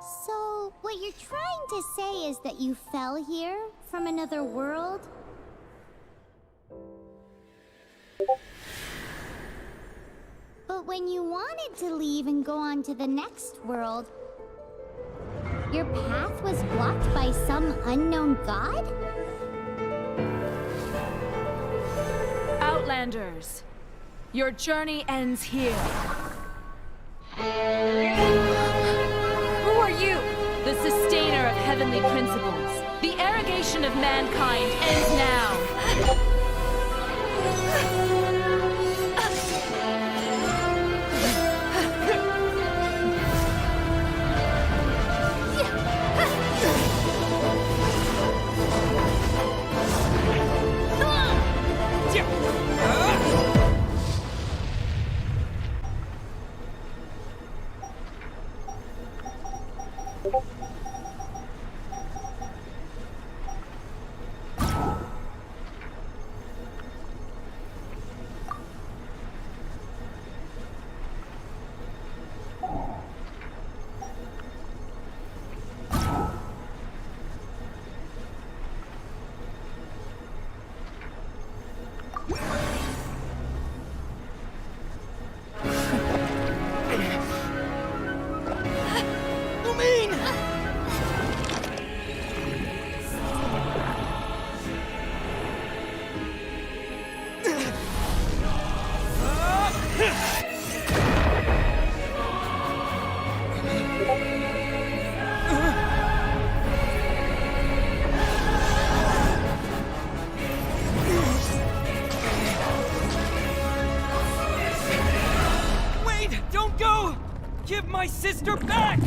So, what you're trying to say is that you fell here from another world? But when you wanted to leave and go on to the next world, your path was blocked by some unknown god? Outlanders, your journey ends here. Who are you? The sustainer of heavenly principles. The arrogation of mankind ends now. Give my sister back!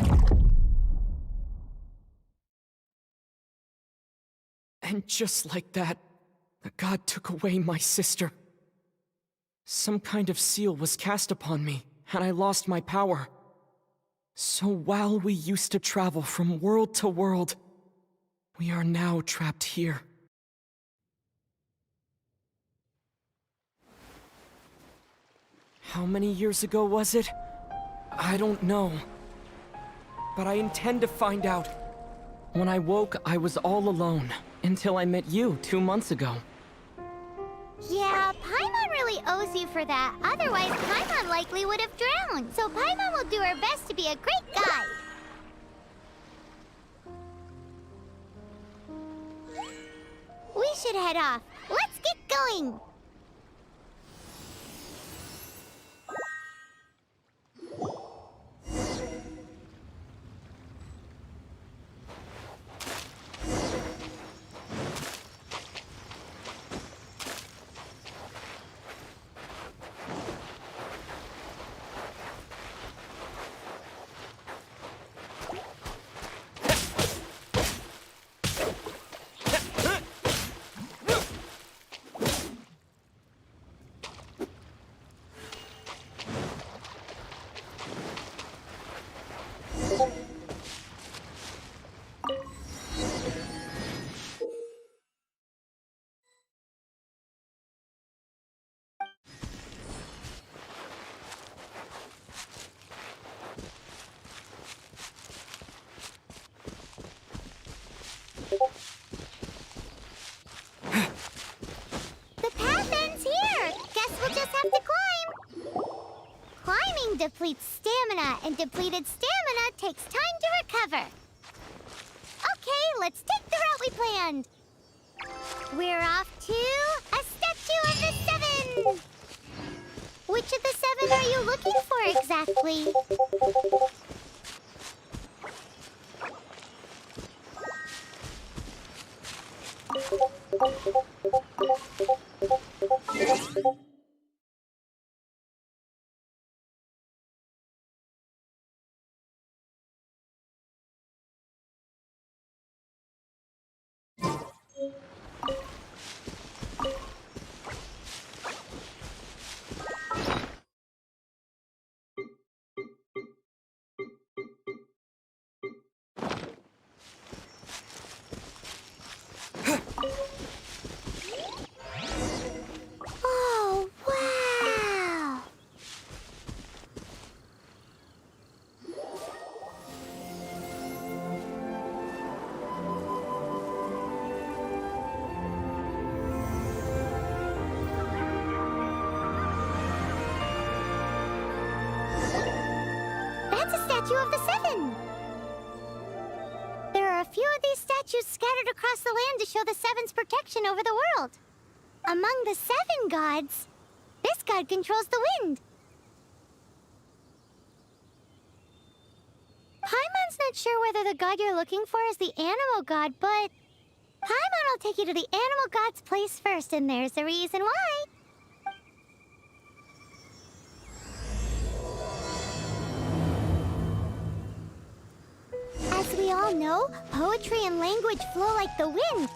And just like that, the god took away my sister. Some kind of seal was cast upon me, and I lost my power. So while we used to travel from world to world, we are now trapped here. How many years ago was it? I don't know. But I intend to find out. When I woke, I was all alone, until I met you 2 months ago. Yeah, Paimon really owes you for that. Otherwise, Paimon likely would have drowned. So Paimon will do her best to be a great guide. We should head off. Let's get going! Depletes stamina, and depleted stamina takes time to recover. Okay, let's take the route we planned. We're off to a statue of the 7. Which of the 7 are you looking for exactly? statue of the Seven. There are a few of these statues scattered across the land to show the Seven's protection over the world. Among the 7 gods, this god controls the wind. Paimon's not sure whether the god you're looking for is the animal god, but Paimon will take you to the animal god's place first, and there's the reason why. As we all know, poetry and language flow like the wind.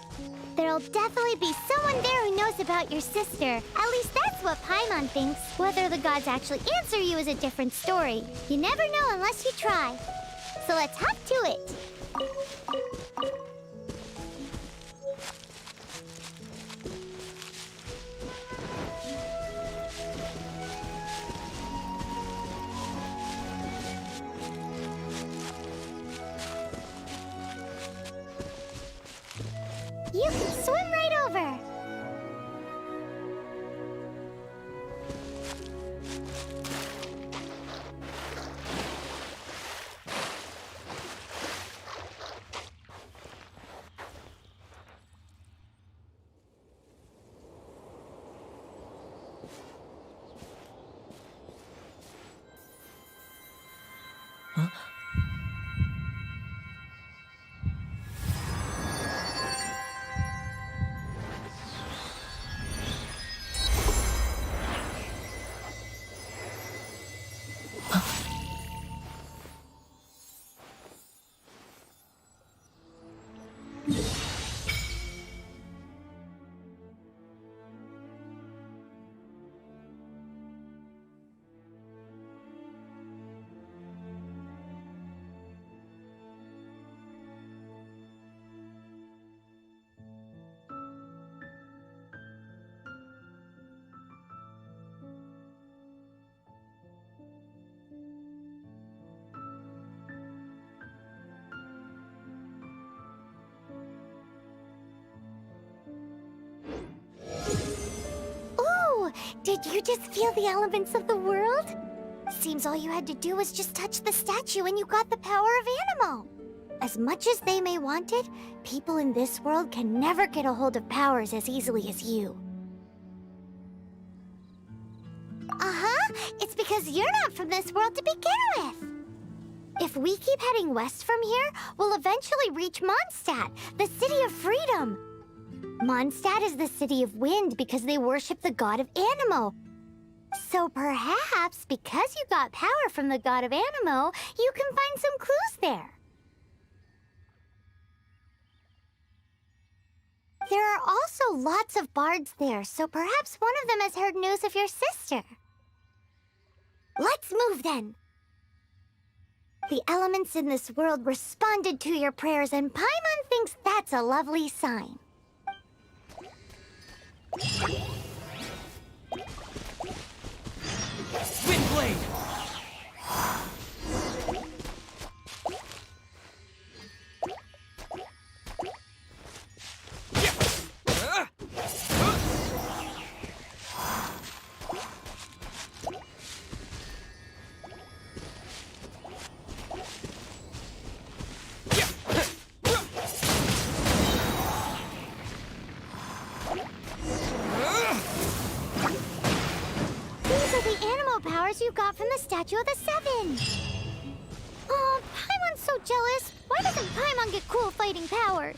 There'll definitely be someone there who knows about your sister. At least that's what Paimon thinks. Whether the gods actually answer you is a different story. You never know unless you try. So let's hop to it. You can swim right over. Did you just feel the elements of the world? Seems all you had to do was just touch the statue and you got the power of Anemo. As much as they may want it, people in this world can never get a hold of powers as easily as you. Uh-huh, it's because you're not from this world to begin with. If we keep heading west from here, we'll eventually reach Mondstadt, the city of freedom. Mondstadt is the city of wind because they worship the god of Anemo. So perhaps, because you got power from the god of Anemo, you can find some clues there. There are also lots of bards there, so perhaps one of them has heard news of your sister. Let's move then. The elements in this world responded to your prayers, and Paimon thinks that's a lovely sign. Windblade! Powers you got from the statue of the Seven. Oh, Paimon's so jealous. Why doesn't Paimon get cool fighting powers?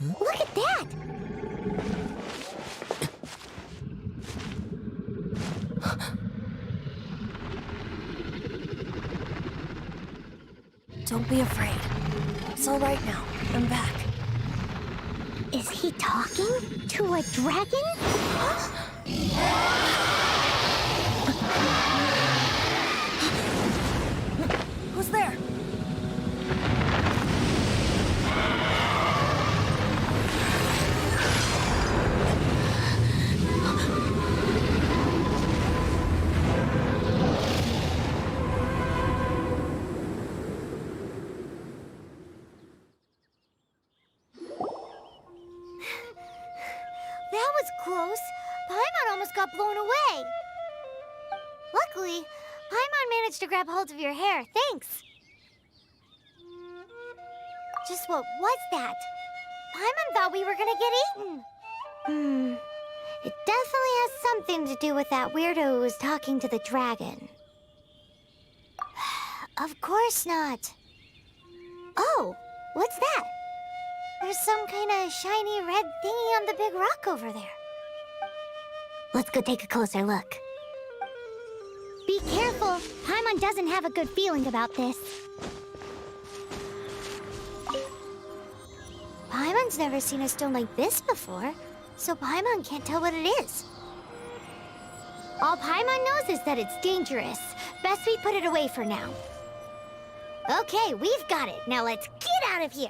Look at that! Don't be afraid. It's all right now. I'm back. Is he talking to a dragon? Who's there? That was close. Paimon almost got blown away. Luckily, Paimon managed to grab hold of your hair. Thanks. Just what was that? Paimon thought we were gonna get eaten. It definitely has something to do with that weirdo who was talking to the dragon. Of course not. Oh, what's that? There's some kind of shiny red thingy on the big rock over there. Let's go take a closer look. Be careful. Paimon doesn't have a good feeling about this. Paimon's never seen a stone like this before, so Paimon can't tell what it is. All Paimon knows is that it's dangerous. Best we put it away for now. Okay, we've got it. Now let's get out of here.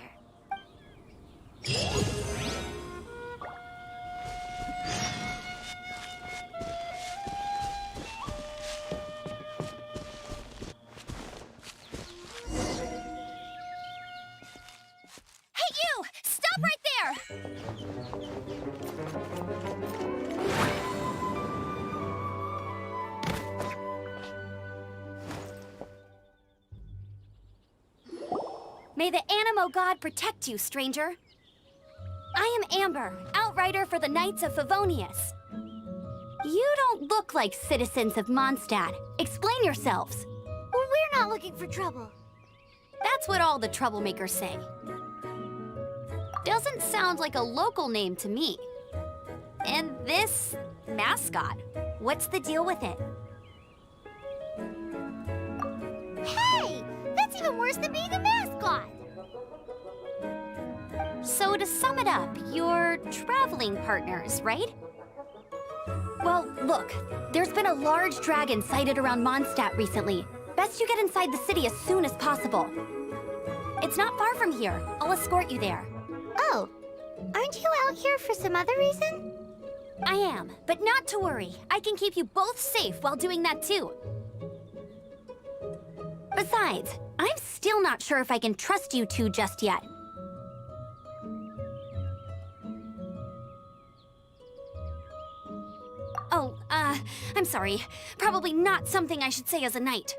Hey, you! Stop right there! May the Animo God protect you, stranger. I am Amber, outrider for the Knights of Favonius. You don't look like citizens of Mondstadt. Explain yourselves. Well, we're not looking for trouble. That's what all the troublemakers say. Doesn't sound like a local name to me. And this mascot, what's the deal with it? Hey! That's even worse than being a mascot! So to sum it up, you're traveling partners, right? Well, look, there's been a large dragon sighted around Mondstadt recently. Best you get inside the city as soon as possible. It's not far from here. I'll escort you there. Oh, aren't you out here for some other reason? I am, but not to worry. I can keep you both safe while doing that too. Besides, I'm still not sure if I can trust you two just yet. Oh, I'm sorry. Probably not something I should say as a knight.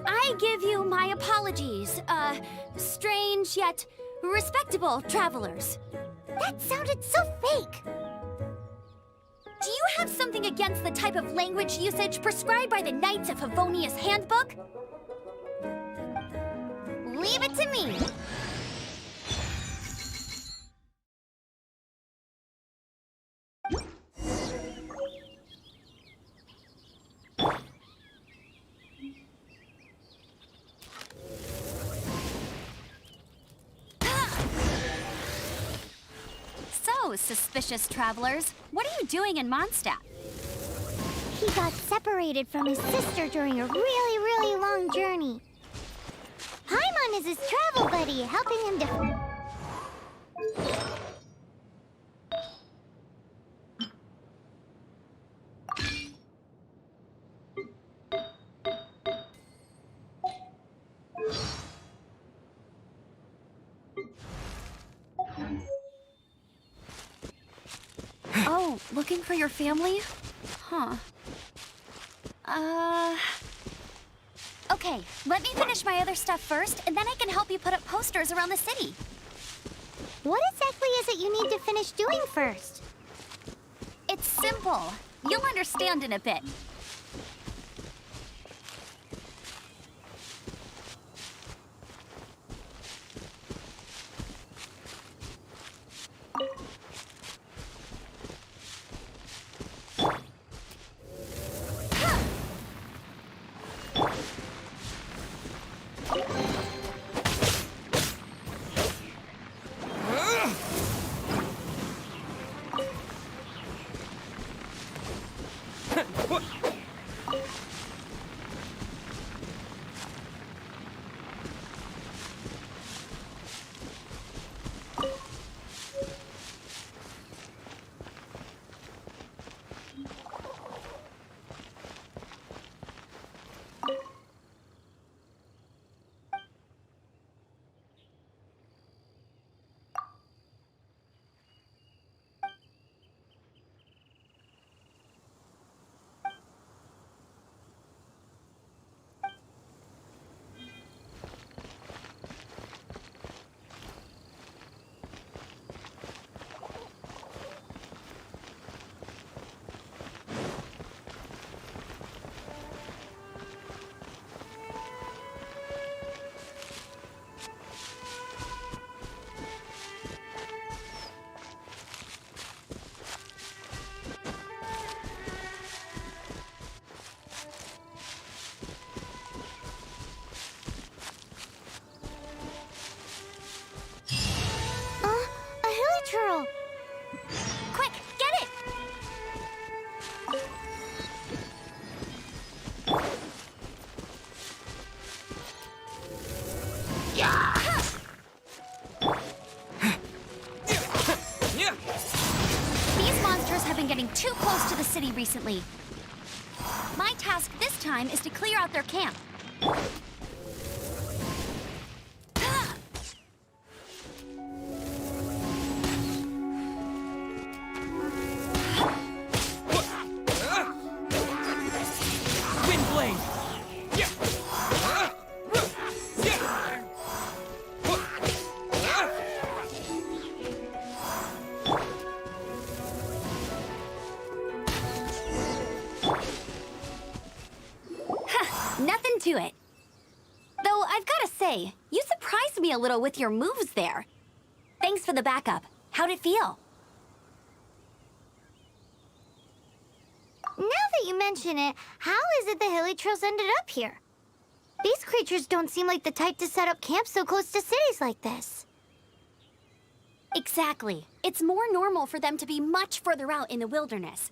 I give you my apologies, strange yet respectable travelers. That sounded so fake. Do you have something against the type of language usage prescribed by the Knights of Favonius Handbook? Leave it to me. So, suspicious travelers, what are you doing in Mondstadt? He got separated from his sister during a really long journey. Paimon is his travel buddy, helping him to... Oh, looking for your family? Huh. Okay, let me finish my other stuff first, and then I can help you put up posters around the city. What exactly is it you need to finish doing first? It's simple. You'll understand in a bit. too close to the city recently. My task this time is to clear out their camp. Windblade! Nothing to it. Though I've gotta say, you surprised me a little with your moves there. Thanks for the backup. How'd it feel? Now that you mention it, how is it the Hilly Trails ended up here? These creatures don't seem like the type to set up camp so close to cities like this. Exactly. It's more normal for them to be much further out in the wilderness.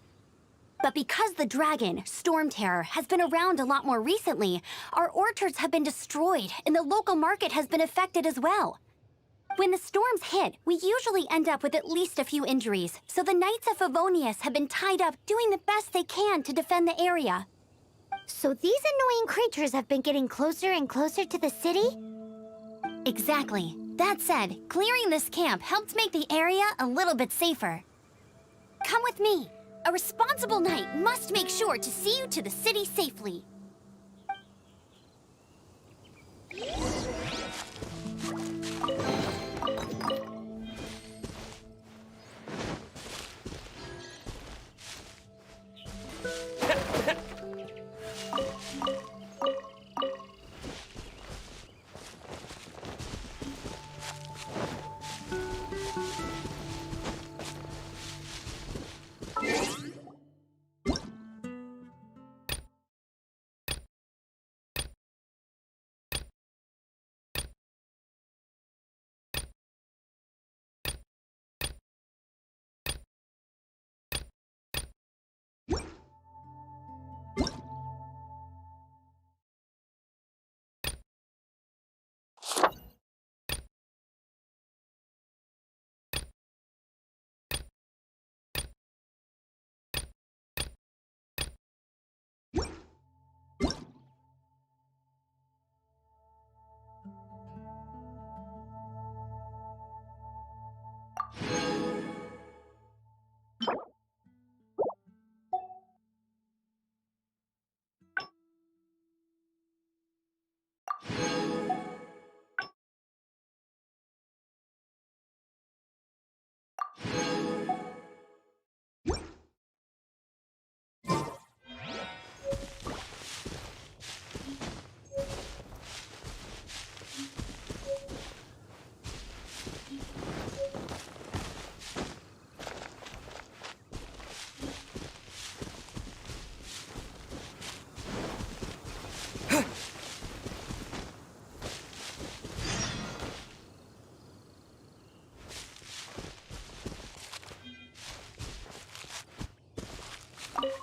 But because the dragon, Storm Terror, has been around a lot more recently, our orchards have been destroyed and the local market has been affected as well. When the storms hit, we usually end up with at least a few injuries, so the Knights of Favonius have been tied up doing the best they can to defend the area. So these annoying creatures have been getting closer and closer to the city? Exactly. That said, clearing this camp helped make the area a little bit safer. Come with me. A responsible knight must make sure to see you to the city safely.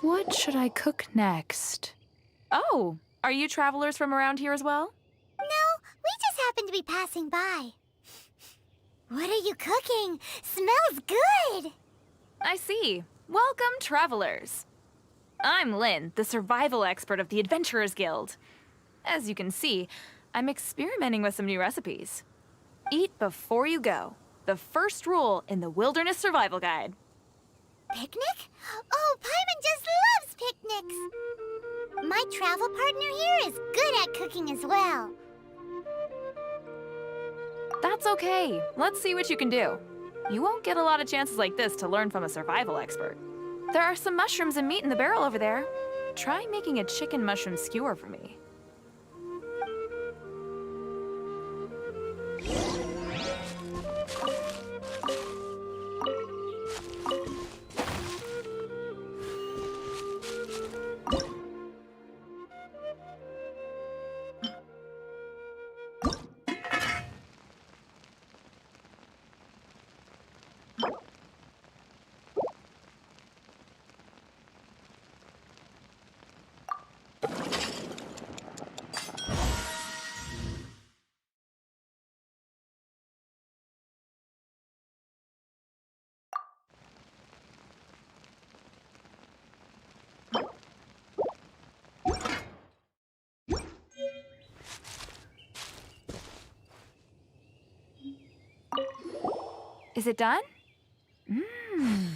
What should I cook next? Oh, are you travelers from around here as well? No, we just happen to be passing by. What are you cooking? Smells good! I see. Welcome, travelers. I'm Lynn, the survival expert of the Adventurers Guild. As you can see, I'm experimenting with some new recipes. Eat before you go. The first rule in the Wilderness Survival Guide. Picnic? Oh, Paimon just loves picnics! My travel partner here is good at cooking as well. That's okay. Let's see what you can do. You won't get a lot of chances like this to learn from a survival expert. There are some mushrooms and meat in the barrel over there. Try making a chicken mushroom skewer for me. Is it done? Mmm,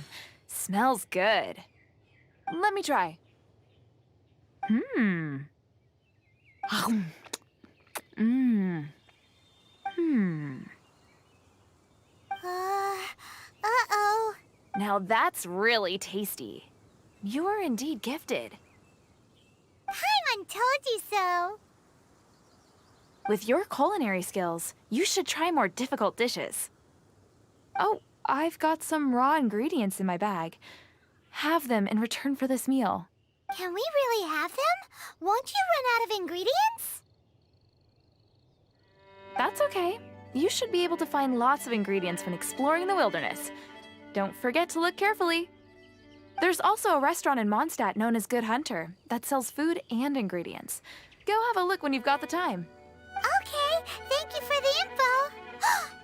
smells good. Let me try. Mmm. Mmm. Hmm. Uh-oh. Now that's really tasty. You're indeed gifted. Paimon told you so. With your culinary skills, you should try more difficult dishes. Oh, I've got some raw ingredients in my bag. Have them in return for this meal. Can we really have them? Won't you run out of ingredients? That's okay. You should be able to find lots of ingredients when exploring the wilderness. Don't forget to look carefully. There's also a restaurant in Mondstadt known as Good Hunter that sells food and ingredients. Go have a look when you've got the time. Okay, thank you for the info.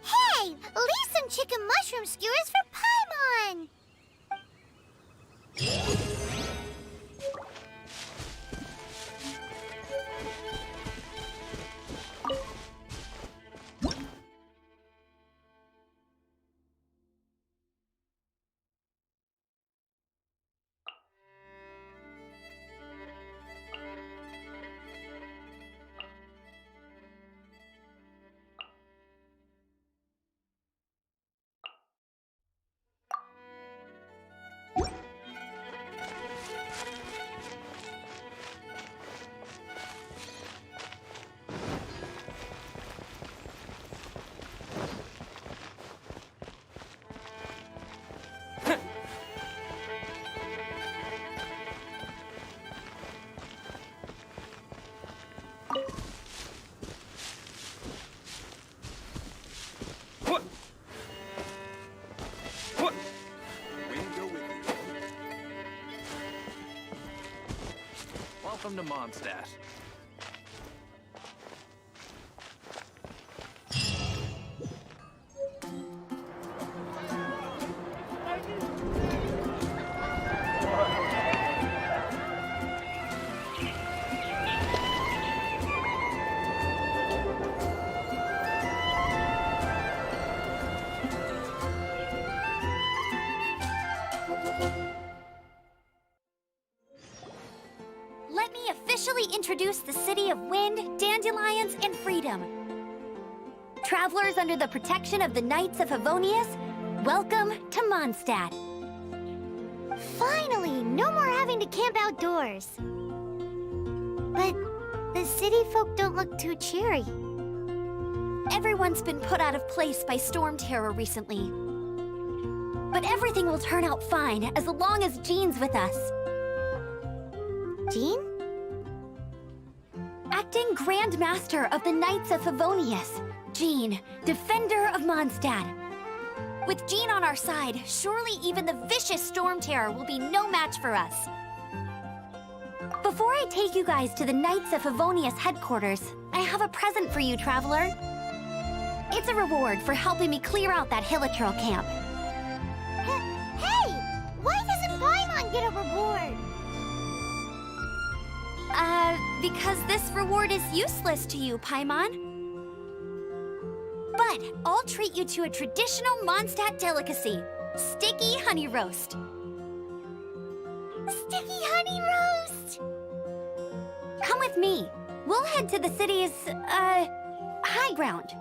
Hey, leave some chicken mushroom skewers for Paimon. Welcome to Mondstadt. Let me officially introduce the city of wind, dandelions, and freedom. Travelers under the protection of the Knights of Favonius, welcome to Mondstadt. Finally, no more having to camp outdoors. But the city folk don't look too cheery. Everyone's been put out of place by storm terror recently. But everything will turn out fine as long as Jean's with us. Jean? Acting Grand Master of the Knights of Favonius, Jean, Defender of Mondstadt. With Jean on our side, surely even the vicious storm terror will be no match for us. Before I take you guys to the Knights of Favonius headquarters, I have a present for you, Traveler. It's a reward for helping me clear out that Hilichurl camp. Hey! Why doesn't Paimon get a reward? Because this reward is useless to you, Paimon. But I'll treat you to a traditional Mondstadt delicacy, sticky honey roast. Sticky honey roast! Come with me. We'll head to the city's, high ground.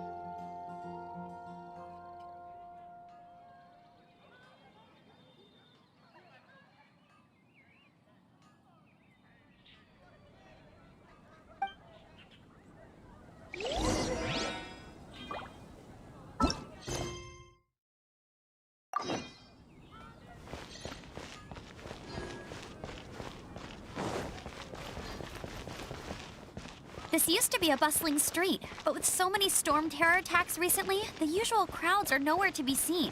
This used to be a bustling street, but with so many storm terror attacks recently, the usual crowds are nowhere to be seen.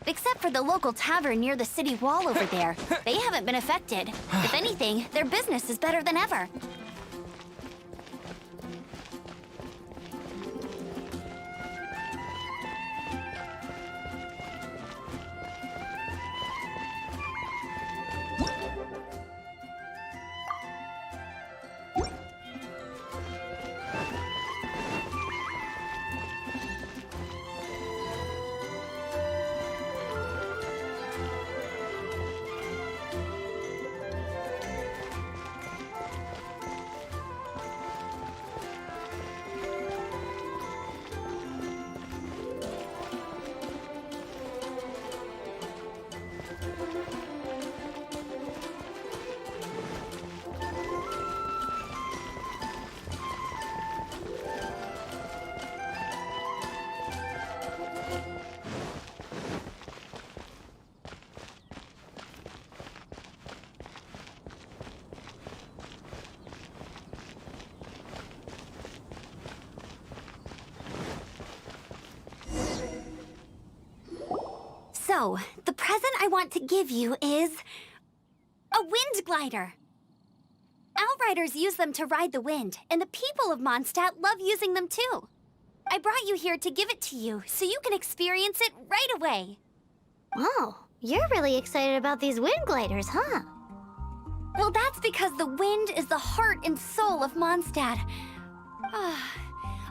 Except for the local tavern near the city wall over there. They haven't been affected. If anything, their business is better than ever. So, the present I want to give you is a wind glider. Outriders use them to ride the wind, and the people of Mondstadt love using them too. I brought you here to give it to you, so you can experience it right away. Oh, you're really excited about these wind gliders, huh? Well, that's because the wind is the heart and soul of Mondstadt.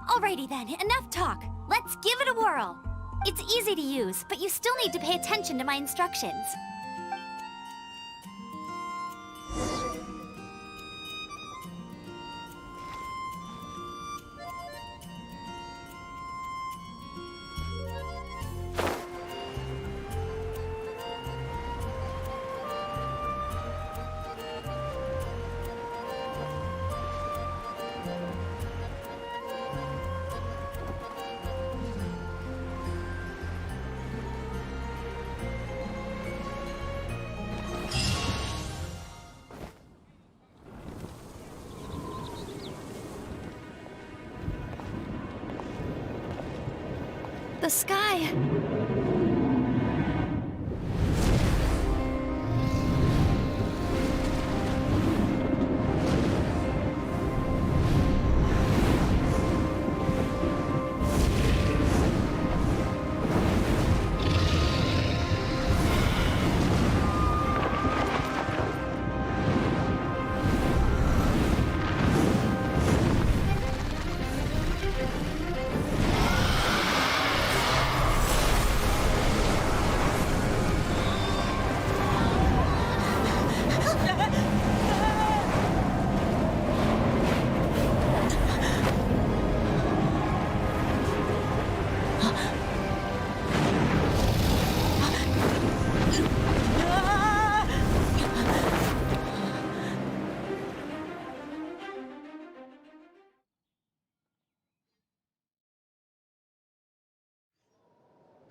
Alrighty then, enough talk. Let's give it a whirl. It's easy to use, but you still need to pay attention to my instructions. The sky.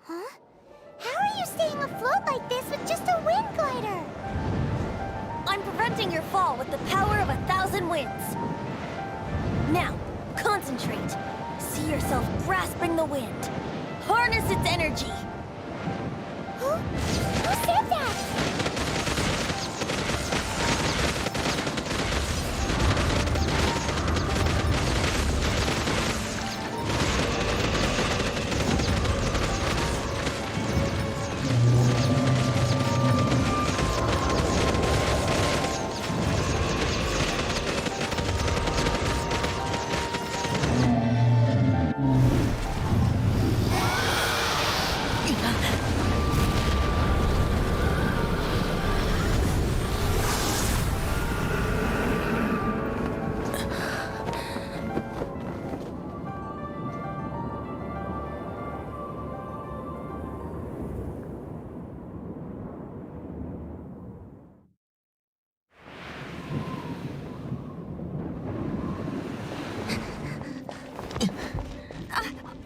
Huh? How are you staying afloat like this with just a wind glider? I'm preventing your fall with the power of 1,000 winds. Now, concentrate. See yourself grasping the wind. Harness its energy. Who said that?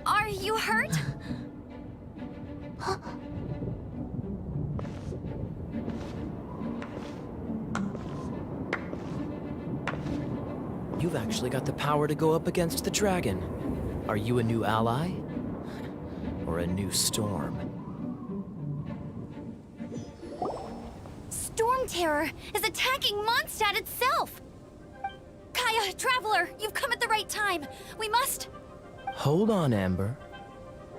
Are you hurt? You've actually got the power to go up against the dragon. Are you a new ally? Or a new storm? Storm Terror is attacking Mondstadt itself! Kaya, Traveler, you've come at the right time. We must... Hold on, Amber.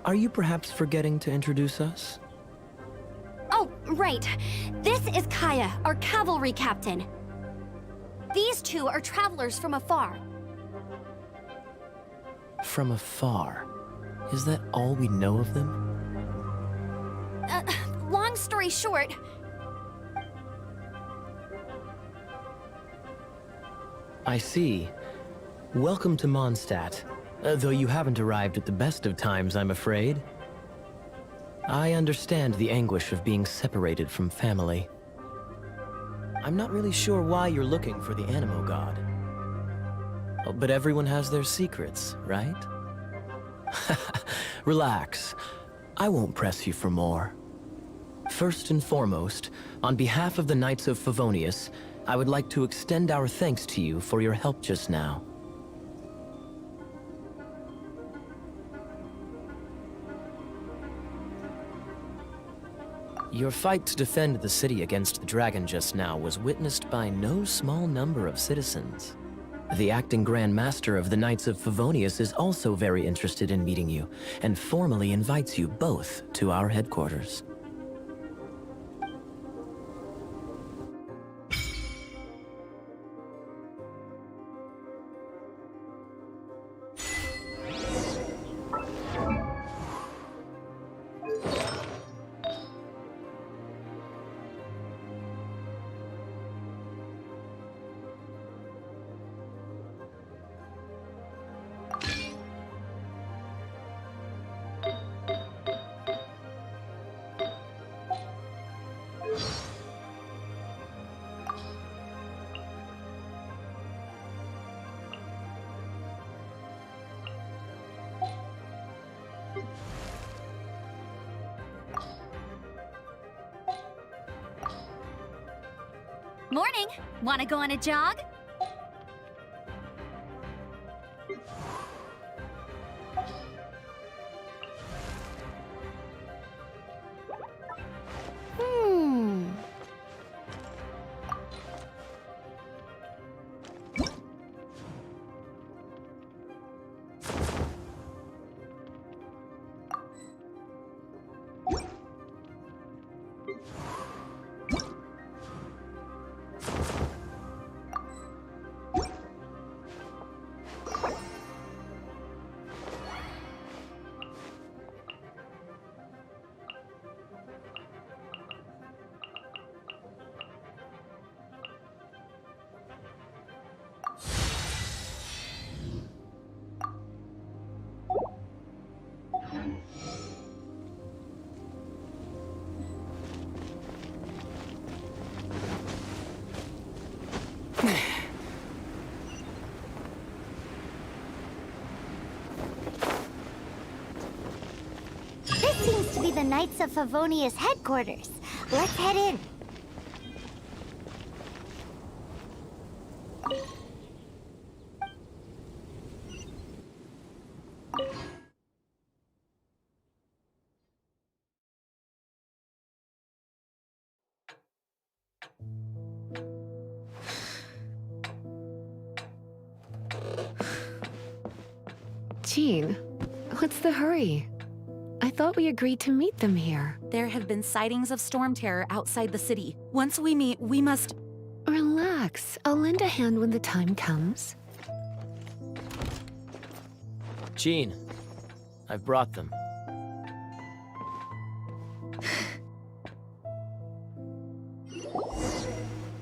Are you perhaps forgetting to introduce us? Oh, right. This is Kaya, our cavalry captain. These two are travelers from afar. From afar? Is that all we know of them? Long story short... I see. Welcome to Mondstadt. Though you haven't arrived at the best of times, I'm afraid. I understand the anguish of being separated from family. I'm not really sure why you're looking for the Animo God. Oh, but everyone has their secrets, right? Relax. I won't press you for more. First and foremost, on behalf of the Knights of Favonius, I would like to extend our thanks to you for your help just now. Your fight to defend the city against the dragon just now was witnessed by no small number of citizens. The acting Grand Master of the Knights of Favonius is also very interested in meeting you, and formally invites you both to our headquarters. Morning. Wanna go on a jog? This seems to be the Knights of Favonius headquarters. Let's head in. Jean, what's the hurry? I thought we agreed to meet them here. There have been sightings of storm terror outside the city. Once we meet, we must... Relax. I'll lend a hand when the time comes. Jean, I've brought them.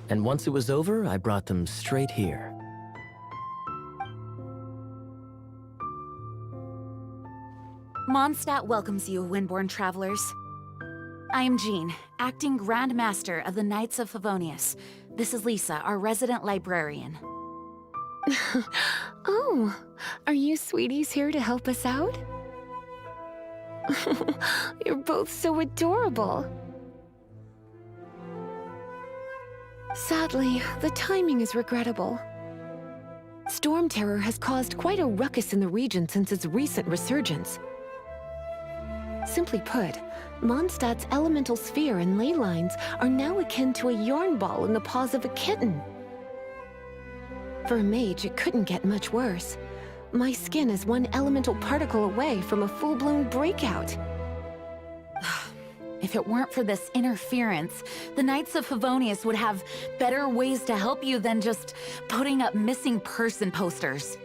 And once it was over, I brought them straight here. Mondstadt welcomes you, Windborn travelers. I am Jean, acting Grand Master of the Knights of Favonius. This is Lisa, our resident librarian. Oh, are you sweeties here to help us out? You're both so adorable. Sadly, the timing is regrettable. Storm terror has caused quite a ruckus in the region since its recent resurgence. Simply put, Mondstadt's elemental sphere and ley lines are now akin to a yarn ball in the paws of a kitten. For a mage, it couldn't get much worse. My skin is one elemental particle away from a full-blown breakout. If it weren't for this interference, the Knights of Favonius would have better ways to help you than just putting up missing person posters.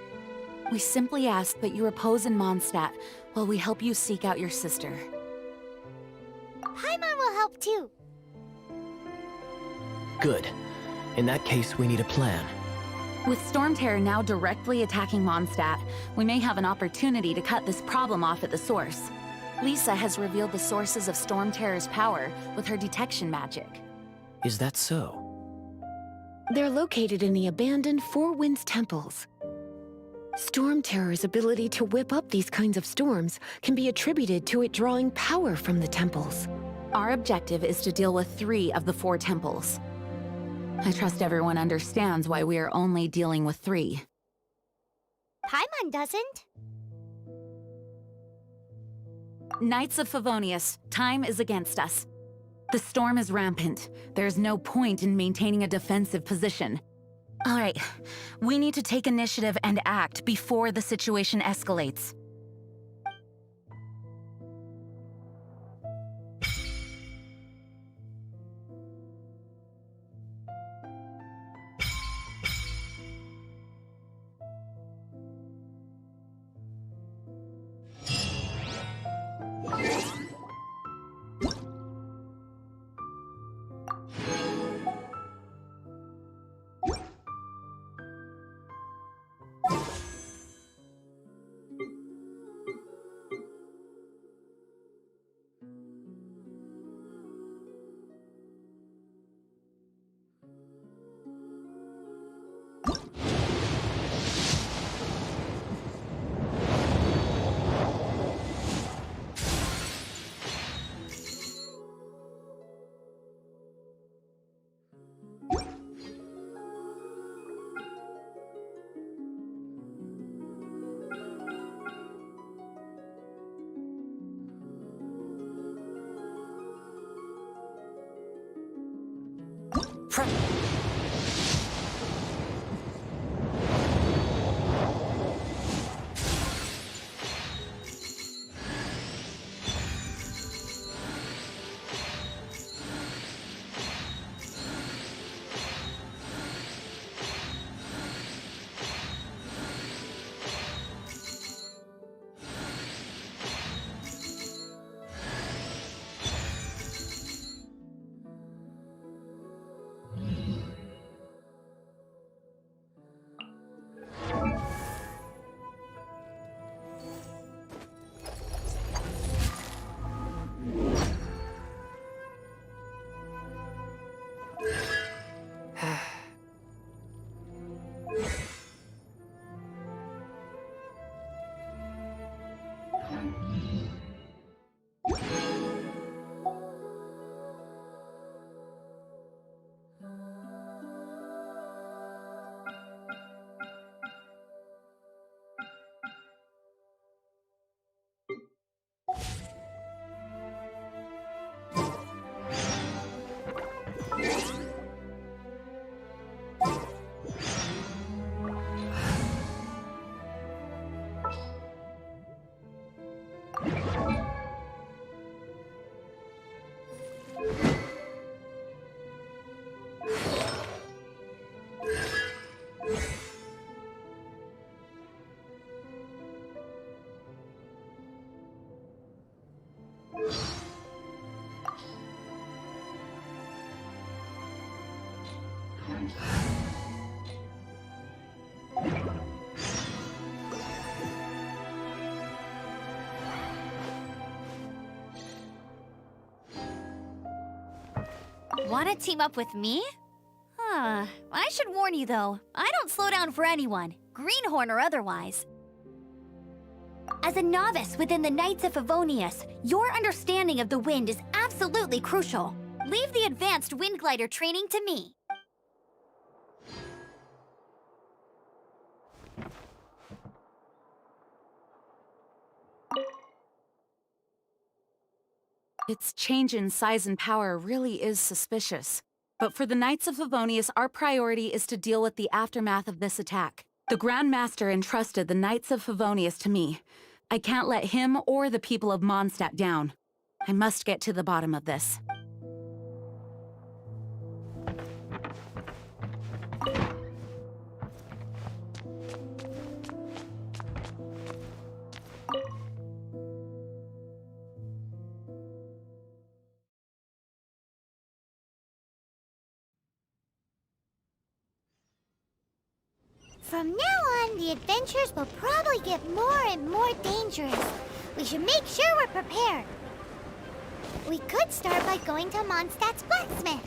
We simply ask that you repose in Mondstadt while we help you seek out your sister. Paimon will help too. Good. In that case, we need a plan. With Storm Terror now directly attacking Mondstadt, we may have an opportunity to cut this problem off at the source. Lisa has revealed the sources of Storm Terror's power with her detection magic. Is that so? They're located in the abandoned Four Winds temples. Storm Terror's ability to whip up these kinds of storms can be attributed to it drawing power from the temples. Our objective is to deal with 3 of the 4 temples. I trust everyone understands why we are only dealing with 3. Paimon doesn't. Knights of Favonius, time is against us. The storm is rampant. There's no point in maintaining a defensive position. All right, we need to take initiative and act before the situation escalates. Wanna team up with me? Huh. I should warn you though, I don't slow down for anyone, greenhorn or otherwise. As a novice within the Knights of Favonius, your understanding of the wind is absolutely crucial. Leave the advanced wind glider training to me. Its change in size and power really is suspicious. But for the Knights of Favonius, our priority is to deal with the aftermath of this attack. The Grand Master entrusted the Knights of Favonius to me. I can't let him or the people of Mondstadt down. I must get to the bottom of this. From now on, the adventures will probably get more and more dangerous. We should make sure we're prepared. We could start by going to Mondstadt's blacksmith.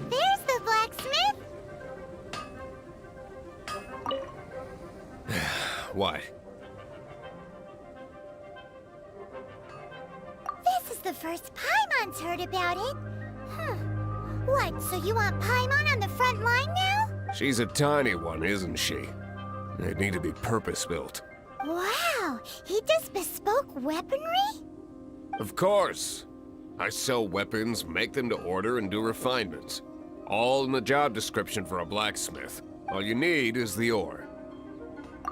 There's the blacksmith. Why? first Paimon's heard about it. What, so you want Paimon on the front line now? She's a tiny one, isn't she? They'd need to be purpose-built. Wow, he does bespoke weaponry? Of course. I sell weapons, make them to order, and do refinements. All in the job description for a blacksmith. All you need is the ore.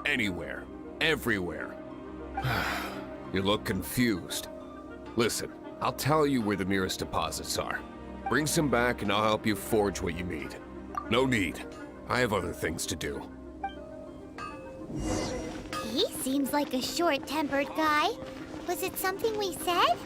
Anywhere. Everywhere. You look confused. Listen, I'll tell you where the nearest deposits are. Bring some back and I'll help you forge what you need. No need. I have other things to do. He seems like a short-tempered guy. Was it something we said?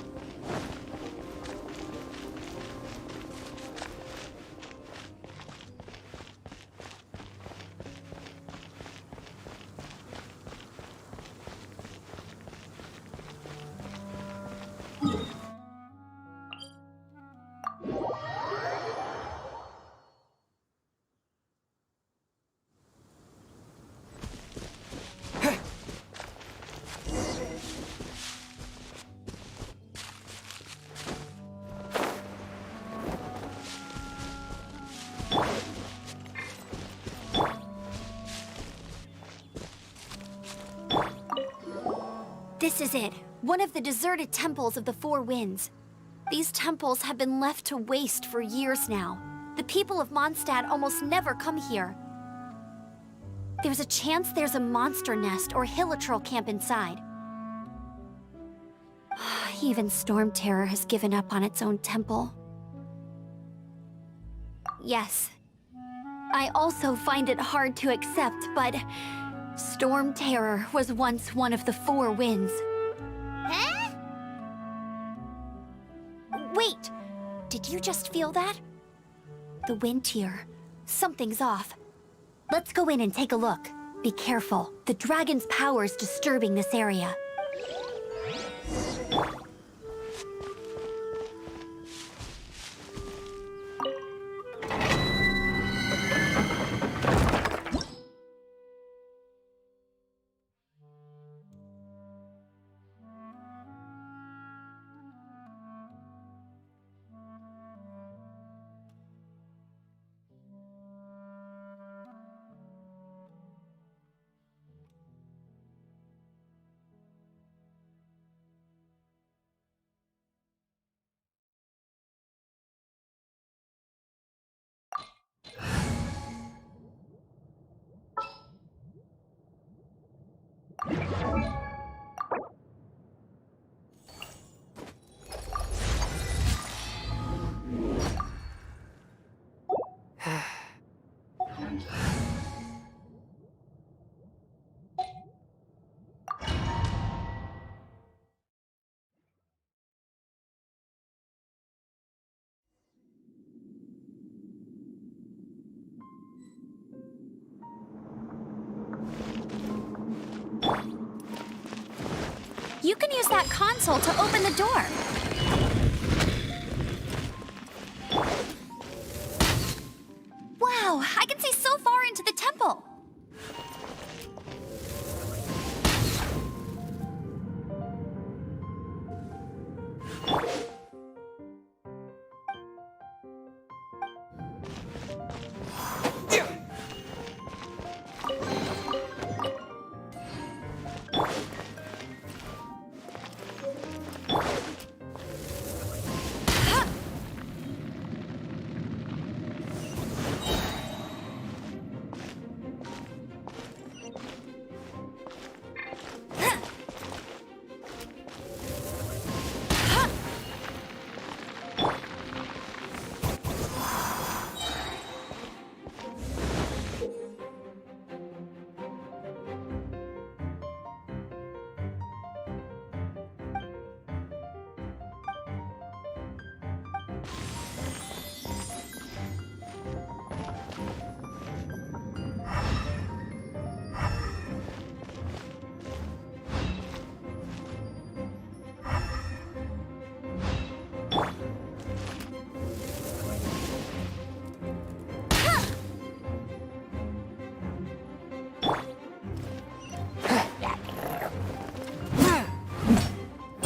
This is it. One of the deserted temples of the Four Winds. These temples have been left to waste for years now. The people of Mondstadt almost never come here. There's a chance there's a monster nest or hilitrol camp inside. Even Storm Terror has given up on its own temple. Yes. I also find it hard to accept, but Storm Terror was once one of the Four Winds. Huh? Wait! Did you just feel that? The wind here. Something's off. Let's go in and take a look. Be careful. The dragon's power is disturbing this area. You can use that console to open the door. Wow, I can see so far into the temple.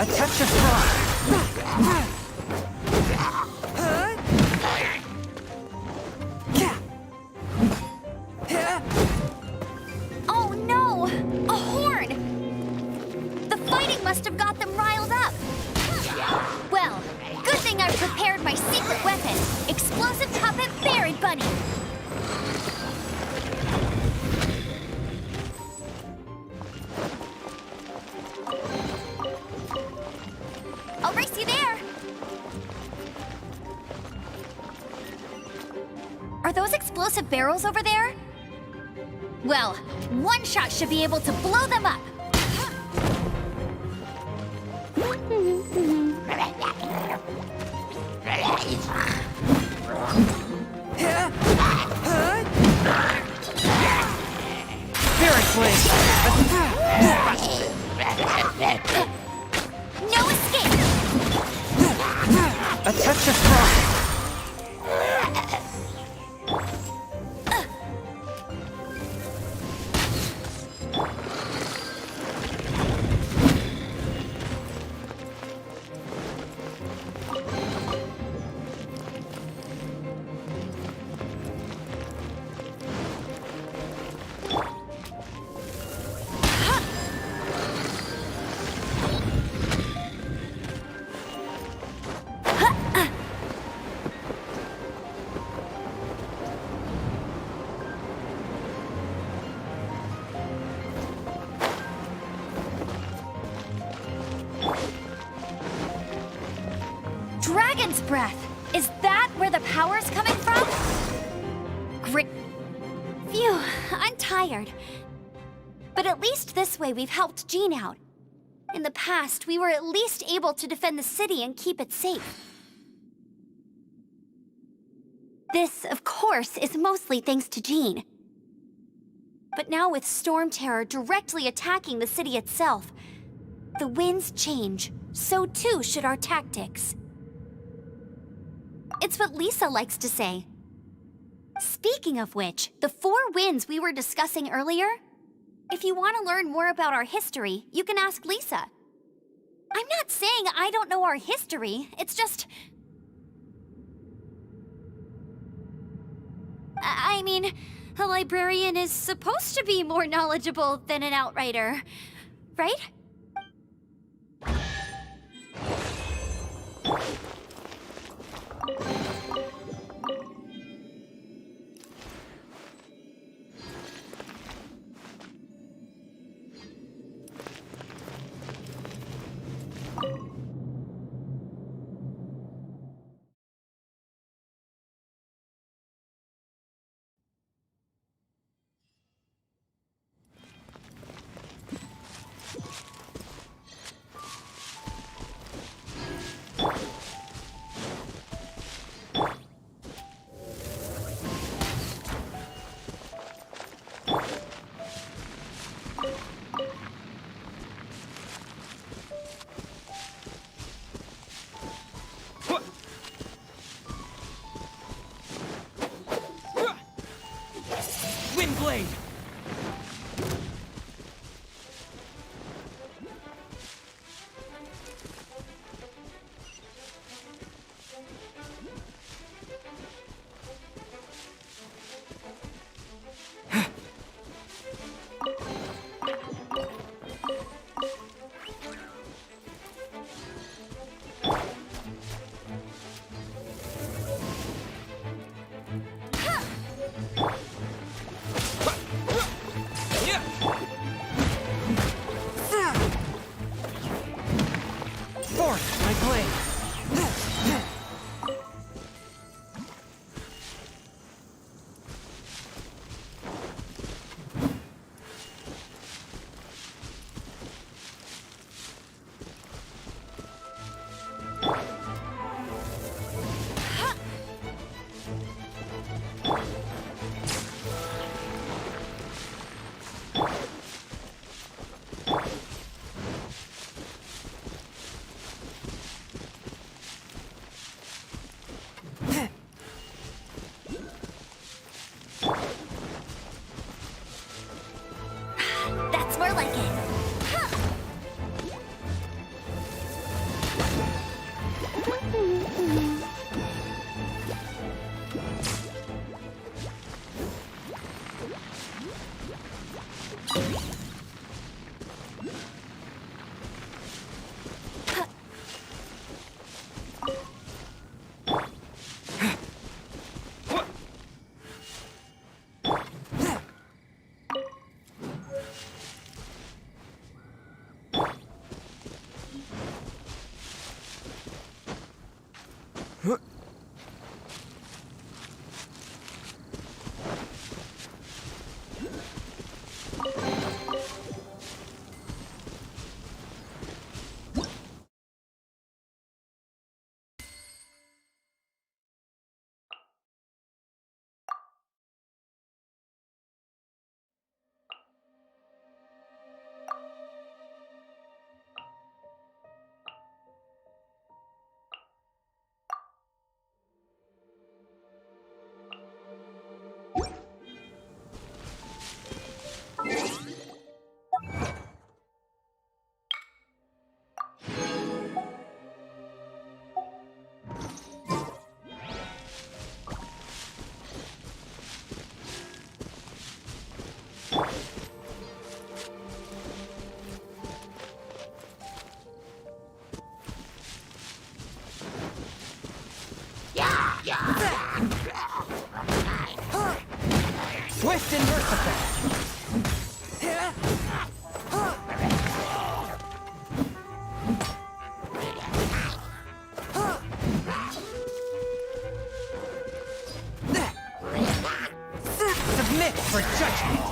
A touch of frost. must have got them riled up. Well, good thing I prepared my secret weapon, Explosive Puppet Berry Bunny. I'll race you there. Are those explosive barrels over there? Well, one shot should be able to blow them up. Spirit Flame! No escape! A touch of frost! Dragon's breath! Is that where the power's coming from? Great. Phew, I'm tired. But at least this way we've helped Jean out. In the past, we were at least able to defend the city and keep it safe. This, of course, is mostly thanks to Jean. But now with Storm Terror directly attacking the city itself, the winds change, so too should our tactics. It's what Lisa likes to say. Speaking of which, the 4 winds we were discussing earlier, if you want to learn more about our history, you can ask Lisa. I'm not saying I don't know our history, it's just... I mean, a librarian is supposed to be more knowledgeable than an outrider, right? Windblade! Swift and merciful! Submit for judgment!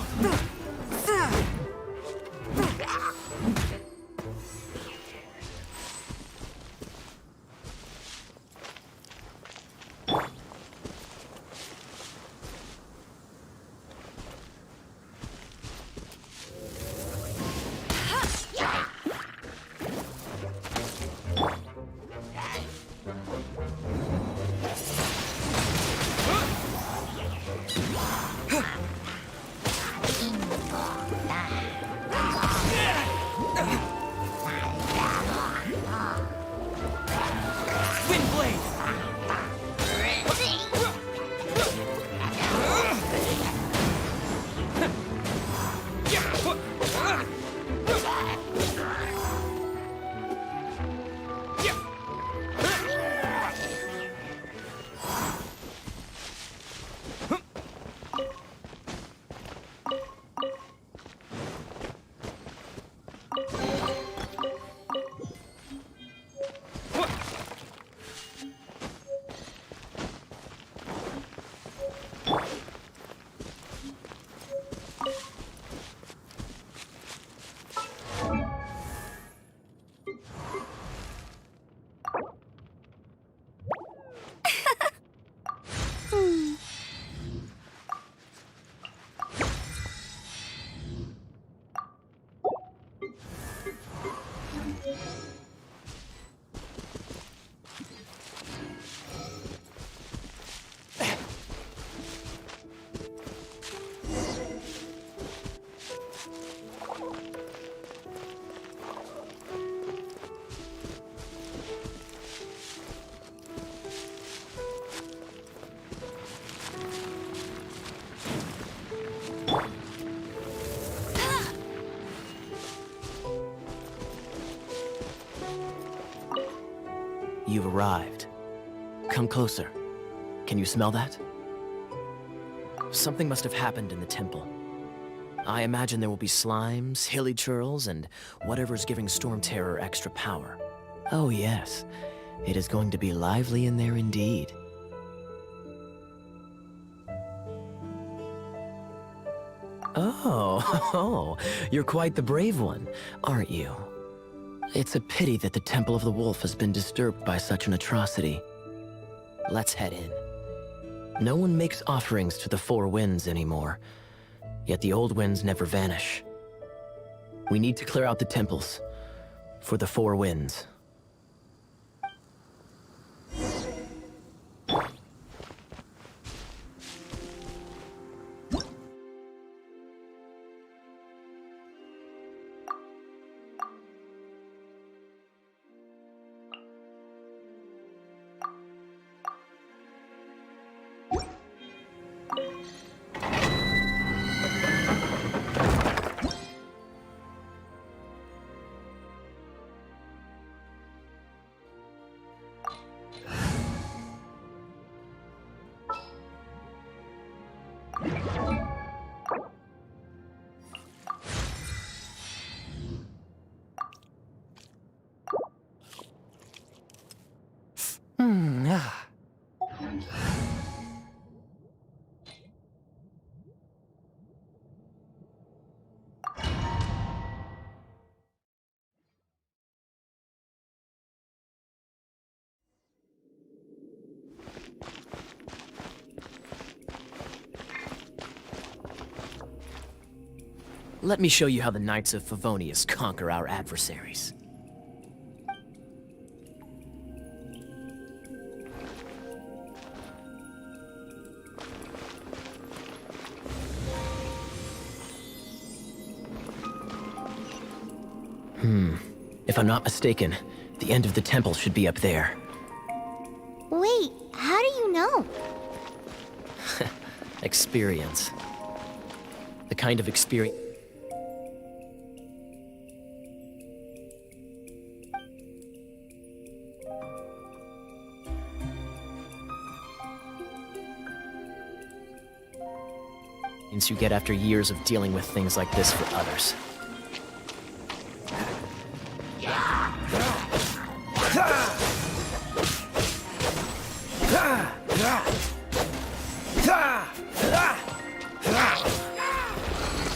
You've arrived. Come closer. Can you smell that? Something must have happened in the temple. I imagine there will be slimes, hilly churls, and whatever's giving Storm Terror extra power. Oh yes, it is going to be lively in there indeed. Oh, you're quite the brave one, aren't you? It's a pity that the Temple of the Wolf has been disturbed by such an atrocity. Let's head in. No one makes offerings to the Four Winds anymore, yet the old winds never vanish. We need to clear out the temples for the Four Winds. Let me show you how the Knights of Favonius conquer our adversaries. If I'm not mistaken, the end of the temple should be up there. Wait, how do you know? Experience. The kind of experience... Since you get after years of dealing with things like this for others.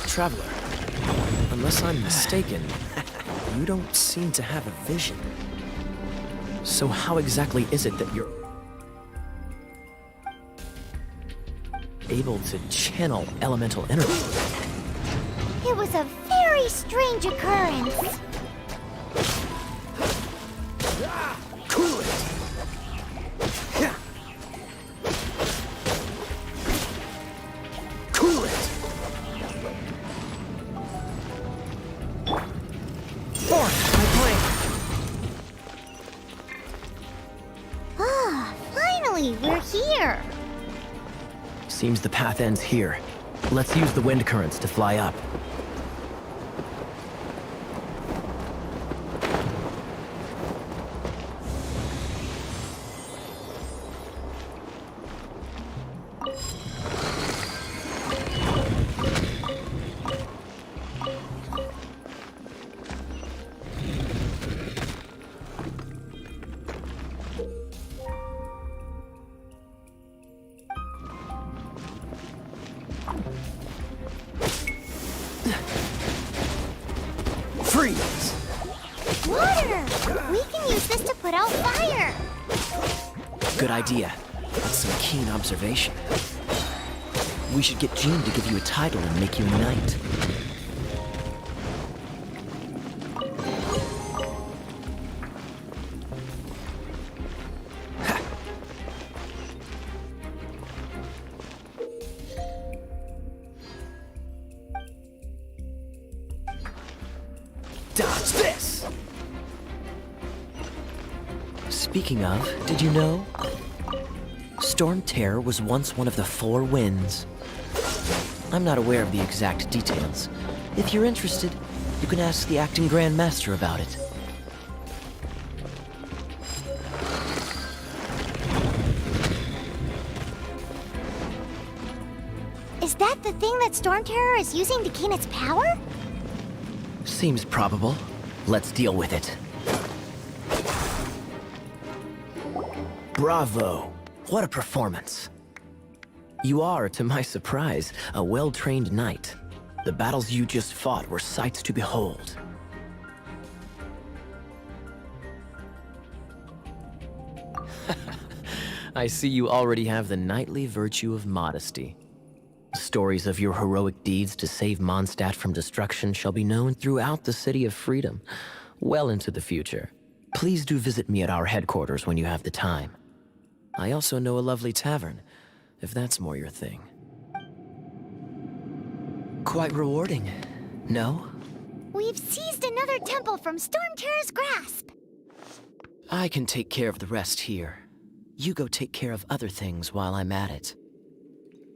Traveler, unless I'm mistaken, you don't seem to have a vision. So how exactly is it that you're able to channel elemental energy? It was a very strange occurrence. Cool it! Cool it! Forth, my plan! Ah, finally, we're here. Seems the path ends here. Let's use the wind currents to fly up. Freeze! Water! We can use this to put out fire. Good idea. That's some keen observation. We should get Jean to give you a title and make you a knight. Dodge this! Speaking of, did you know? Storm Terror was once one of the 4 winds. I'm not aware of the exact details. If you're interested, you can ask the acting Grand Master about it. Is that the thing that Storm Terror is using to gain its power? Seems probable. Let's deal with it. Bravo! What a performance. You are, to my surprise, a well-trained knight. The battles you just fought were sights to behold. I see you already have the knightly virtue of modesty. Stories of your heroic deeds to save Mondstadt from destruction shall be known throughout the City of Freedom, well into the future. Please do visit me at our headquarters when you have the time. I also know a lovely tavern, if that's more your thing. Quite rewarding, no? We've seized another temple from Storm Terror's grasp. I can take care of the rest here. You go take care of other things while I'm at it.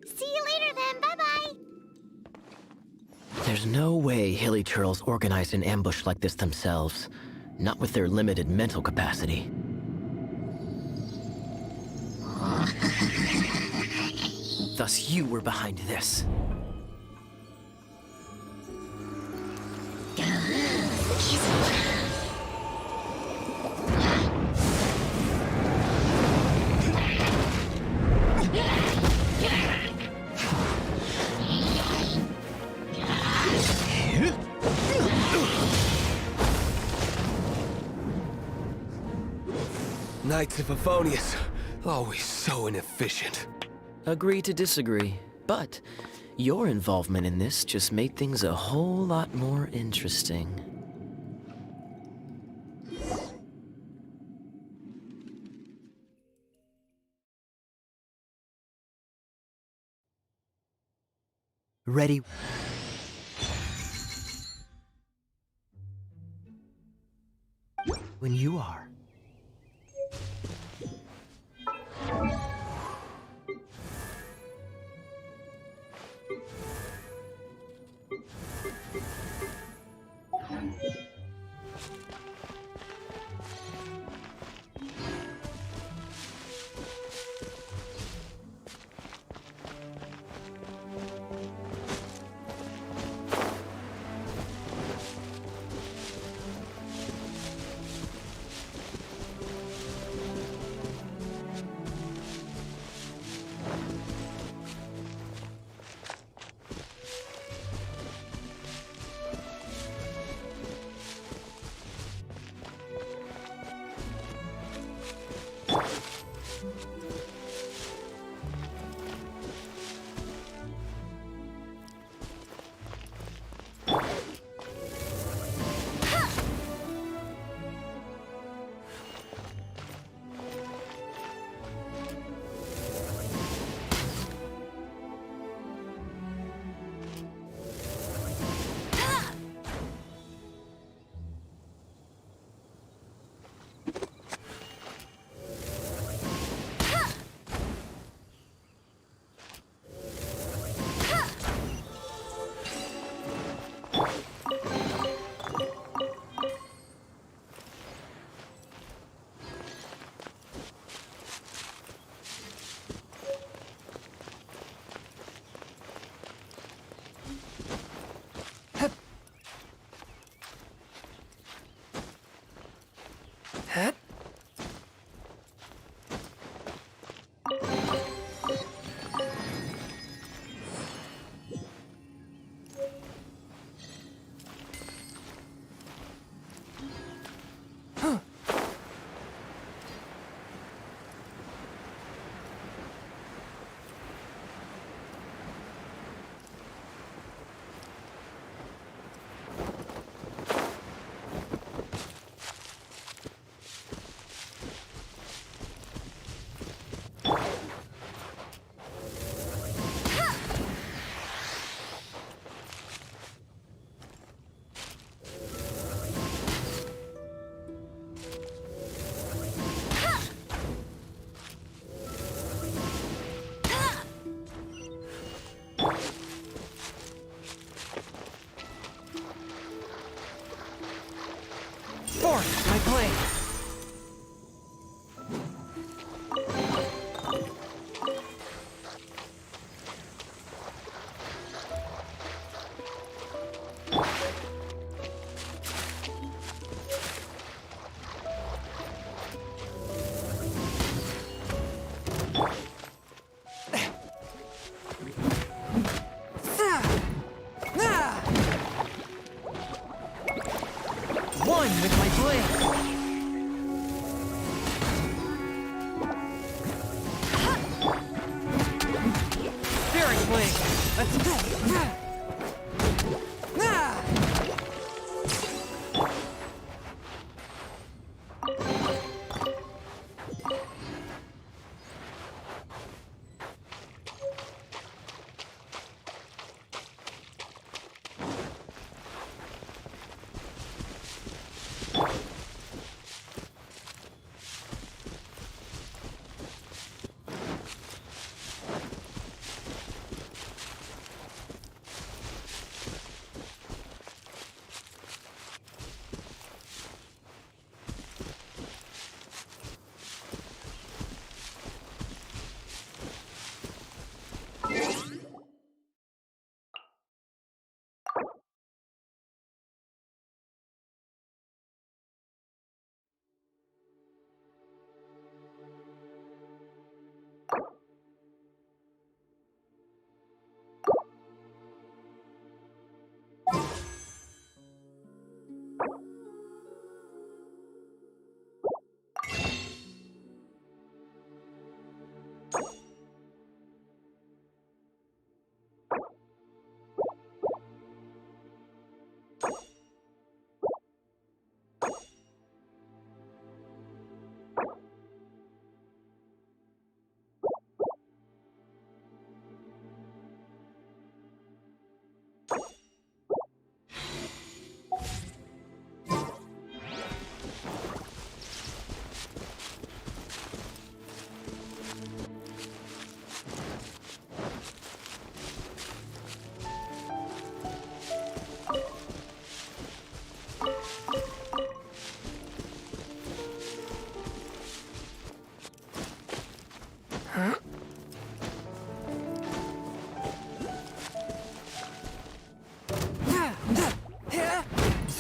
See you later then, bye-bye. There's no way Hilly Turtles organized an ambush like this themselves. Not with their limited mental capacity. Thus you were behind this. Knights of Favonius, always so inefficient. Agree to disagree, but your involvement in this just made things a whole lot more interesting. Ready? When you are.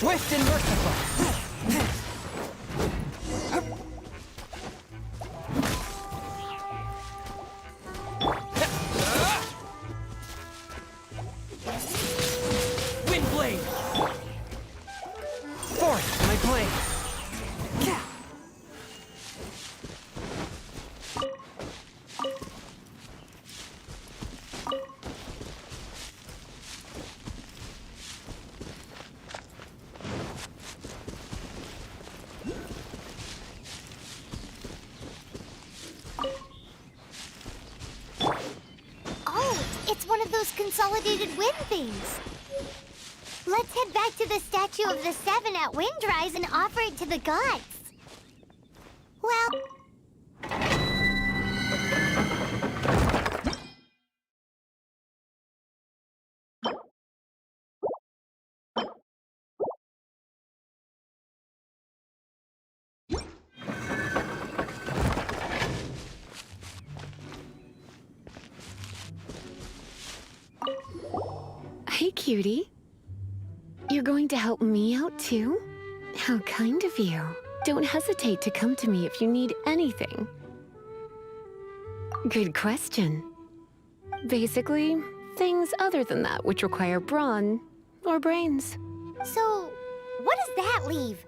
Swift and merciful. Windblade. Force my blade. It's one of those consolidated wind things. Let's head back to the statue of the Seven at Windrise and offer it to the gods. Well... Hey, cutie. You're going to help me out, too? How kind of you. Don't hesitate to come to me if you need anything. Good question. Basically, things other than that which require brawn or brains. So, what does that leave?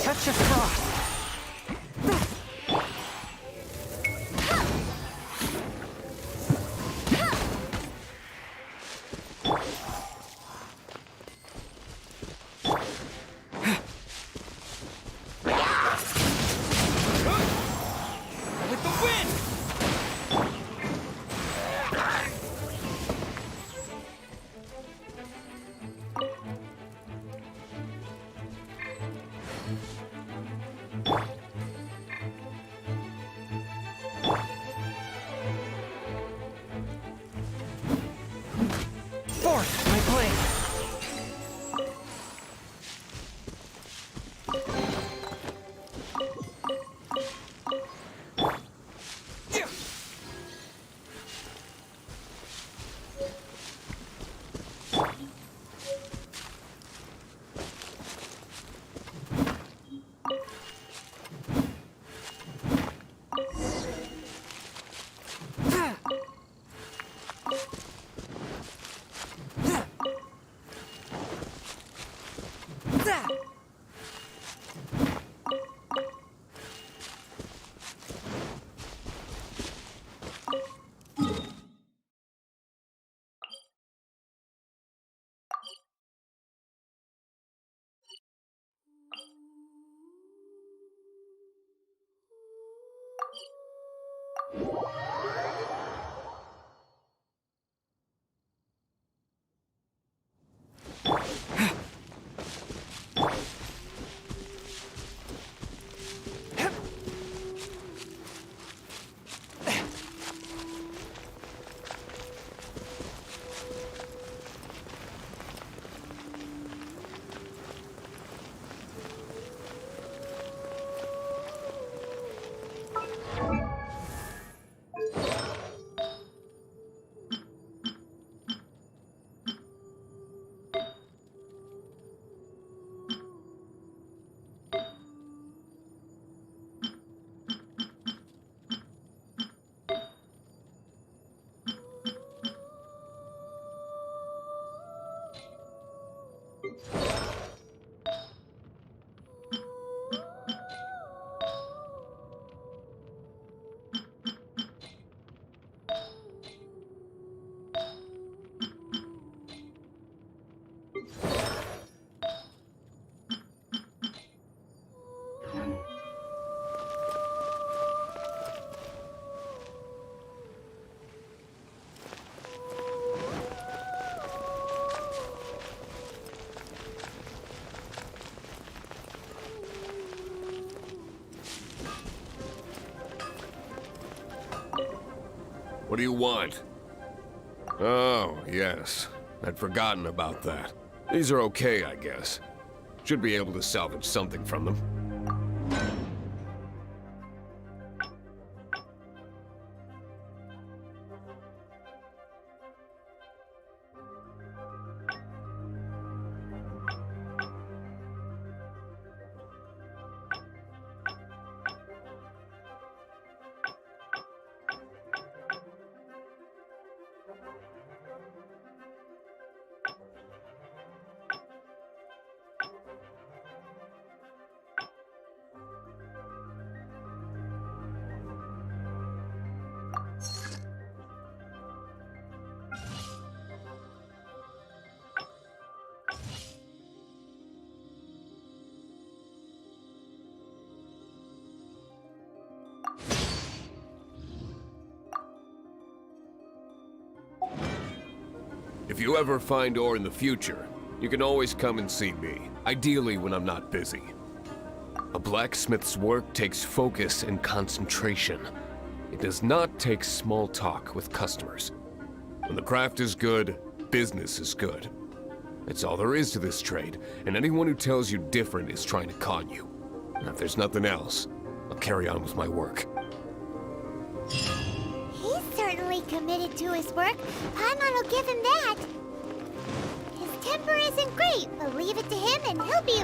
Touch of frost! With the wind! Forth, my blade! What do you want? Oh, yes. I'd forgotten about that. These are okay, I guess. Should be able to salvage something from them. If you ever find ore in the future, you can always come and see me, ideally when I'm not busy. A blacksmith's work takes focus and concentration. It does not take small talk with customers. When the craft is good, business is good. That's all there is to this trade, and anyone who tells you different is trying to con you. And if there's nothing else, I'll carry on with my work. He's certainly committed to his work. Paimon will give him that. His temper isn't great, but leave it to him and he'll be...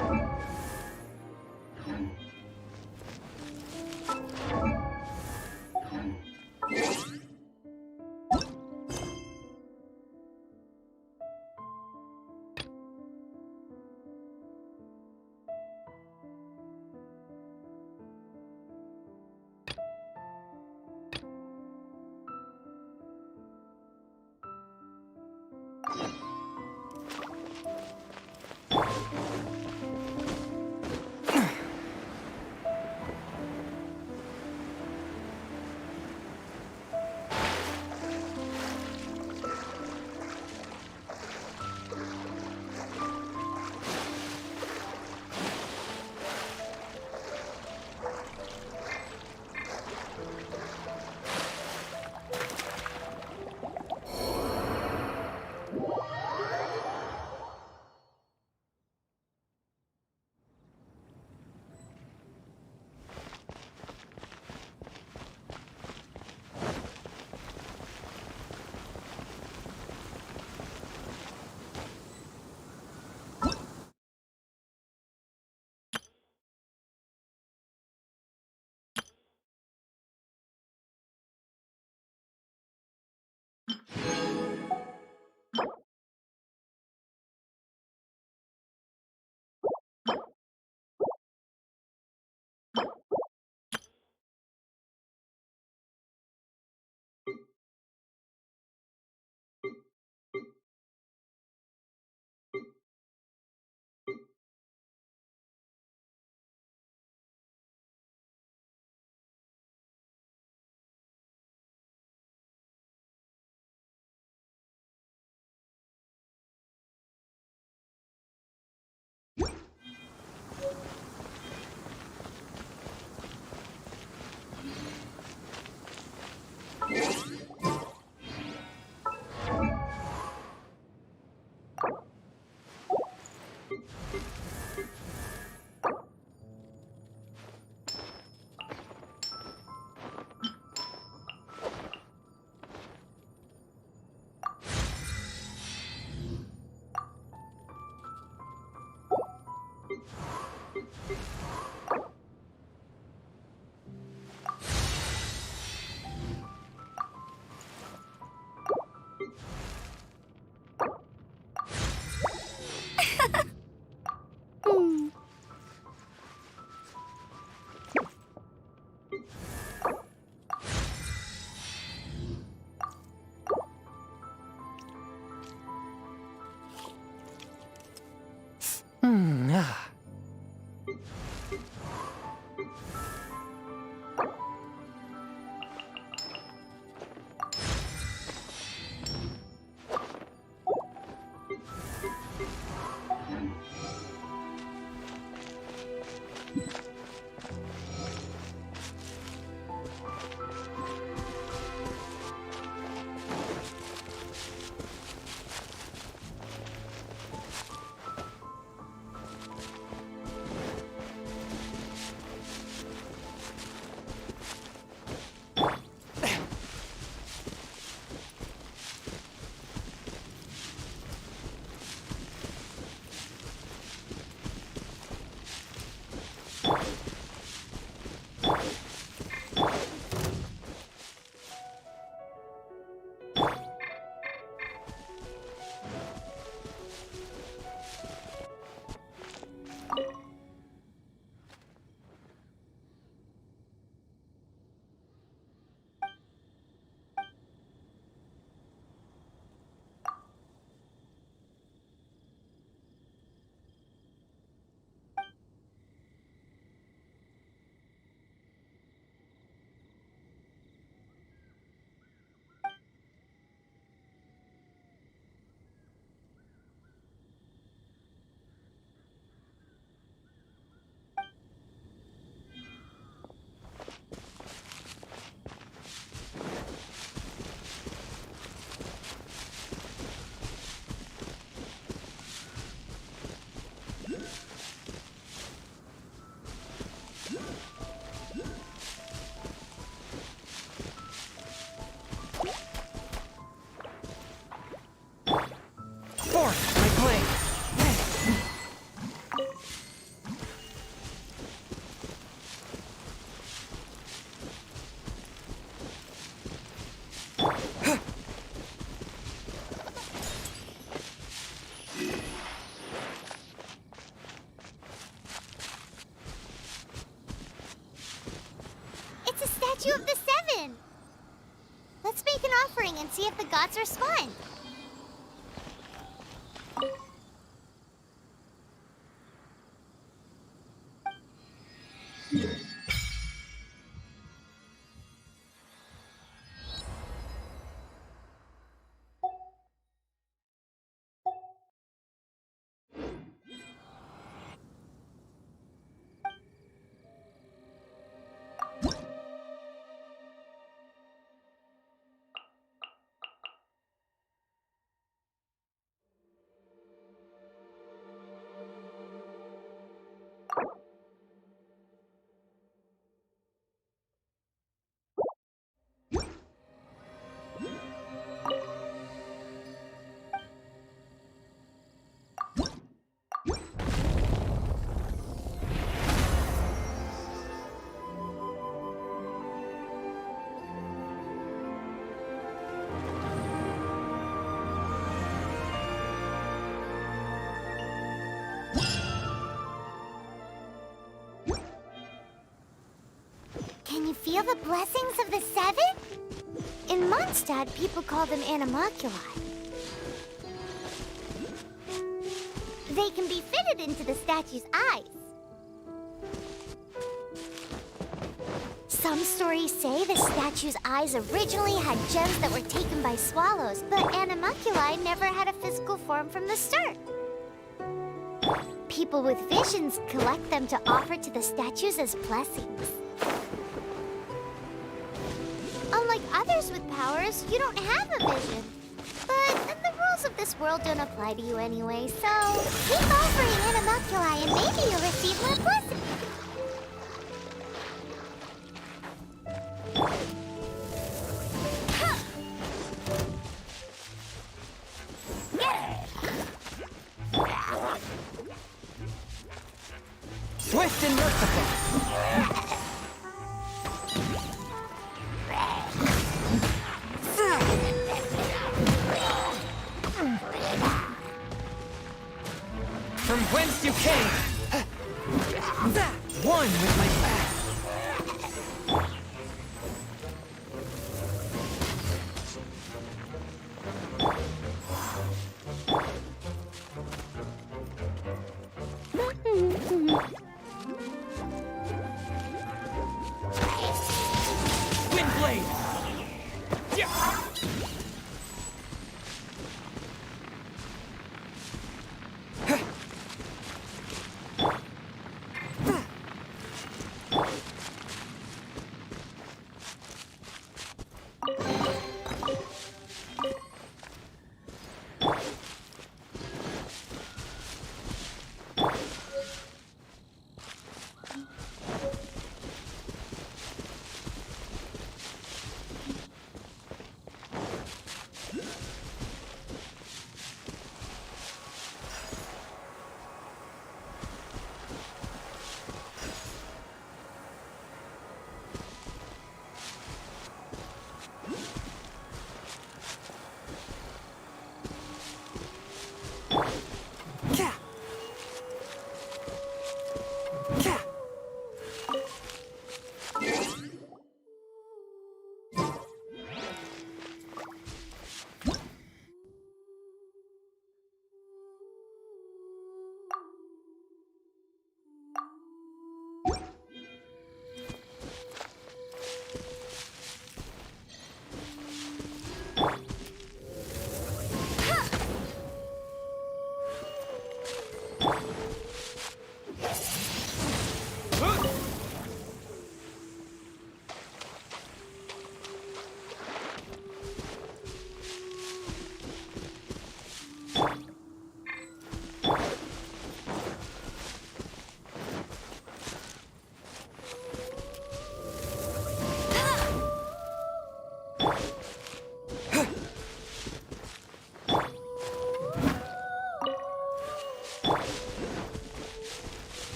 statue of the Seven! Let's make an offering and see if the gods respond. Can you feel the blessings of the Seven? In Mondstadt, people call them animalculi. They can be fitted into the statue's eyes. Some stories say the statue's eyes originally had gems that were taken by swallows, but animalculi never had a physical form from the start. People with visions collect them to offer to the statues as blessings. Unlike others with powers, you don't have a vision. But the rules of this world don't apply to you anyway, so keep offering animalculi and maybe you'll receive more blessings. Swift and merciful! From whence you came! One with my path! Windblade! Yeah!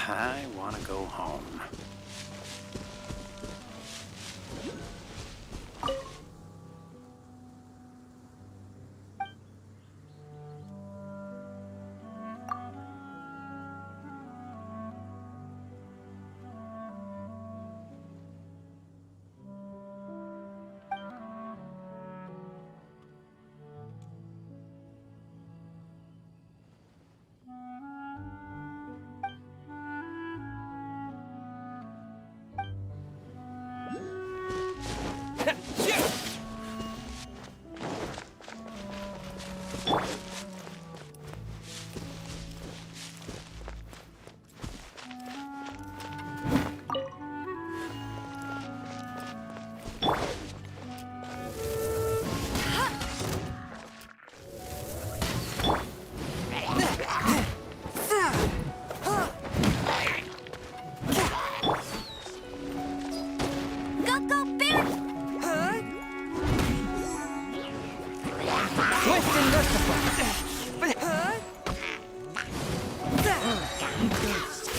I want to go home.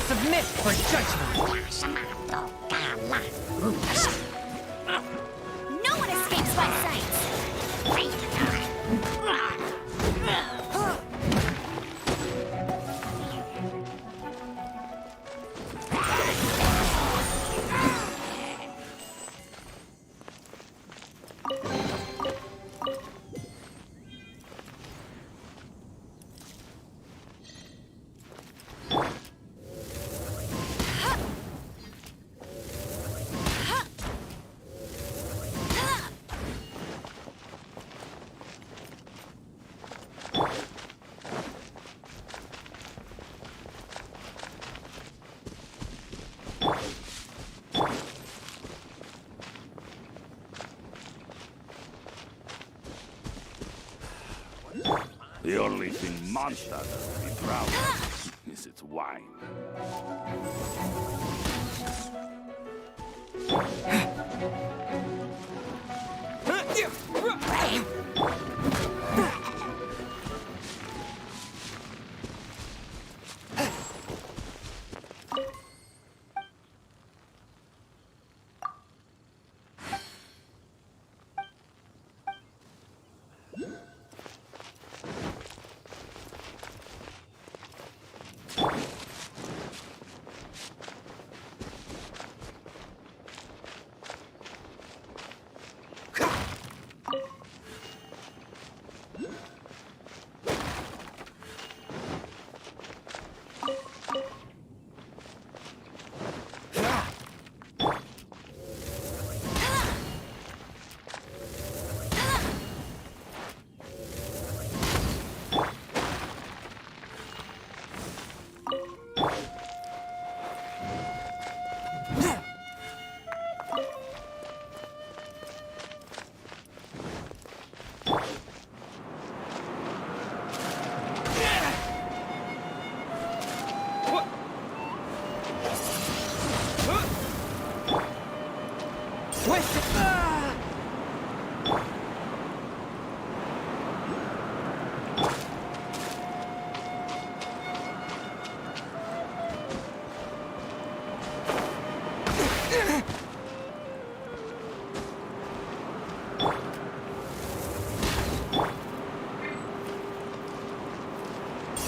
Submit for judgment! No one escapes my sight! The only thing Mondstadt does be proud of is its wine.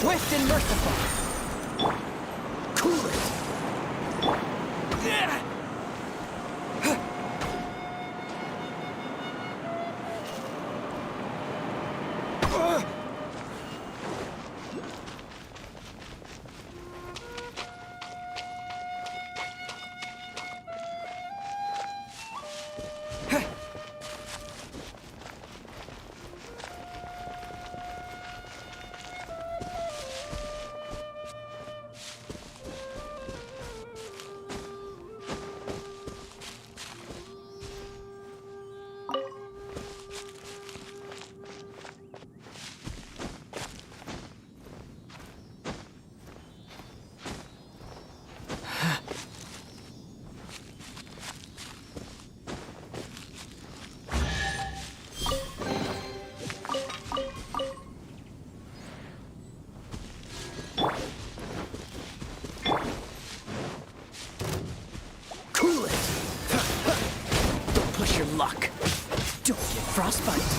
Swift and merciful! Cool it! frostbite.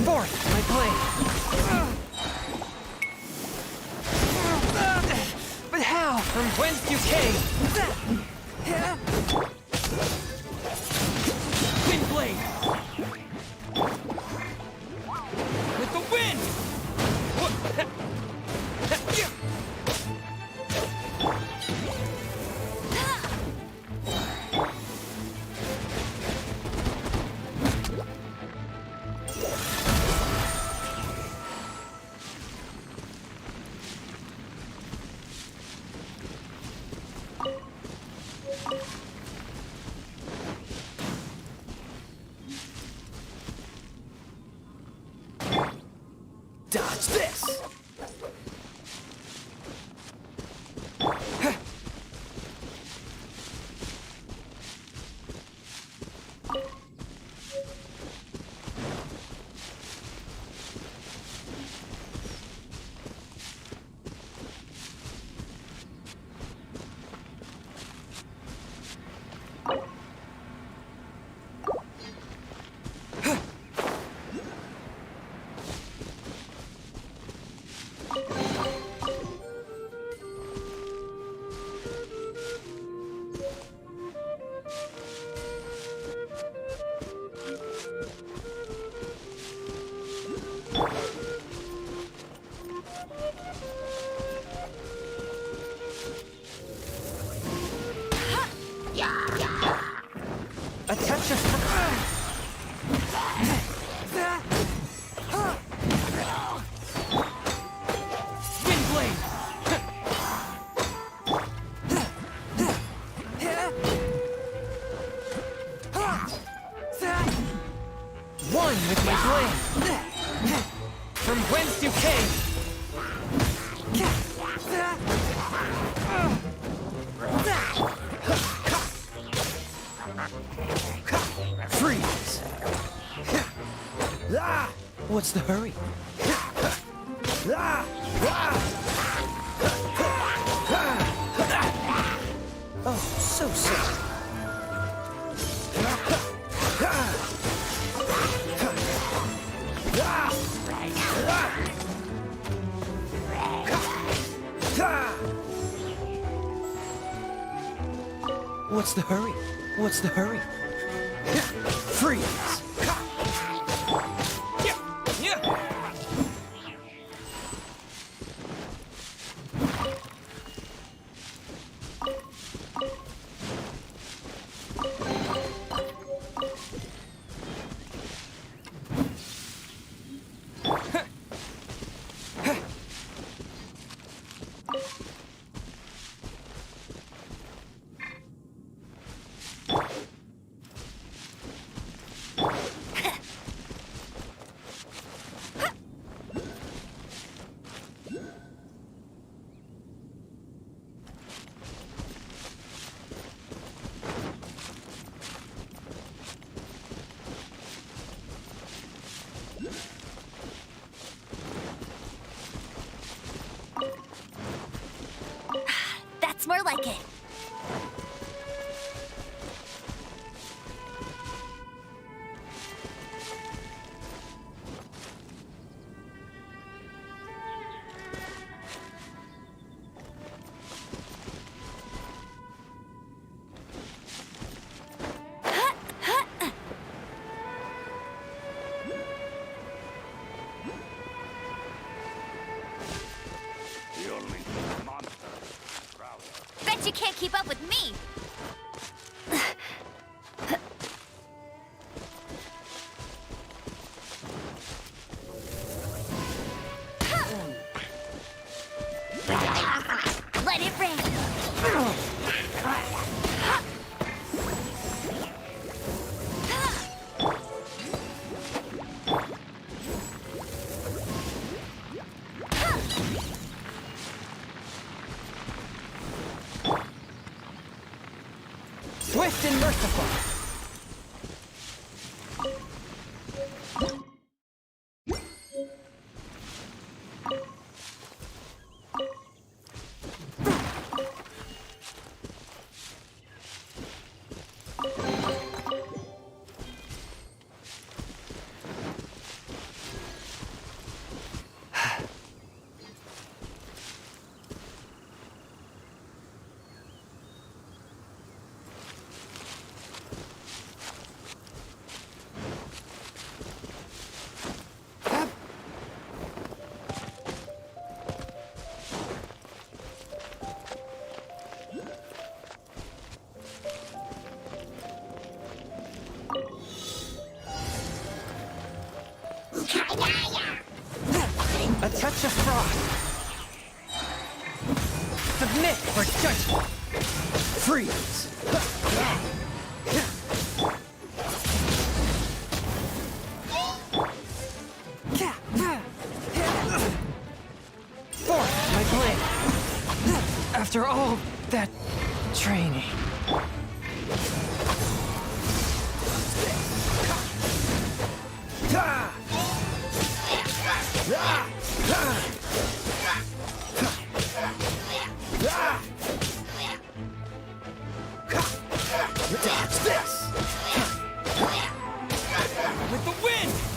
Forth, my blade. But how? From whence you came? Wind blade. With the wind. Dodge this! Attention! Wind blade! One with my blade! From whence you came! Freeze! What's the hurry? Oh, so silly. What's the hurry? What's the hurry? Freeze! That's more like it. The only monster is Prowler. Bet you can't keep up with me. Let it rain. Swift and merciful! Watch the frost! Submit for judgment! Freeze! Forth my blade! After all that training. Dodge this! With the wind!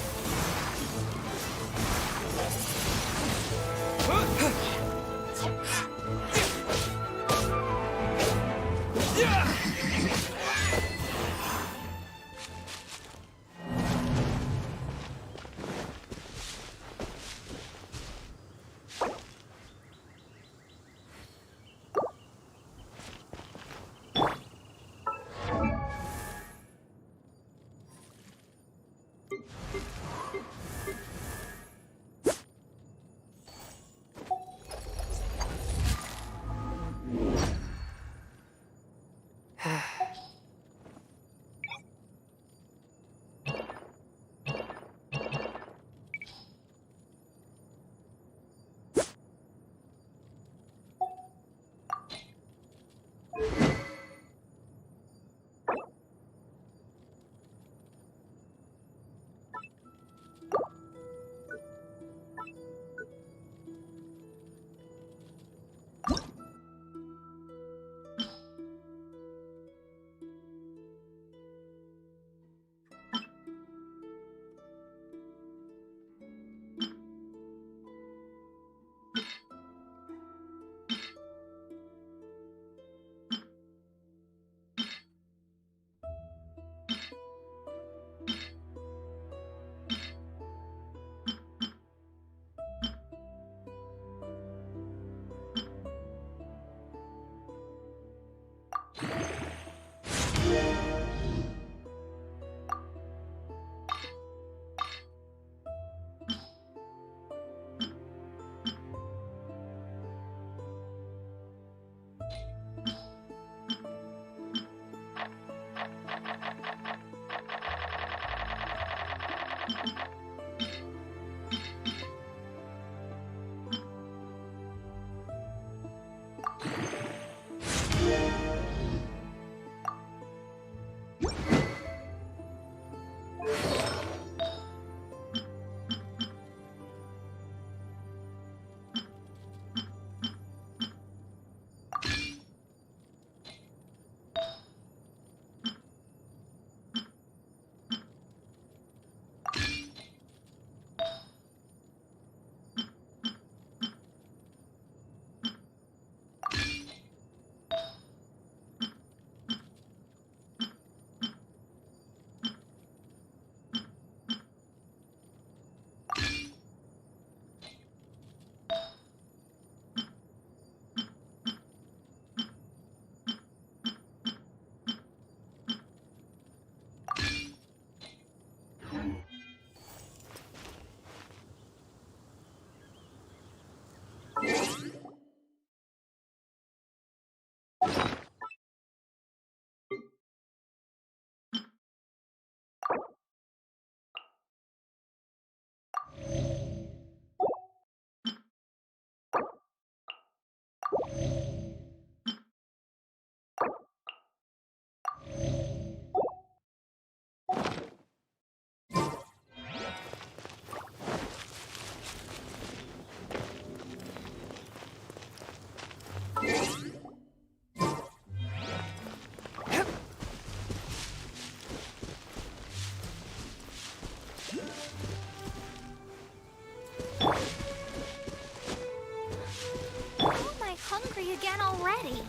hungry again already.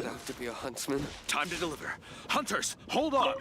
cut out to be a huntsman. Time to deliver. Hunters, hold on!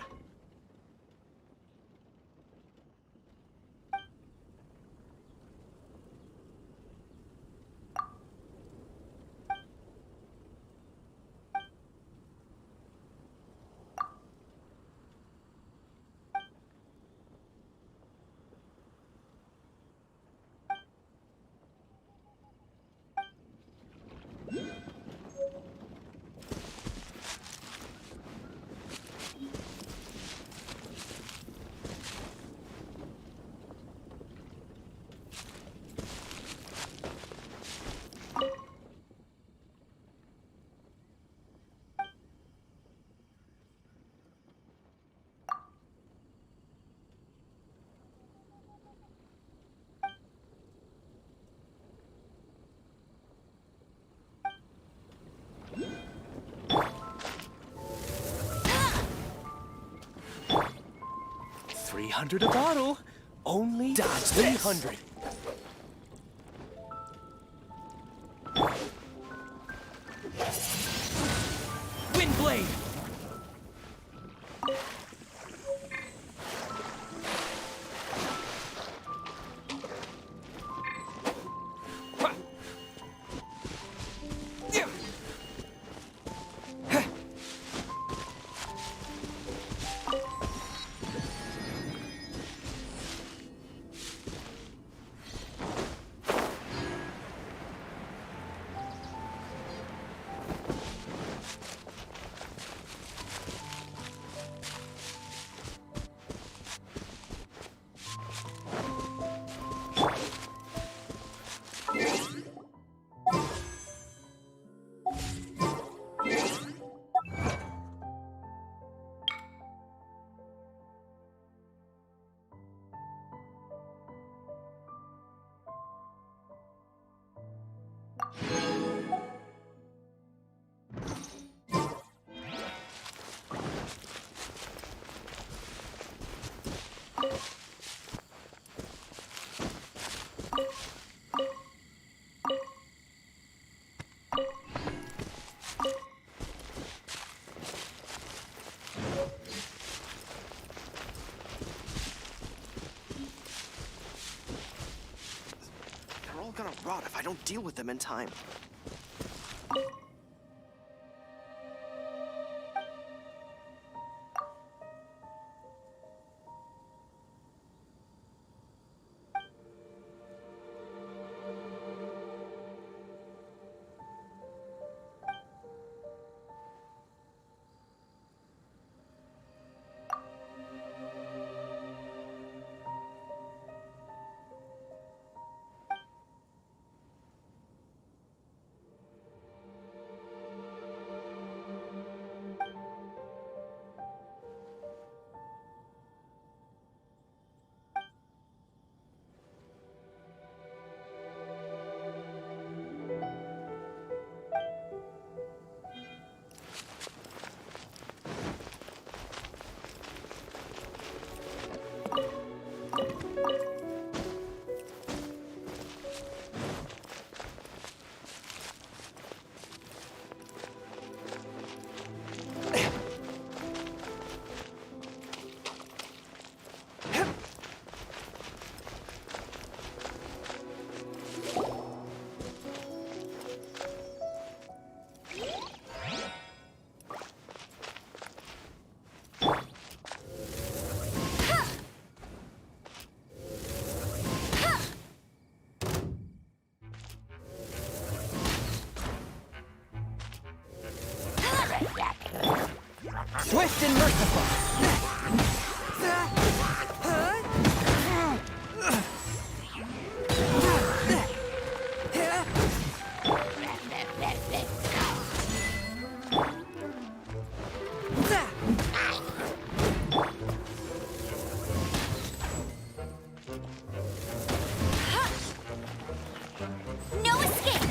$300 a bottle. Only Dodge 300. Windblade! They're all gonna rot if I don't deal with them in time. Swift and merciful! No escape!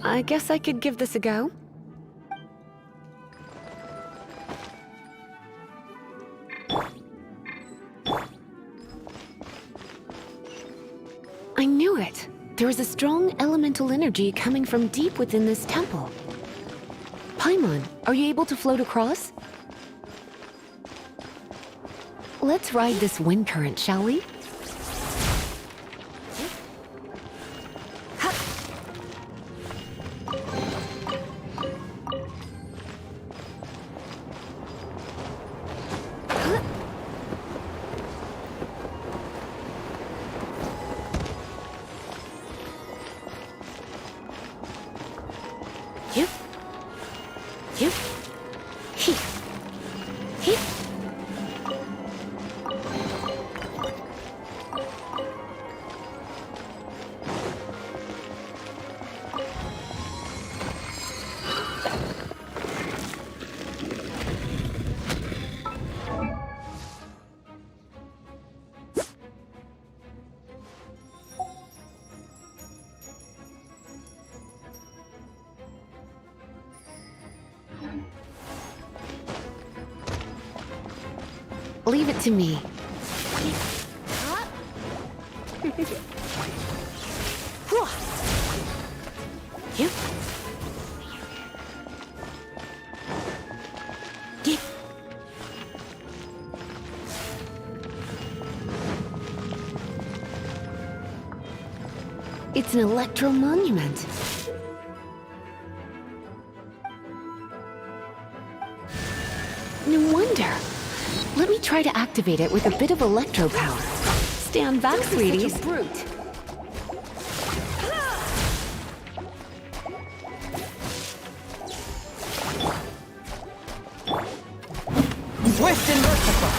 I guess I could give this a go. I knew it. There is a strong elemental energy coming from deep within this temple. Paimon, are you able to float across? Let's ride this wind current, shall we? Yep. Yep. He. He. Leave it to me. Yep. Yep. It's an electro monument. No wonder. Let me try to activate it with a bit of electro power. Stand back, sweeties. Brute. Swift and merciful.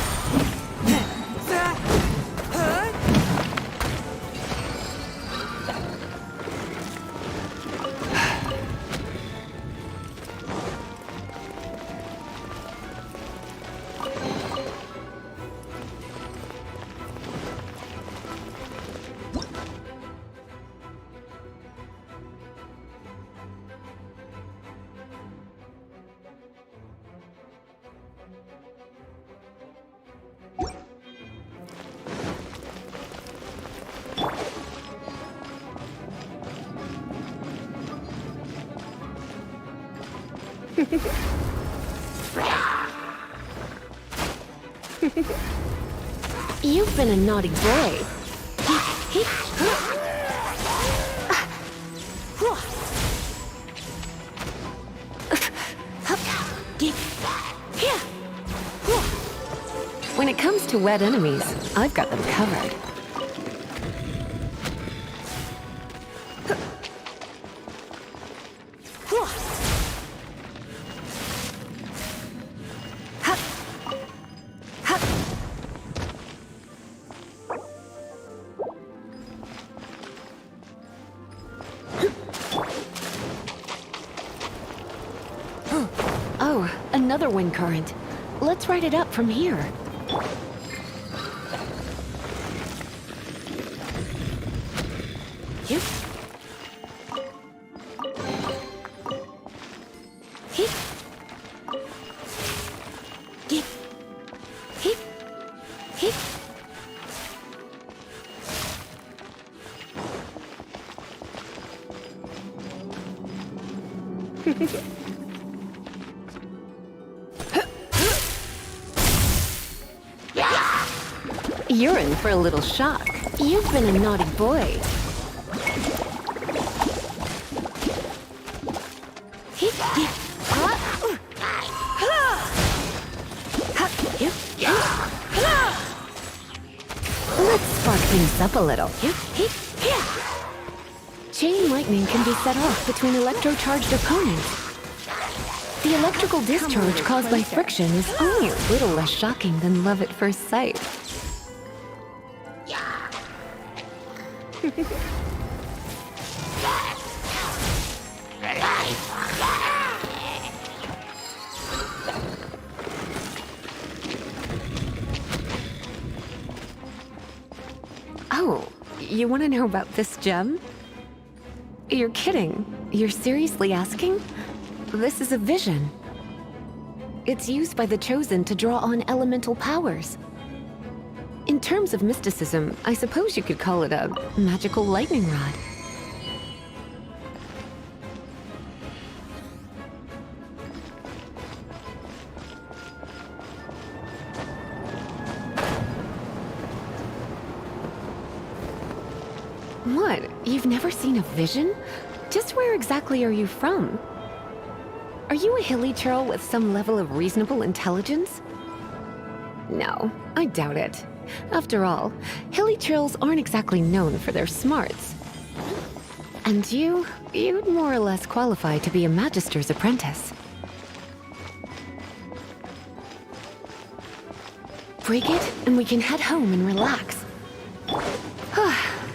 You've been a naughty boy. When it comes to wet enemies, I've got them covered. Oh, another wind current. Let's ride it up from here. Yep. Hip. Hip. Hip. Hip. You're in for a little shock. You've been a naughty boy. Let's spark things up a little. Chain lightning can be set off between electro-charged opponents. The electrical discharge caused by friction is only a little less shocking than love at first sight. Oh, you want to know about this gem? You're kidding. You're seriously asking? This is a vision. It's used by the Chosen to draw on elemental powers. In terms of mysticism, I suppose you could call it a magical lightning rod. What? You've never seen a vision? Just where exactly are you from? Are you a hilly churl with some level of reasonable intelligence? No, I doubt it. After all, hilly churls aren't exactly known for their smarts. And you'd more or less qualify to be a magister's apprentice. Break it, and we can head home and relax.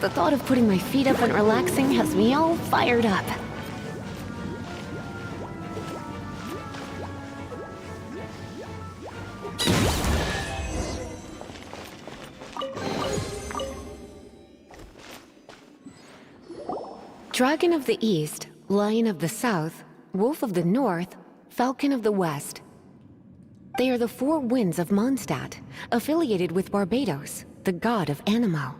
The thought of putting my feet up and relaxing has me all fired up. Dragon of the East, Lion of the South, Wolf of the North, Falcon of the West. They are the four winds of Mondstadt, affiliated with Barbados, the god of Anemo.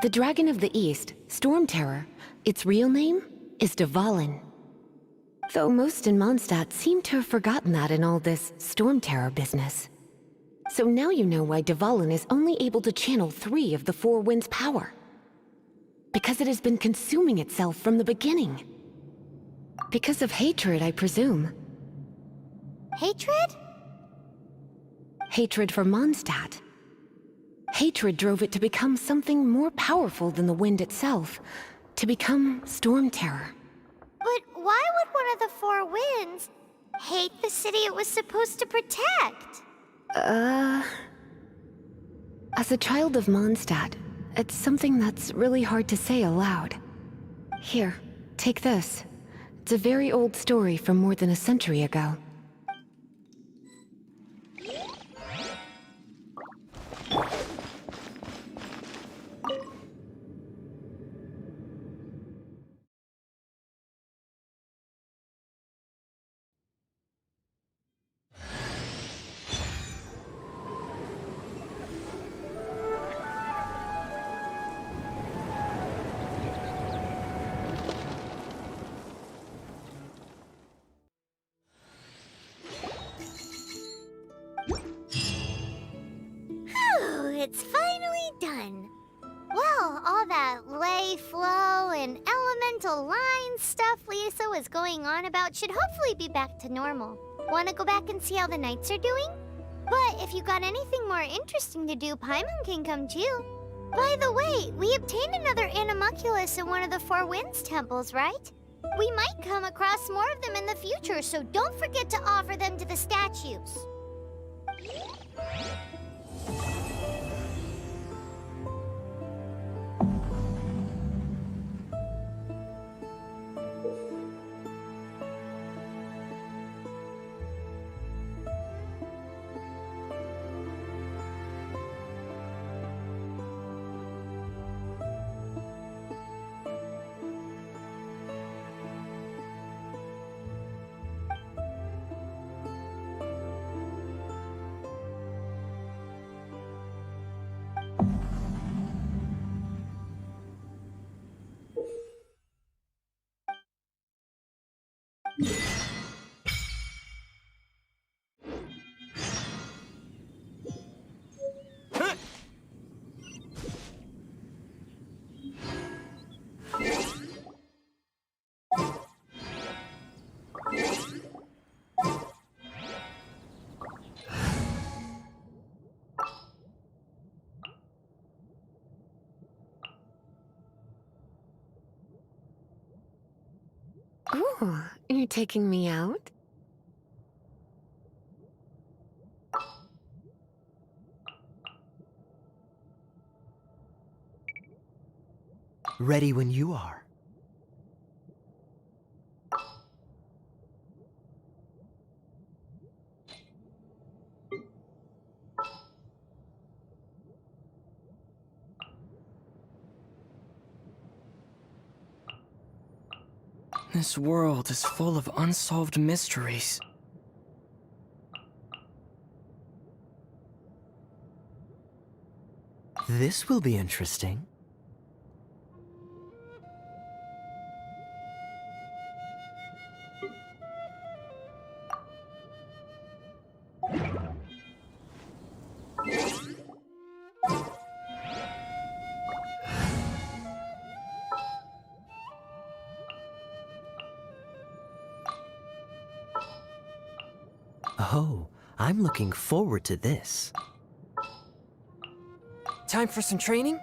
The Dragon of the East, Storm Terror, its real name is Dvalin. Though most in Mondstadt seem to have forgotten that in all this Storm Terror business. So now you know why Dvalin is only able to channel 3 of the four winds' power. Because it has been consuming itself from the beginning. Because of hatred, I presume. Hatred? Hatred for Mondstadt. Hatred drove it to become something more powerful than the wind itself. To become Storm Terror. But why would one of the four winds hate the city it was supposed to protect? As a child of Mondstadt, it's something that's really hard to say aloud. Here, take this. It's a very old story from more than a century ago. It's finally done. Well, all that lay flow and elemental line stuff Lisa was going on about should hopefully be back to normal. Want to go back and see how the knights are doing? But if you got anything more interesting to do, Paimon can come too. By the way, we obtained another Animalculus in one of the Four Winds temples, right? We might come across more of them in the future, so don't forget to offer them to the statues. Ooh, you're taking me out? Ready when you are. This world is full of unsolved mysteries. This will be interesting. Oh, I'm looking forward to this. Time for some training?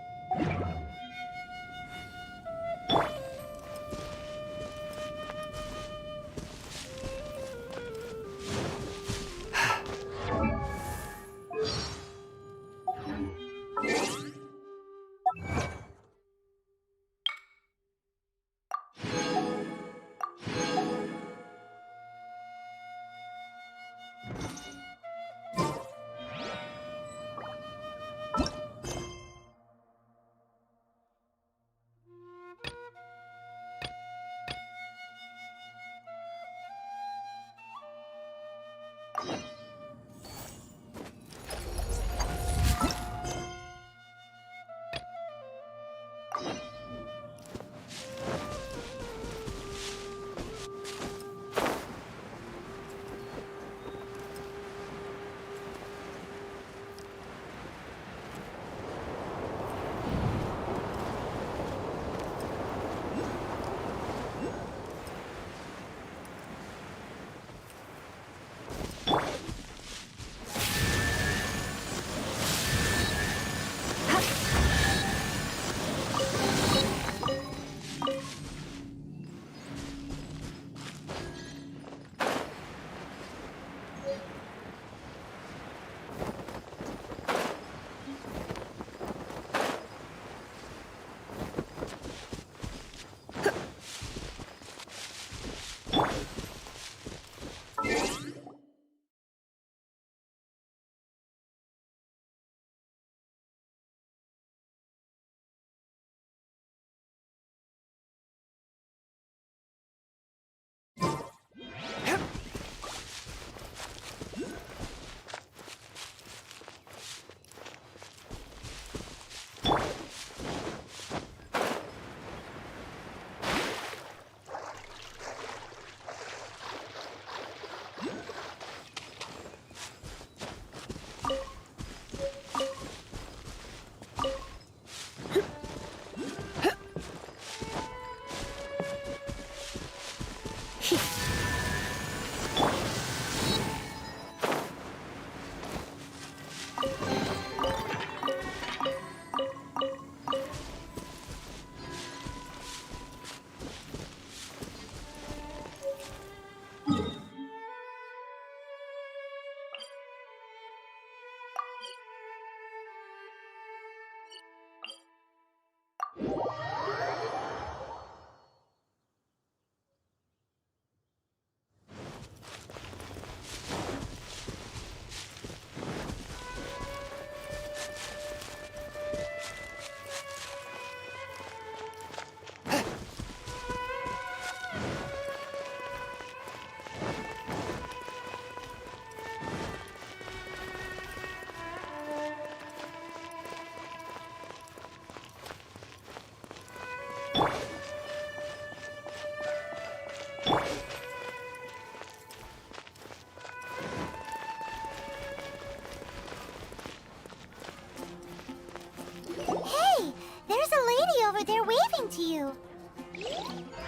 Hey, there's a lady over there waving to you.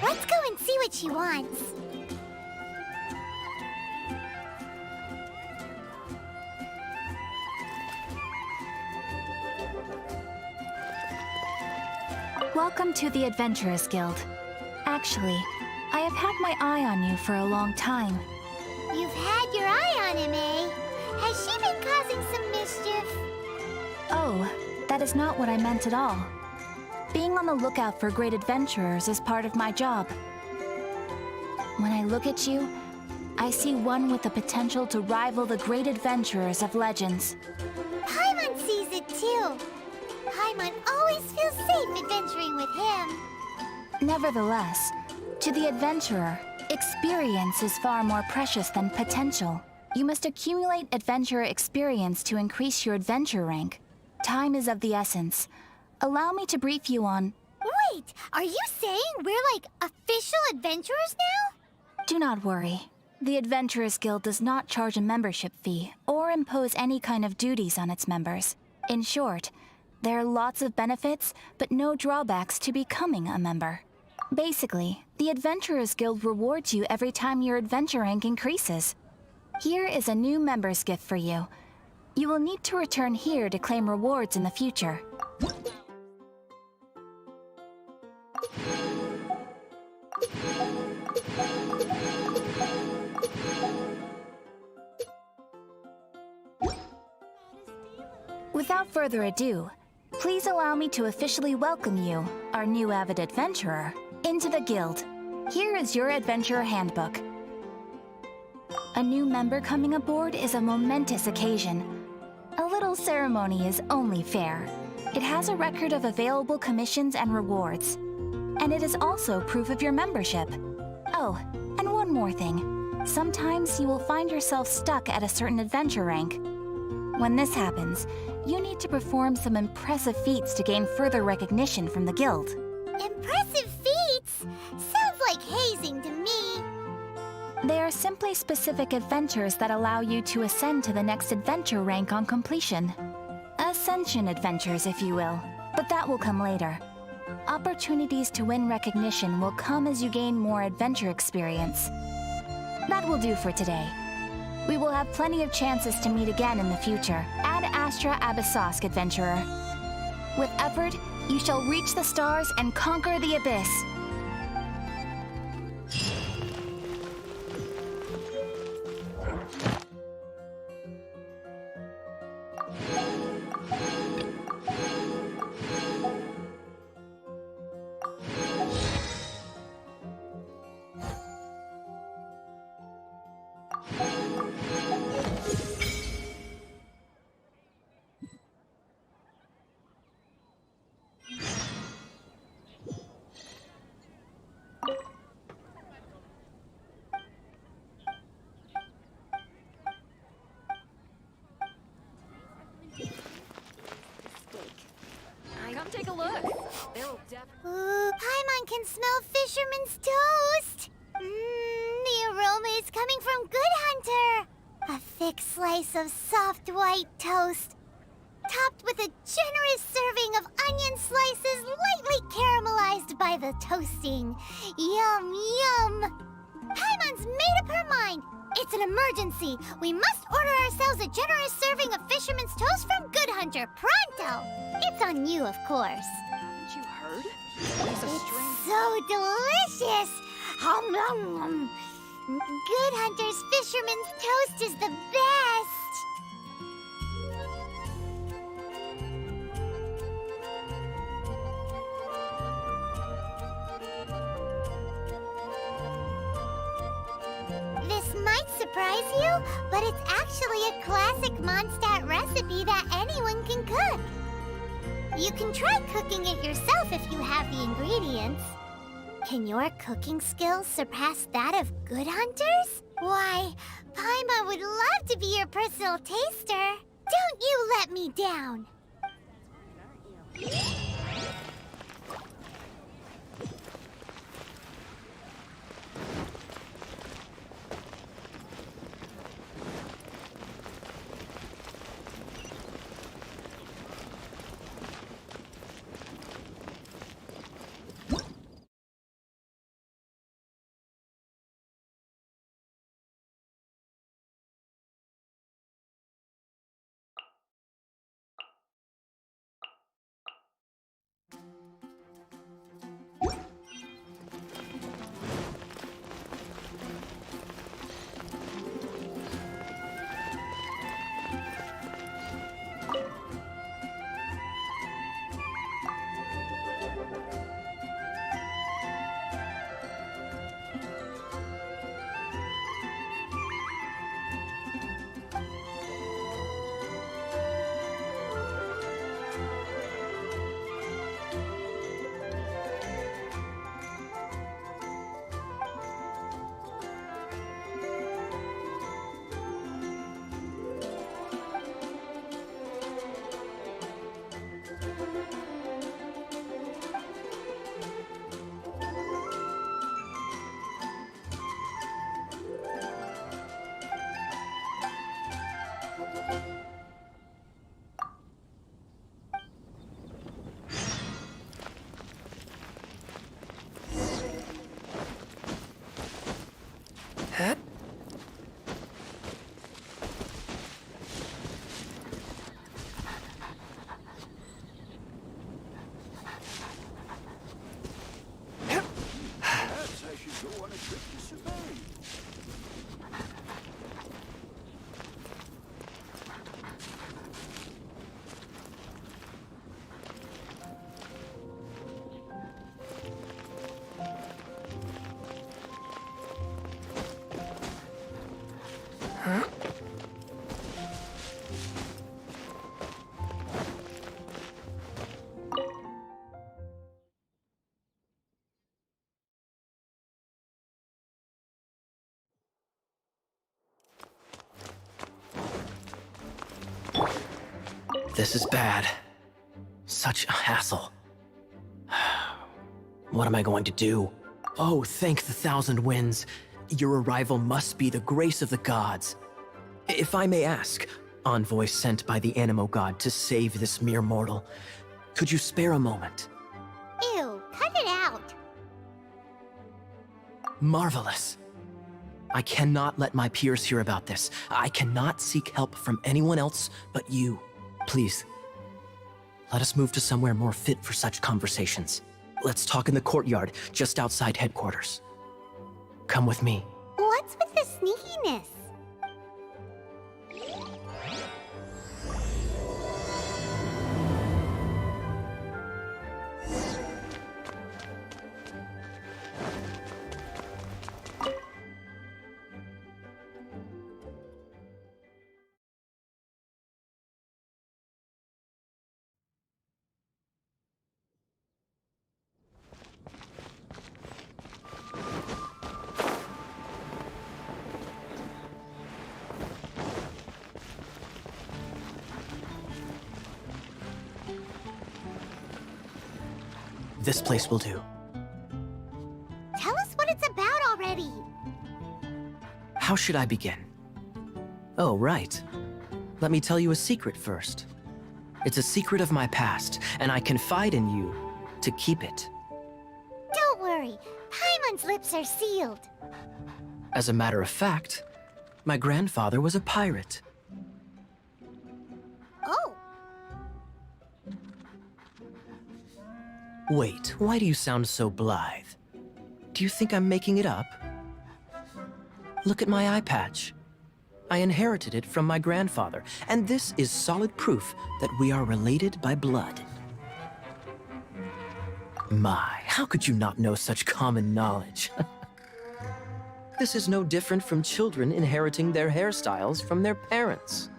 Let's go and see what she wants. Welcome to the Adventurers Guild. Actually, I have had my eye on you for a long time. You've had your eye on him, eh? Has she been causing some mischief? Oh, that is not what I meant at all. Being on the lookout for great adventurers is part of my job. When I look at you, I see one with the potential to rival the great adventurers of legends. Paimon sees it too. Paimon always feels safe adventuring with him. Nevertheless, To the adventurer, experience is far more precious than potential. You must accumulate adventurer experience to increase your adventure rank. Time is of the essence. Allow me to brief you on... Wait, are you saying we're like official adventurers now? Do not worry. The Adventurers Guild does not charge a membership fee or impose any kind of duties on its members. In short, there are lots of benefits, but no drawbacks to becoming a member. Basically, the Adventurers Guild rewards you every time your adventure rank increases. Here is a new member's gift for you. You will need to return here to claim rewards in the future. Without further ado, please allow me to officially welcome you, our new avid adventurer, into the guild. Here is your adventurer handbook. A new member coming aboard is a momentous occasion. A little ceremony is only fair. It has a record of available commissions and rewards. And it is also proof of your membership. Oh, and one more thing. Sometimes you will find yourself stuck at a certain adventure rank. When this happens, you need to perform some impressive feats to gain further recognition from the guild. Impressive feats? Sounds like hazing to me. They are simply specific adventures that allow you to ascend to the next adventure rank on completion. Ascension adventures, if you will, but that will come later. Opportunities to win recognition will come as you gain more adventure experience. That will do for today. We will have plenty of chances to meet again in the future. Ad Astra Abyssosk, adventurer. With effort, you shall reach the stars and conquer the abyss. Come take a look. Ooh, Paimon can smell fisherman's toast. The aroma is coming from Good Hunter. A thick slice of soft white toast, topped with a generous serving of onion slices lightly caramelized by the toasting. Yum, yum. Paimon's made up her mind. It's an emergency. We must order ourselves a generous serving of fisherman's toast from Good Hunter, pronto. It's on you, of course. Haven't you heard? It's so delicious. Hum, hum, hum. Good Hunter's fisherman's toast is the best. This might surprise you, but it's actually a classic Mondstadt recipe that anyone can cook. You can try cooking it yourself if you have the ingredients. Can your cooking skills surpass that of Good Hunters? Why, Paimon would love to be your personal taster. Don't you let me down. This is bad. Such a hassle. What am I going to do? Oh, thank the thousand winds. Your arrival must be the grace of the gods. If I may ask, envoy sent by the Animo God to save this mere mortal, could you spare a moment? Ew, cut it out. Marvelous. I cannot let my peers hear about this. I cannot seek help from anyone else but you. Please, let us move to somewhere more fit for such conversations. Let's talk in the courtyard, just outside headquarters. Come with me. What's with the sneakiness? This place will do. Tell us what it's about already. How should I begin? Oh, right. Let me tell you a secret first. It's a secret of my past, and I confide in you to keep it. Don't worry, Paimon's lips are sealed. As a matter of fact, my grandfather was a pirate. Oh. Wait, why do you sound so blithe? Do you think I'm making it up? Look at my eye patch. I inherited it from my grandfather, and this is solid proof that we are related by blood. My, how could you not know such common knowledge? This is no different from children inheriting their hairstyles from their parents.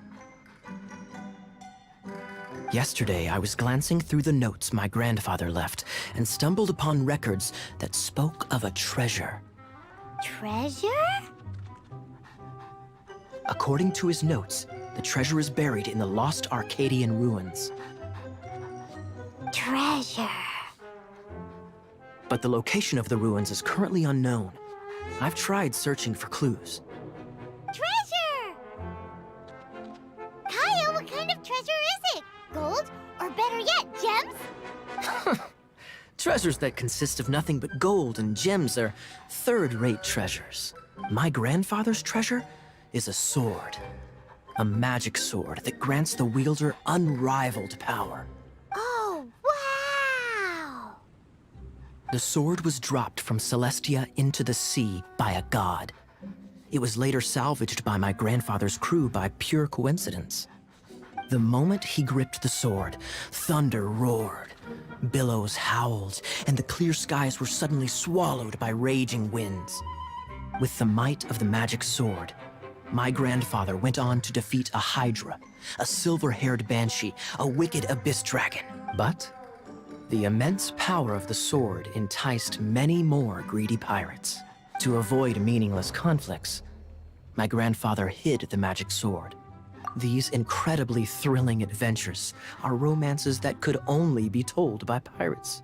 Yesterday, I was glancing through the notes my grandfather left and stumbled upon records that spoke of a treasure. Treasure? According to his notes, the treasure is buried in the lost Arcadian ruins. Treasure. But the location of the ruins is currently unknown. I've tried searching for clues. Treasure! Kyle, what kind of treasure is it? Gold? Or better yet, gems? Treasures that consist of nothing but gold and gems are third-rate treasures. My grandfather's treasure is a sword. A magic sword that grants the wielder unrivaled power. Oh, wow! The sword was dropped from Celestia into the sea by a god. It was later salvaged by my grandfather's crew by pure coincidence. The moment he gripped the sword, thunder roared, billows howled, and the clear skies were suddenly swallowed by raging winds. With the might of the magic sword, my grandfather went on to defeat a hydra, a silver-haired banshee, a wicked abyss dragon. But the immense power of the sword enticed many more greedy pirates. To avoid meaningless conflicts, my grandfather hid the magic sword. These incredibly thrilling adventures are romances that could only be told by pirates.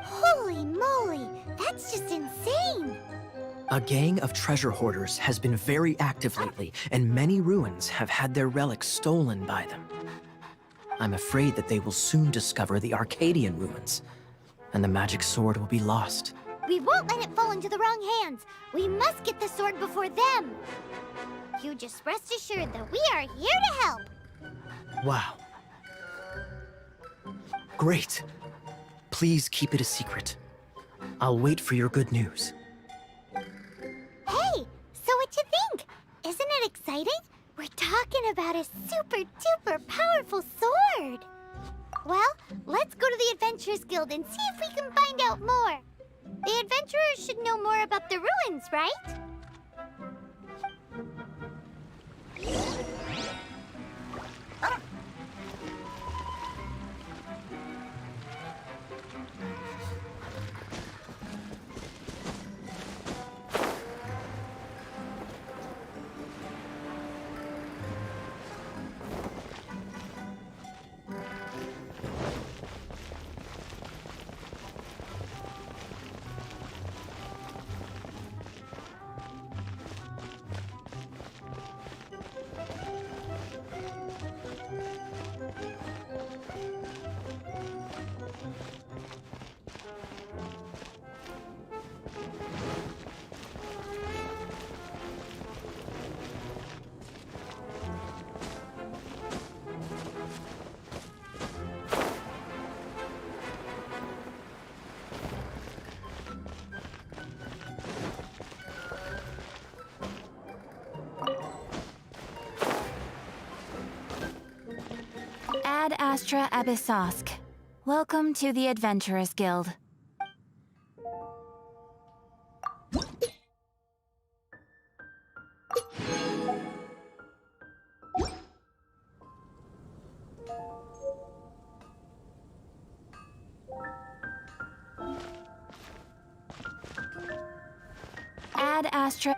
Holy moly, that's just insane! A gang of treasure hoarders has been very active lately, and many ruins have had their relics stolen by them. I'm afraid that they will soon discover the Arcadian ruins, and the magic sword will be lost. We won't let it fall into the wrong hands. We must get the sword before them. You just rest assured that we are here to help. Wow. Great. Please keep it a secret. I'll wait for your good news. Hey, so what you think? Isn't it exciting? We're talking about a super-duper powerful sword. Well, let's go to the Adventurers Guild and see if we can find out more. The adventurers should know more about the ruins, right? Astra Abyssosk. Welcome to the Adventurers Guild. Ad Astra...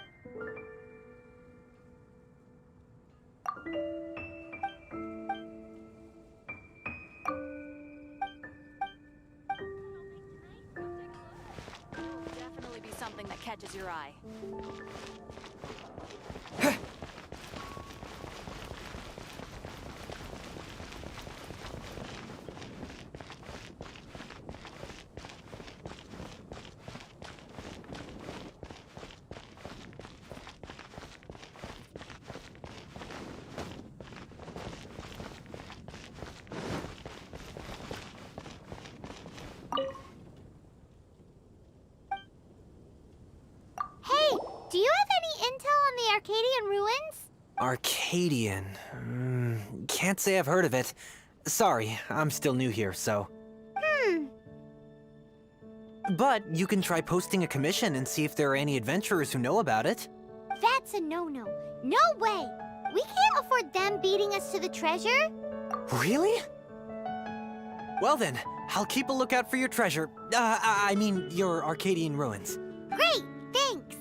Definitely be something that catches your eye. Hey, do you have any intel on the Arcadian ruins? Arcadian? Can't say I've heard of it. Sorry, I'm still new here, so... But you can try posting a commission and see if there are any adventurers who know about it. That's a no-no. No way! We can't afford them beating us to the treasure. Really? Well then, I'll keep a lookout for your treasure. I mean, your Arcadian ruins. Great, thanks.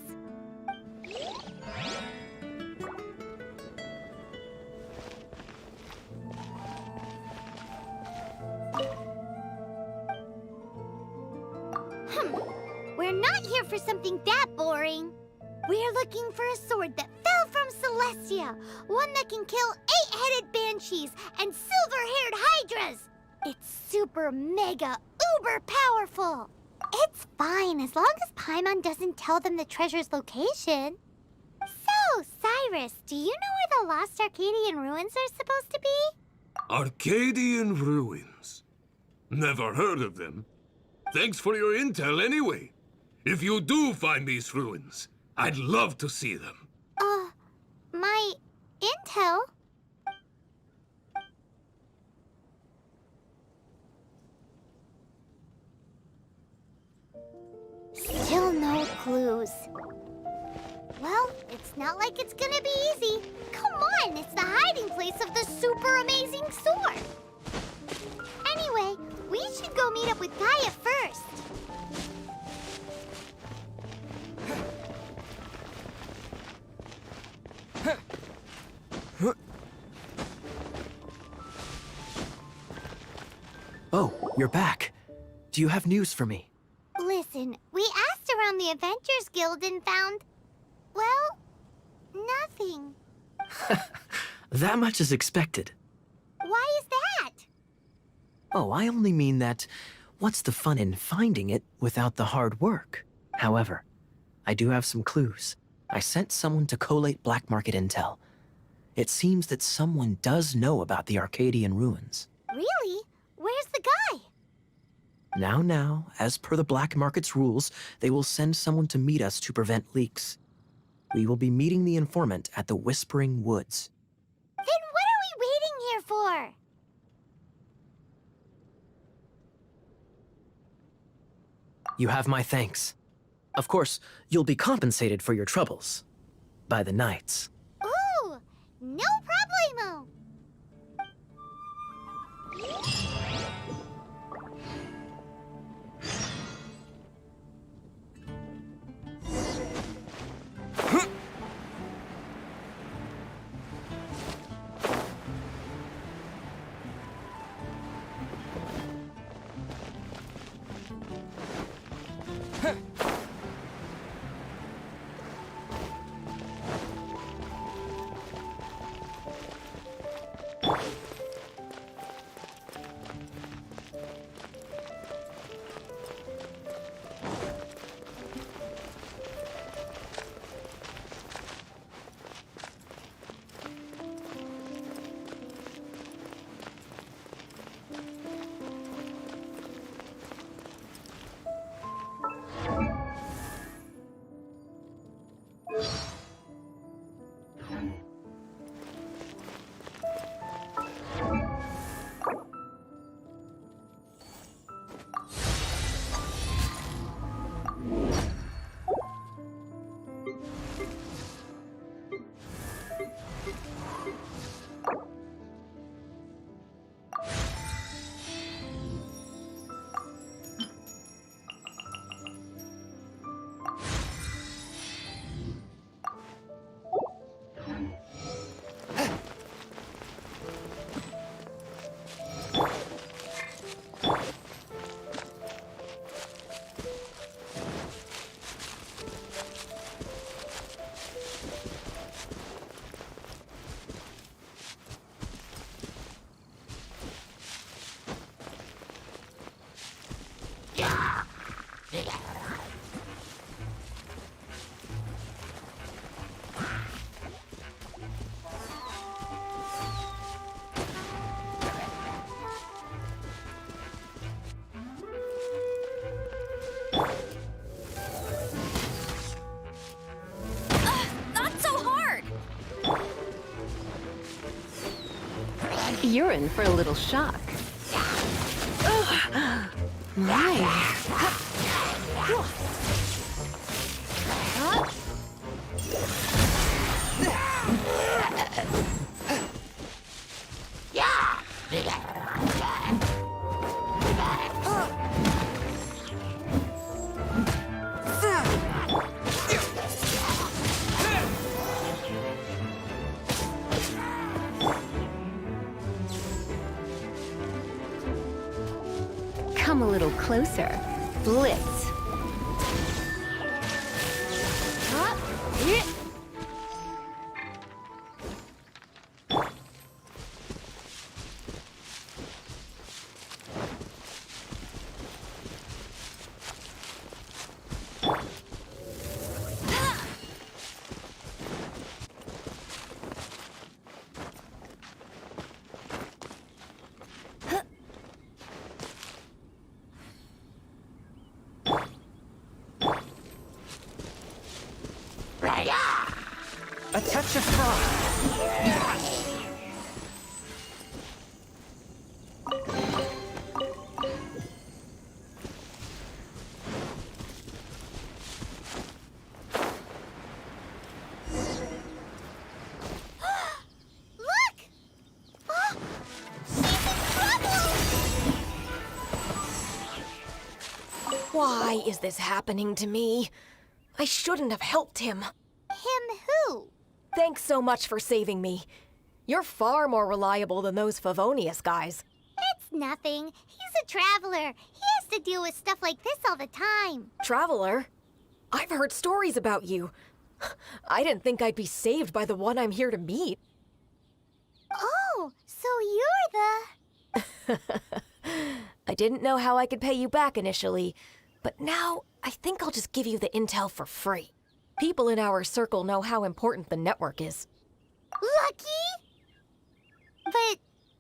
We're not here for something that boring. We're looking for a sword that fell from Celestia. One that can kill 8-headed banshees and silver-haired hydras. It's super mega uber powerful. It's fine as long as Paimon doesn't tell them the treasure's location. So, Cyrus, do you know where the lost Arcadian ruins are supposed to be? Arcadian ruins? Never heard of them. Thanks for your intel anyway. If you do find these ruins, I'd love to see them. My intel? Still no clues. Well, it's not like it's gonna be easy. Come on, it's the hiding place of the super amazing sword. Anyway, we should go meet up with Gaia first. Oh, you're back. Do you have news for me? Listen, we asked around the Adventurers Guild and found, well, nothing. That much is expected. Why is that? Oh, I only mean that what's the fun in finding it without the hard work? However, I do have some clues. I sent someone to collate black market intel. It seems that someone does know about the Arcadian ruins. Really? Where's the guy? Now, as per the black market's rules, they will send someone to meet us to prevent leaks. We will be meeting the informant at the Whispering Woods. Then what are we waiting here for? You have my thanks. Of course, you'll be compensated for your troubles. By the Knights. Ooh, no problemo. Not so hard! You're in for a little shock. My. Come a little closer. Blitz. A touch of frost. Look! Oh, she's in trouble! Why is this happening to me? I shouldn't have helped him. Him who? Thanks so much for saving me. You're far more reliable than those Favonius guys. It's nothing. He's a traveler. He has to deal with stuff like this all the time. Traveler? I've heard stories about you. I didn't think I'd be saved by the one I'm here to meet. Oh, so you're the... I didn't know how I could pay you back initially, but now I think I'll just give you the intel for free. People in our circle know how important the network is. Lucky? But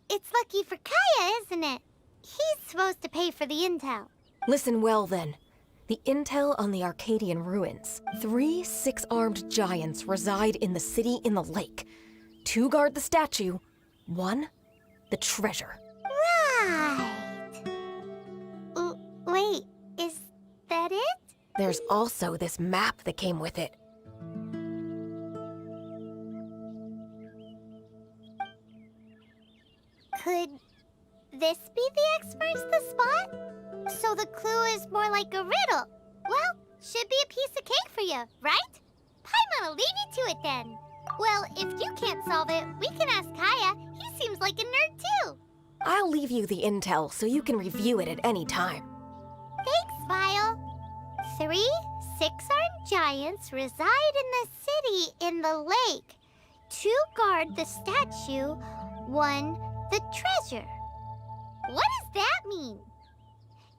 it's lucky for Kaya, isn't it? He's supposed to pay for the intel. Listen well, then. The intel on the Arcadian ruins. 3 6-armed giants reside in the city in the lake. 2 guard the statue, 1 the treasure. Right. Wait, is that it? There's also this map that came with it. Could this be the experts the spot? So the clue is more like a riddle. Well, should be a piece of cake for you, right? Paimon'll leave you to it then. Well, if you can't solve it, we can ask Kaya. He seems like a nerd too. I'll leave you the intel so you can review it at any time. Thanks, Vile. 3 6-armed giants reside in the city in the lake. 2 guard the statue, 1 the treasure. What does that mean?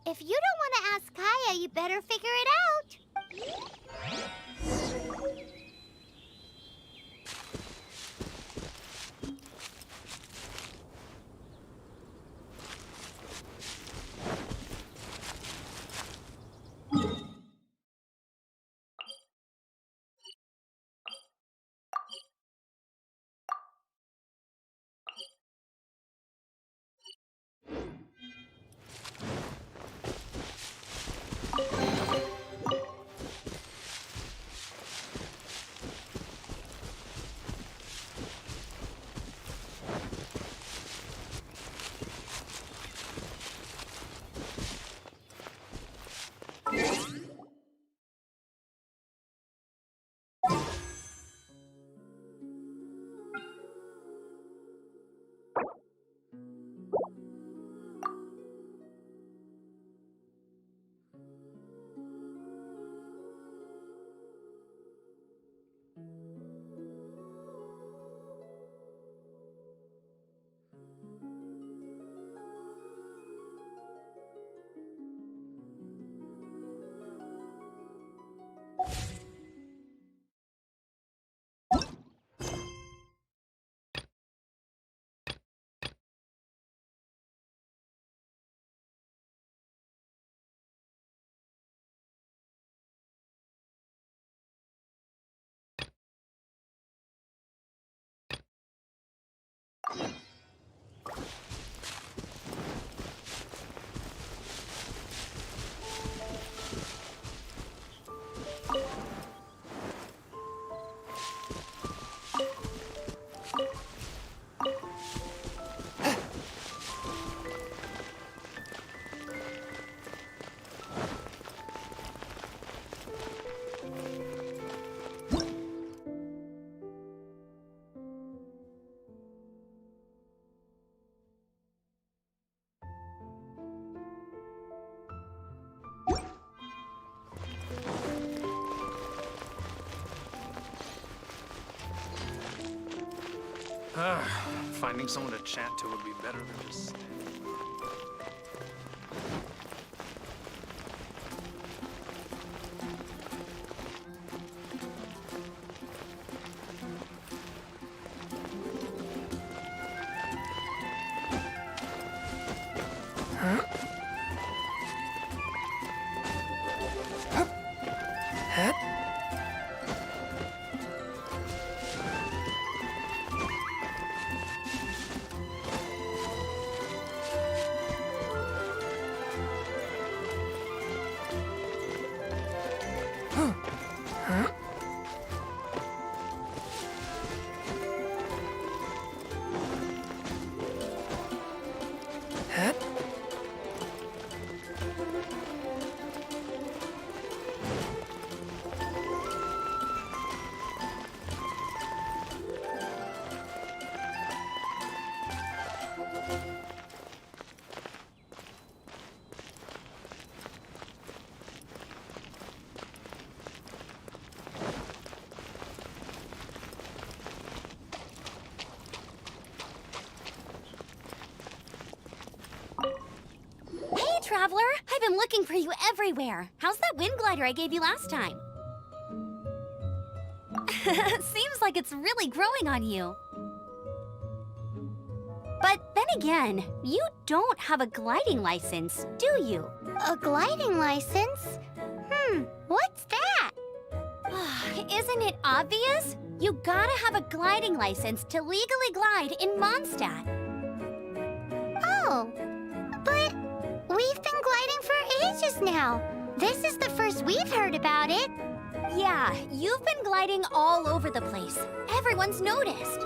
If you don't want to ask Kaya, you better figure it out. Finding someone to chat to would be better than just... Traveler, I've been looking for you everywhere. How's that wind glider I gave you last time? Seems like it's really growing on you. But then again, you don't have a gliding license, do you? A gliding license? What's that? Isn't it obvious? You gotta have a gliding license to legally glide in Mondstadt. Oh, but we've been gliding for ages now. This is the first we've heard about it. Yeah, you've been gliding all over the place. Everyone's noticed.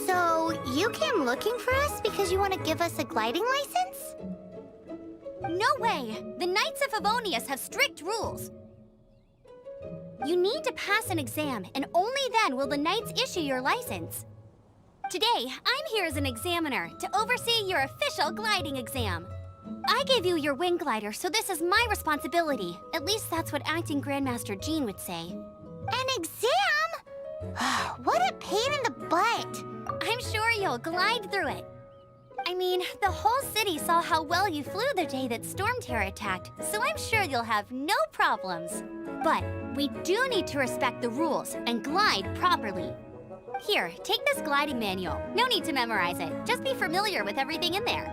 So, you came looking for us because you want to give us a gliding license? No way! The Knights of Favonius have strict rules. You need to pass an exam, and only then will the Knights issue your license. Today, I'm here as an examiner to oversee your official gliding exam. I gave you your wing glider, so this is my responsibility. At least that's what Acting Grandmaster Jean would say. An exam? What a pain in the butt. I'm sure you'll glide through it. I mean, the whole city saw how well you flew the day that Storm Terror attacked, so I'm sure you'll have no problems. But we do need to respect the rules and glide properly. Here, take this gliding manual. No need to memorize it. Just be familiar with everything in there.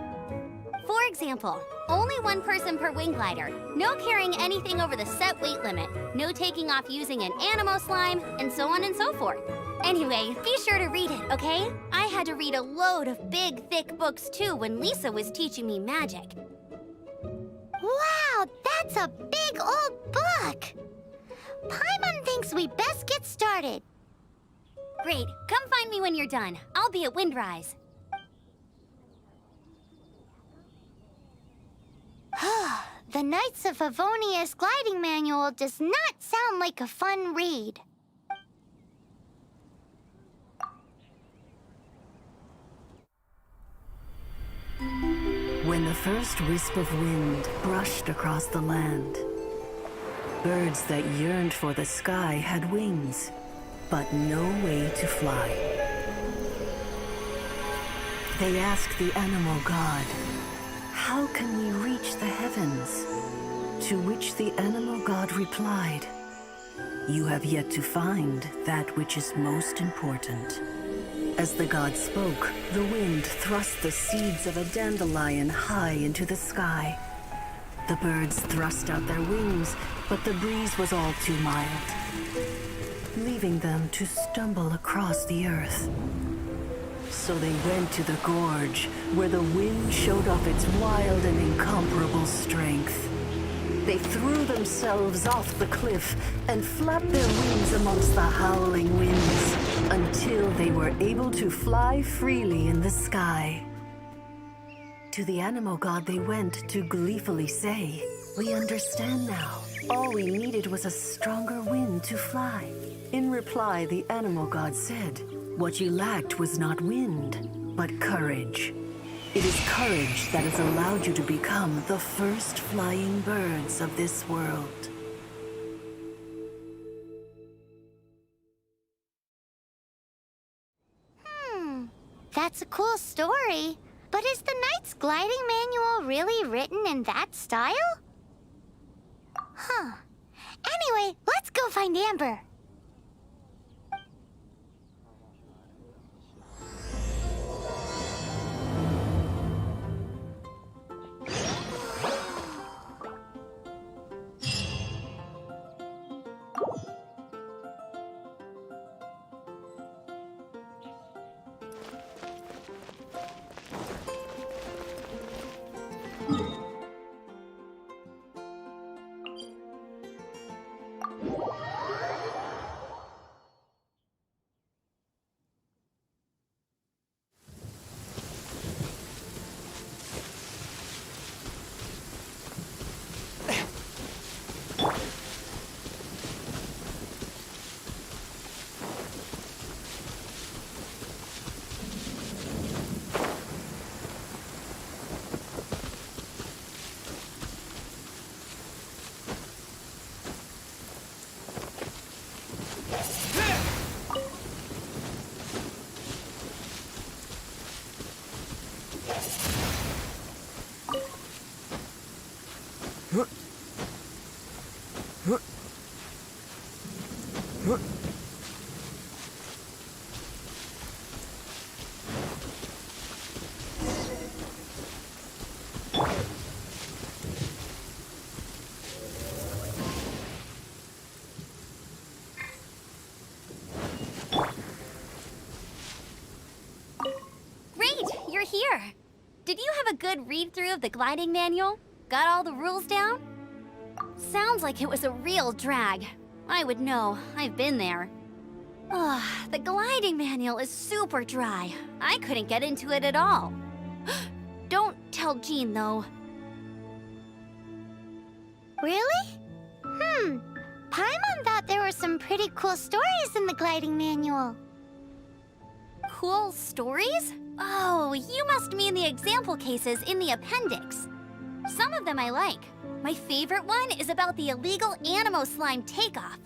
For example, only one person per wing glider, no carrying anything over the set weight limit, no taking off using an animo slime, and so on and so forth. Anyway, be sure to read it, okay? I had to read a load of big, thick books too when Lisa was teaching me magic. Wow, that's a big old book! Paimon thinks we best get started. Great, come find me when you're done. I'll be at Windrise. The Knights of Favonius gliding manual does not sound like a fun read. When the first wisp of wind brushed across the land, birds that yearned for the sky had wings, but no way to fly. They asked the animal god, "How can we reach the heavens?" To which the animal god replied, "You have yet to find that which is most important." As the god spoke, the wind thrust the seeds of a dandelion high into the sky. The birds thrust out their wings, but the breeze was all too mild, leaving them to stumble across the earth. So they went to the gorge, where the wind showed off its wild and incomparable strength. They threw themselves off the cliff and flapped their wings amongst the howling winds until they were able to fly freely in the sky. To the animal god they went to gleefully say, "We understand now. All we needed was a stronger wind to fly." In reply, the animal god said, "What you lacked was not wind, but courage. It is courage that has allowed you to become the first flying birds of this world." It's a cool story, but is the Knight's gliding manual really written in that style? Huh. Anyway, let's go find Amber. Great, you're here. Did you have a good read-through of the gliding manual? Got all the rules down? Sounds like it was a real drag. I would know. I've been there. Ugh, the gliding manual is super dry. I couldn't get into it at all. Don't tell Jean, though. Really? Paimon thought there were some pretty cool stories in the gliding manual. Cool stories? Oh, you must mean the example cases in the appendix. Some of them I like. My favorite one is about the illegal Animo Slime takeoff.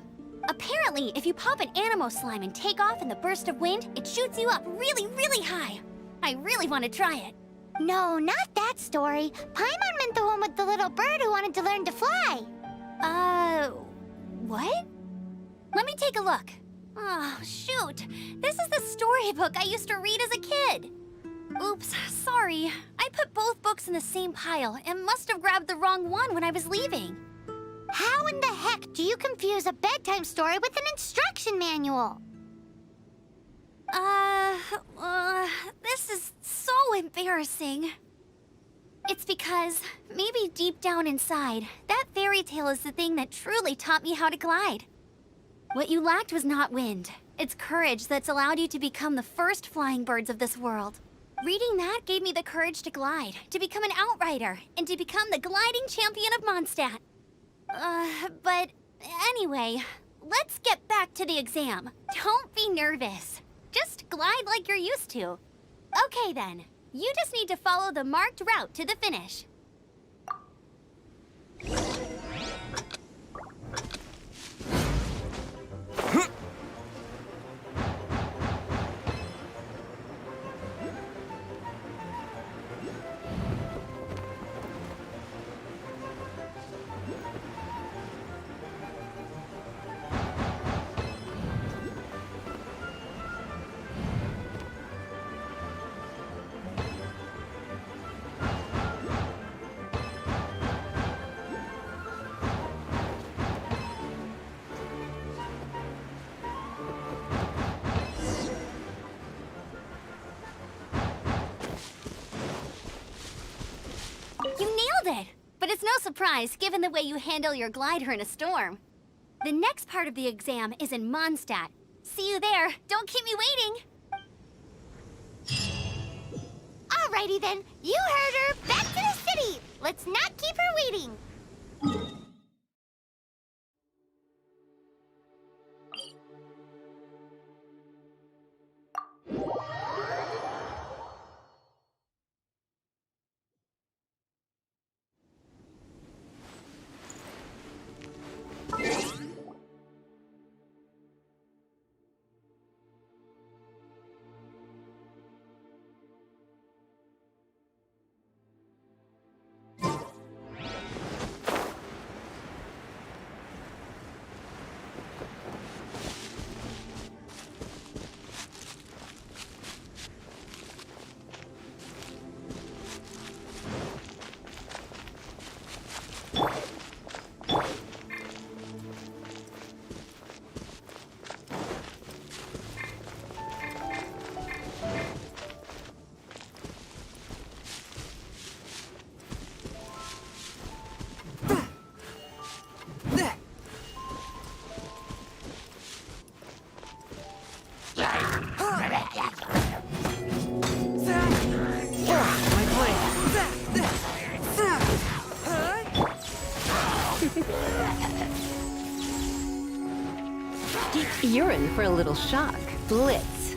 Apparently, if you pop an Animo Slime and take off in the burst of wind, it shoots you up really, really high. I really want to try it. No, not that story. Paimon meant the one with the little bird who wanted to learn to fly. What? Let me take a look. Oh, shoot. This is the storybook I used to read as a kid. Oops, sorry. I put both books in the same pile and must have grabbed the wrong one when I was leaving. How in the heck do you confuse a bedtime story with an instruction manual? This is so embarrassing. It's because, maybe deep down inside, that fairy tale is the thing that truly taught me how to glide. What you lacked was not wind. It's courage that's allowed you to become the first flying birds of this world. Reading that gave me the courage to glide, to become an outrider, and to become the gliding champion of Mondstadt. But anyway, let's get back to the exam. Don't be nervous. Just glide like you're used to. Okay then, you just need to follow the marked route to the finish. You nailed it! But it's no surprise, given the way you handle your glider in a storm. The next part of the exam is in Mondstadt. See you there. Don't keep me waiting! Alrighty then, you heard her. Back to the city. Let's not keep her waiting. You're in for a little shock. Blitz.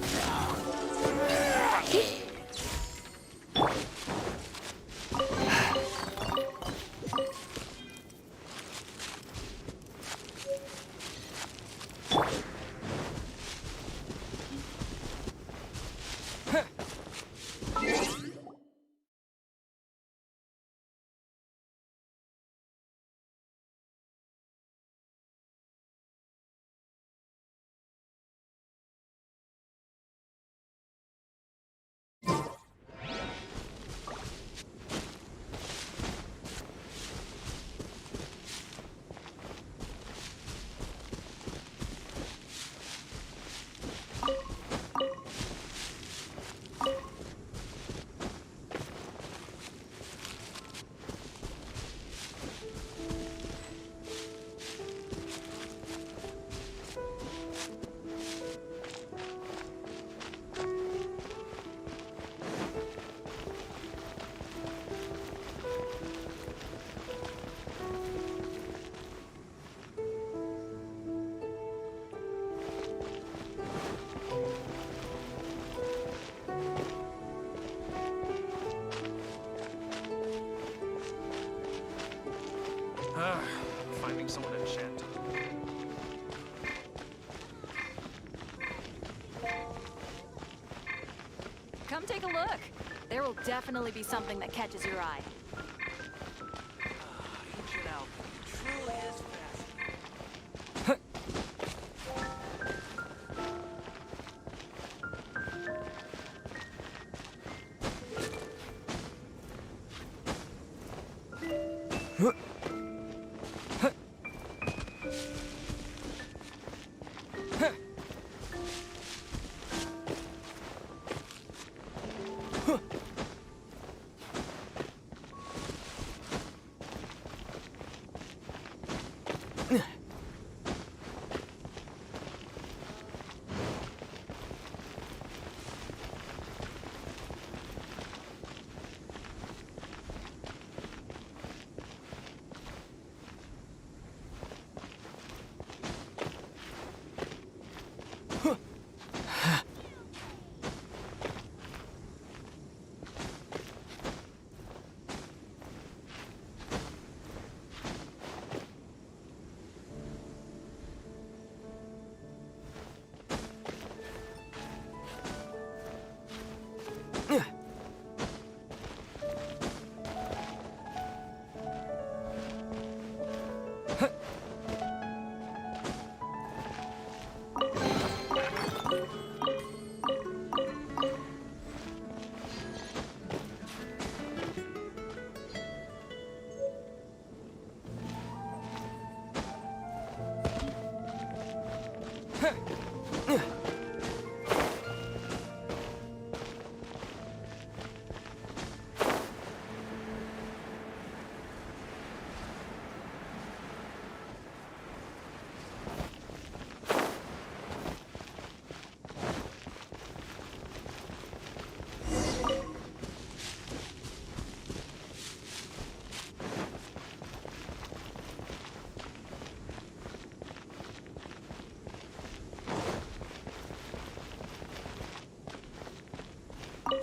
Finding someone enchanted. Come take a look. There will definitely be something that catches your eye. Ancient alchemy truly is fascinating.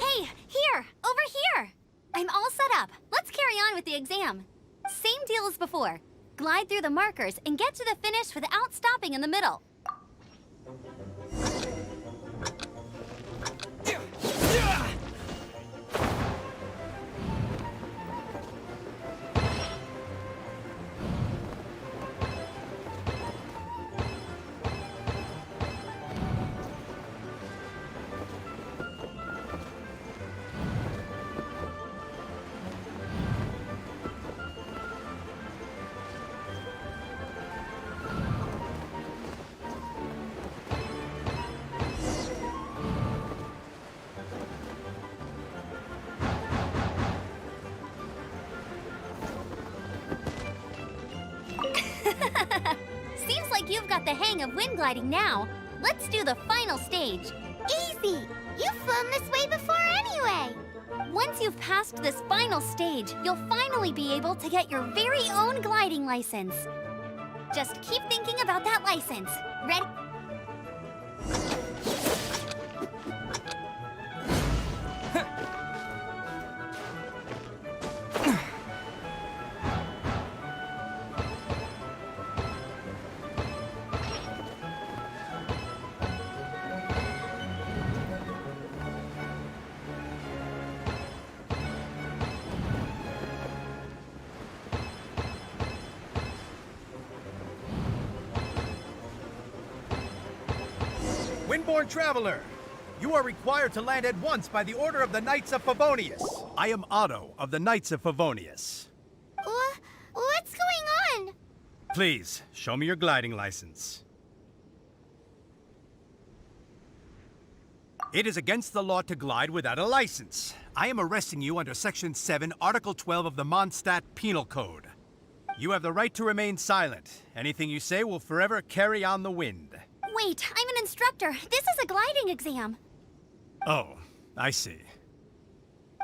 Hey, here! Over here! I'm all set up. Let's carry on with the exam. Same deal as before. Glide through the markers and get to the finish without stopping in the middle. Seems like you've got the hang of wind gliding now. Let's do the final stage. Easy! You've flown this way before anyway! Once you've passed this final stage, you'll finally be able to get your very own gliding license. Just keep thinking about that license. Ready? Twin-born traveler! You are required to land at once by the order of the Knights of Favonius. I am Otto of the Knights of Favonius. What's going on? Please, show me your gliding license. It is against the law to glide without a license. I am arresting you under Section 7, Article 12 of the Mondstadt Penal Code. You have the right to remain silent. Anything you say will forever carry on the wind. Wait, I'm an instructor. This is a gliding exam. Oh, I see.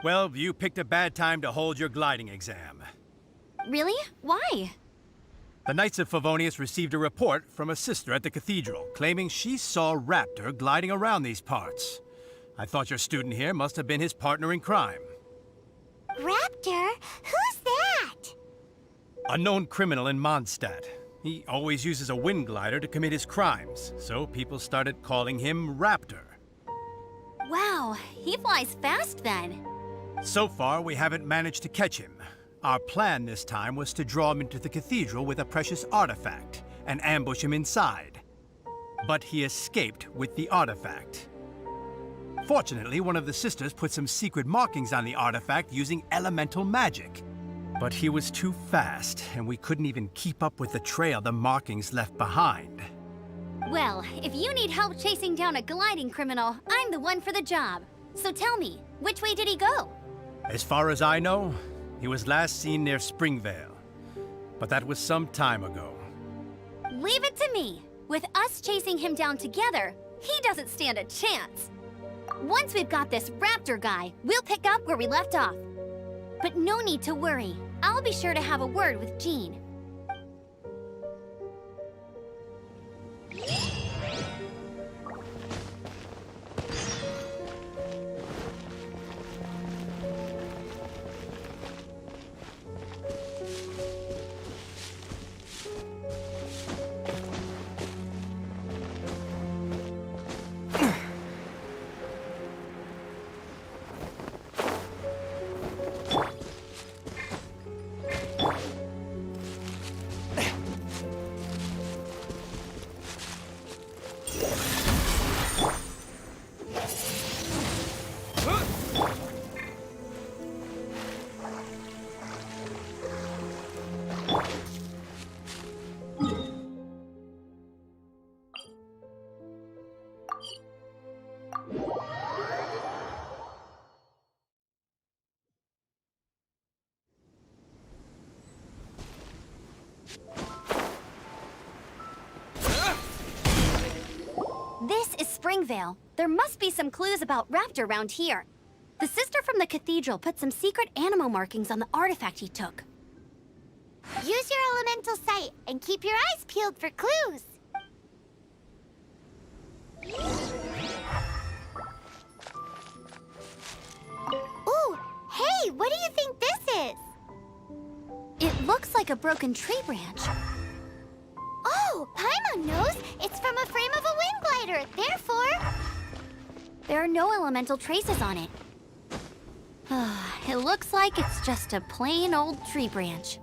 Well, you picked a bad time to hold your gliding exam. Really? Why? The Knights of Favonius received a report from a sister at the cathedral claiming she saw Raptor gliding around these parts. I thought your student here must have been his partner in crime. Raptor? Who's that? A known criminal in Mondstadt. He always uses a wind glider to commit his crimes, so people started calling him Raptor. Wow, he flies fast then. So far, we haven't managed to catch him. Our plan this time was to draw him into the cathedral with a precious artifact and ambush him inside. But he escaped with the artifact. Fortunately, one of the sisters put some secret markings on the artifact using elemental magic. But he was too fast, and we couldn't even keep up with the trail the markings left behind. Well, if you need help chasing down a gliding criminal, I'm the one for the job. So tell me, which way did he go? As far as I know, he was last seen near Springvale. But that was some time ago. Leave it to me. With us chasing him down together, he doesn't stand a chance. Once we've got this Raptor guy, we'll pick up where we left off. But no need to worry. I'll be sure to have a word with Jean. This is Springvale. There must be some clues about Raptor around here. The sister from the cathedral put some secret animo markings on the artifact he took. Use your elemental sight and keep your eyes peeled for clues. Ooh, hey, what do you think this is? It looks like a broken tree branch. Oh, Paimon knows. It's from a frame of a wind glider. Therefore, there are no elemental traces on it. It looks like it's just a plain old tree branch.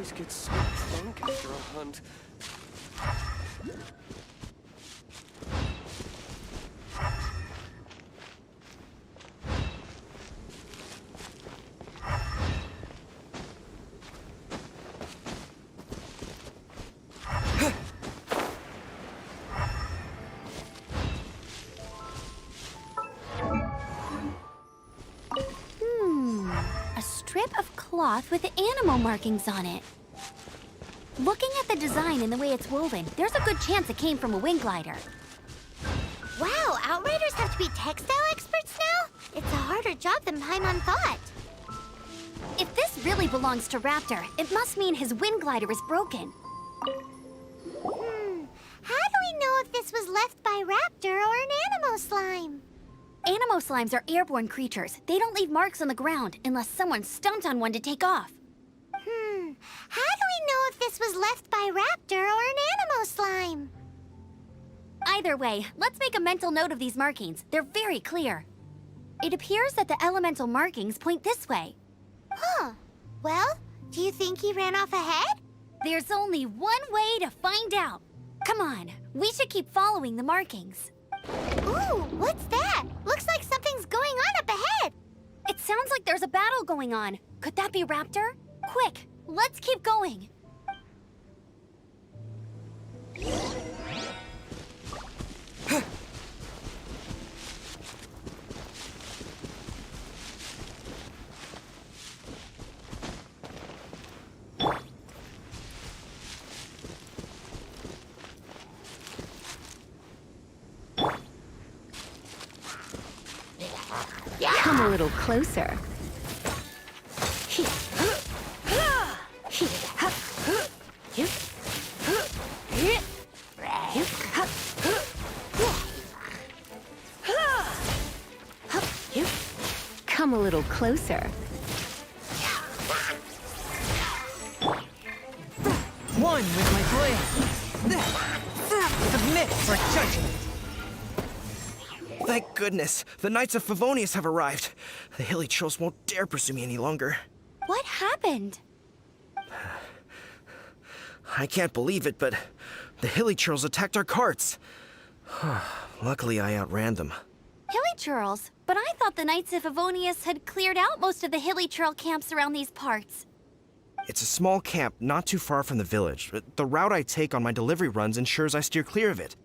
always get so drunk after a hunt. A strip of cloth with animal markings on it. Looking at the design and the way it's woven, there's a good chance it came from a wing glider. Wow, Outriders have to be textile experts now? It's a harder job than Paimon thought. If this really belongs to Raptor, it must mean his wind glider is broken. How do we know if this was left by Raptor or an Animo slime? Animo slimes are airborne creatures. They don't leave marks on the ground unless someone stomped on one to take off. How do we know if this was left by Raptor or an Animo slime? Either way, let's make a mental note of these markings. They're very clear. It appears that the elemental markings point this way. Huh. Well, do you think he ran off ahead? There's only one way to find out. Come on, we should keep following the markings. Ooh, what's that? Looks like something's going on up ahead. It sounds like there's a battle going on. Could that be Raptor? Quick, let's keep going. Come a little closer. Come a little closer. One with my blade. Submit for judgment. Thank goodness, the Knights of Favonius have arrived. The hilly trolls won't dare pursue me any longer. What happened? I can't believe it, but the hilly trolls attacked our carts. Luckily, I outran them. Hilly churls? But I thought the Knights of Favonius had cleared out most of the hilly churl camps around these parts. It's a small camp not too far from the village. The route I take on my delivery runs ensures I steer clear of it.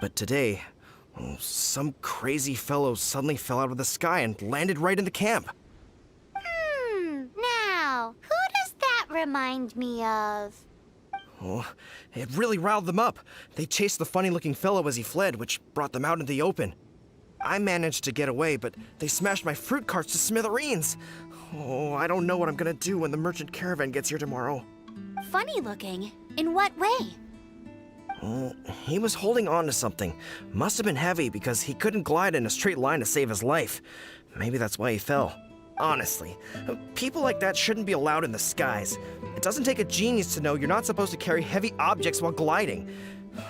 But today, some crazy fellow suddenly fell out of the sky and landed right in the camp. Now, who does that remind me of? Oh, it really riled them up. They chased the funny-looking fellow as he fled, which brought them out in the open. I managed to get away, but they smashed my fruit carts to smithereens. Oh, I don't know what I'm gonna do when the merchant caravan gets here tomorrow. Funny looking? In what way? Oh, he was holding on to something. Must have been heavy because he couldn't glide in a straight line to save his life. Maybe that's why he fell. Honestly, people like that shouldn't be allowed in the skies. It doesn't take a genius to know you're not supposed to carry heavy objects while gliding.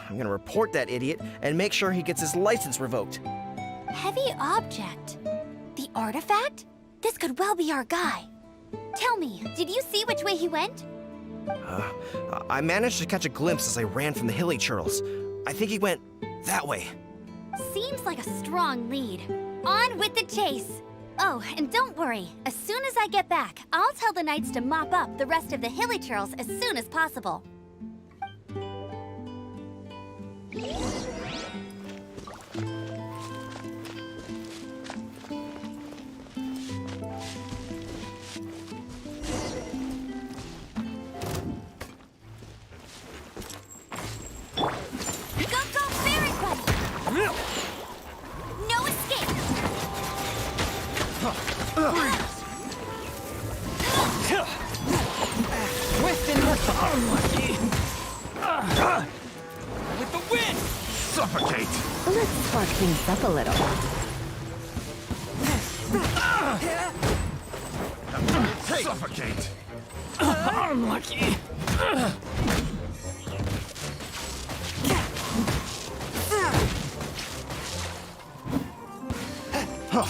I'm gonna report that idiot and make sure he gets his license revoked. Heavy object? The artifact? This could well be our guy. Tell me, did you see which way he went? I managed to catch a glimpse as I ran from the hilly churls. I think he went that way. Seems like a strong lead. On with the chase! Oh, and don't worry. As soon as I get back, I'll tell the knights to mop up the rest of the hilly churls as soon as possible. No escape! Twist and unlucky. With the wind! Suffocate! Let's spark things up a little. Suffocate! Unlucky.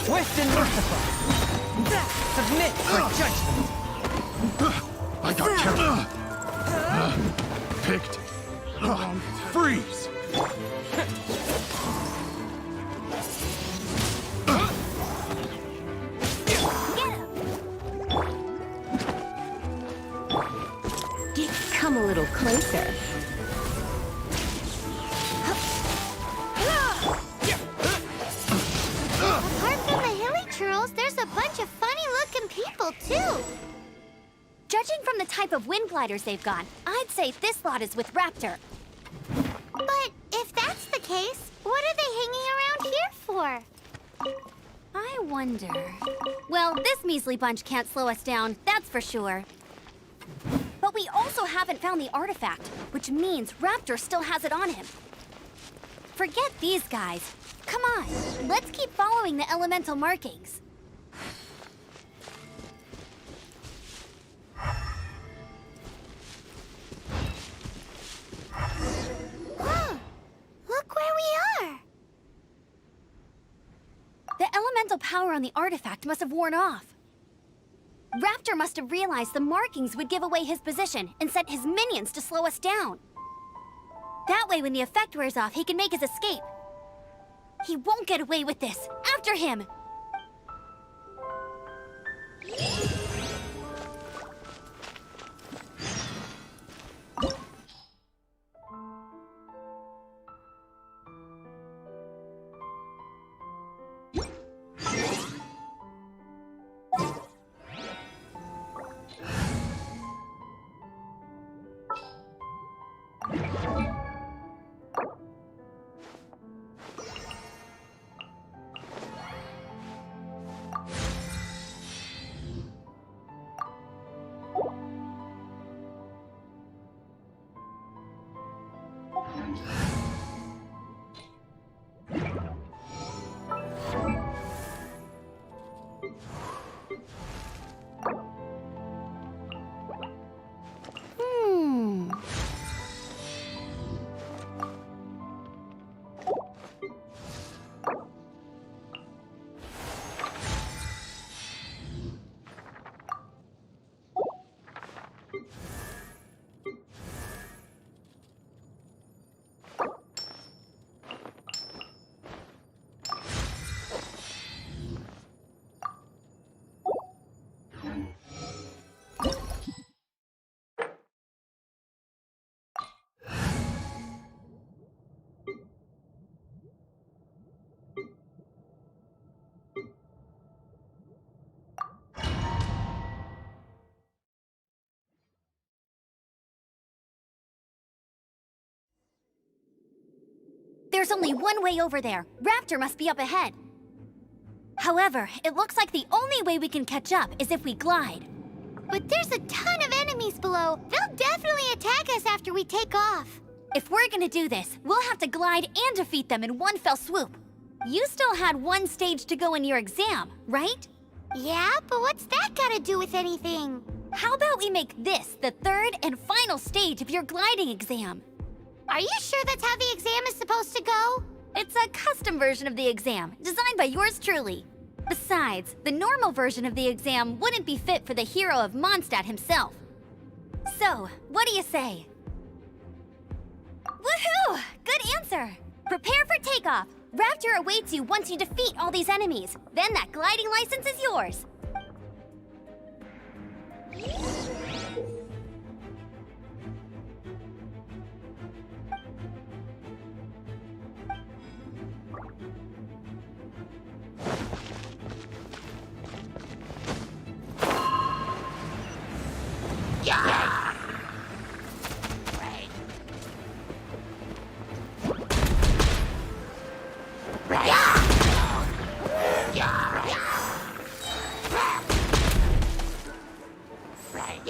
Twist and merciful. Submit for judgment. I I got carried. Picked. Freeze! Come a little closer. Apart from the hilly churls, there's a bunch of funny-looking people, too. Judging from the type of wind gliders they've got, I'd say this lot is with Raptor. But if that's the case, what are they hanging around here for? I wonder... Well, this measly bunch can't slow us down, that's for sure. But we also haven't found the artifact, which means Raptor still has it on him. Forget these guys. Come on, let's keep following the elemental markings. Huh. Look where we are. The elemental power on the artifact must have worn off. Raptor must have realized the markings would give away his position and sent his minions to slow us down. That way, when the effect wears off, he can make his escape. He won't get away with this. After him! There's only one way over there. Raptor must be up ahead. However, it looks like the only way we can catch up is if we glide. But there's a ton of enemies below. They'll definitely attack us after we take off. If we're gonna do this, we'll have to glide and defeat them in one fell swoop. You still had one stage to go in your exam, right? Yeah, but what's that gotta do with anything? How about we make this the third and final stage of your gliding exam? Are you sure that's how the exam is supposed to go? It's a custom version of the exam, designed by yours truly. Besides, the normal version of the exam wouldn't be fit for the hero of Mondstadt himself. So, what do you say? Woohoo! Good answer! Prepare for takeoff. Raptor awaits you once you defeat all these enemies. Then that gliding license is yours. Right.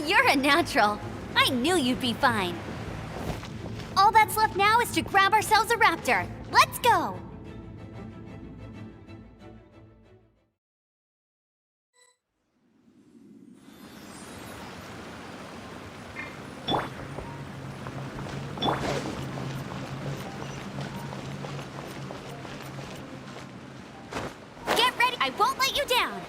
You're a natural. I knew you'd be fine. All that's left now is to grab ourselves a raptor. Let's go! Get ready! I won't let you down!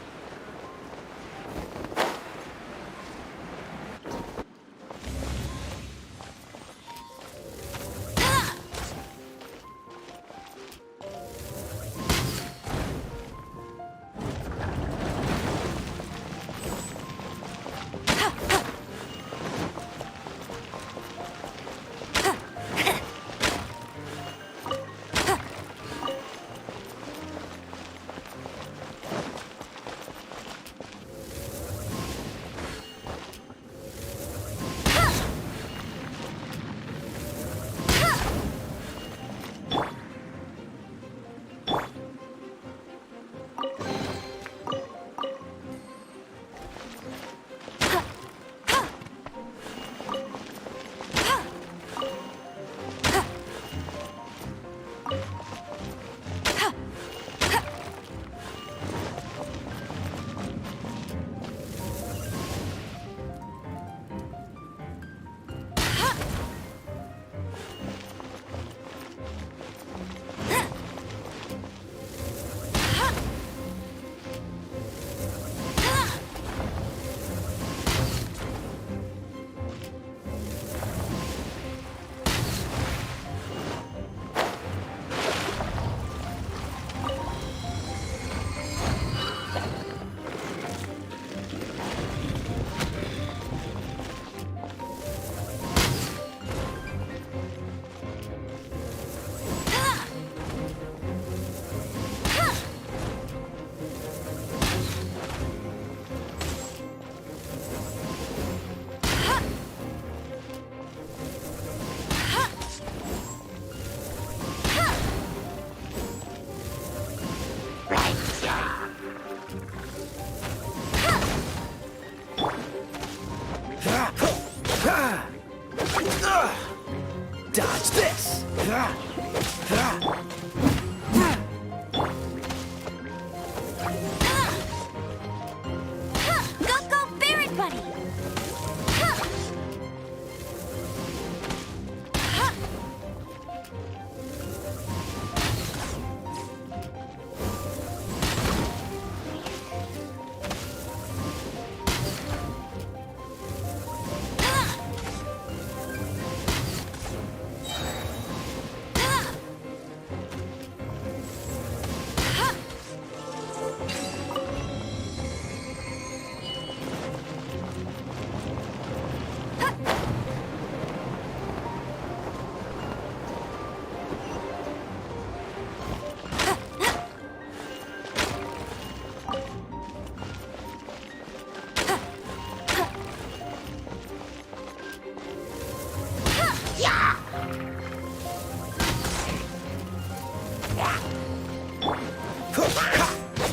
Dodge this! Go, Barret Buddy!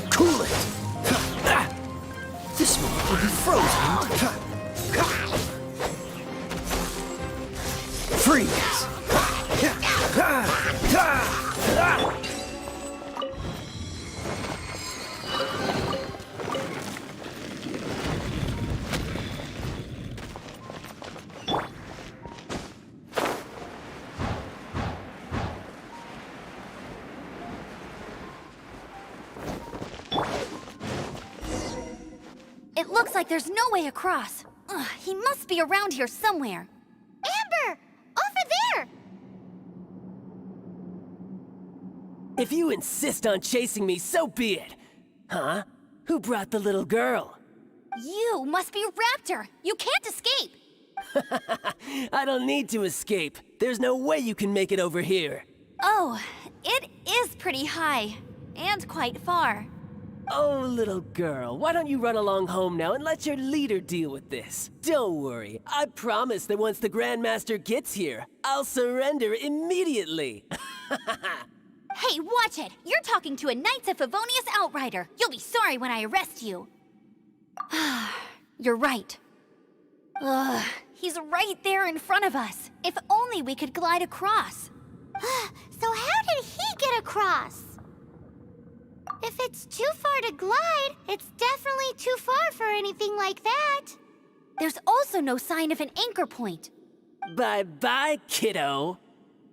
Cool it! This moment will be frozen. Freeze! It looks like there's no way across. Ugh, he must be around here somewhere. Amber! Over there! If you insist on chasing me, so be it. Huh? Who brought the little girl? You must be Raptor. You can't escape. I don't need to escape. There's no way you can make it over here. Oh, it is pretty high. And quite far. Oh, little girl, why don't you run along home now and let your leader deal with this? Don't worry, I promise that once the Grandmaster gets here, I'll surrender immediately. Hey, watch it! You're talking to a Knights of Favonius outrider. You'll be sorry when I arrest you. You're right. Ugh, he's right there in front of us. If only we could glide across. So how did he get across? If it's too far to glide, it's definitely too far for anything like that. There's also no sign of an anchor point. Bye-bye, kiddo.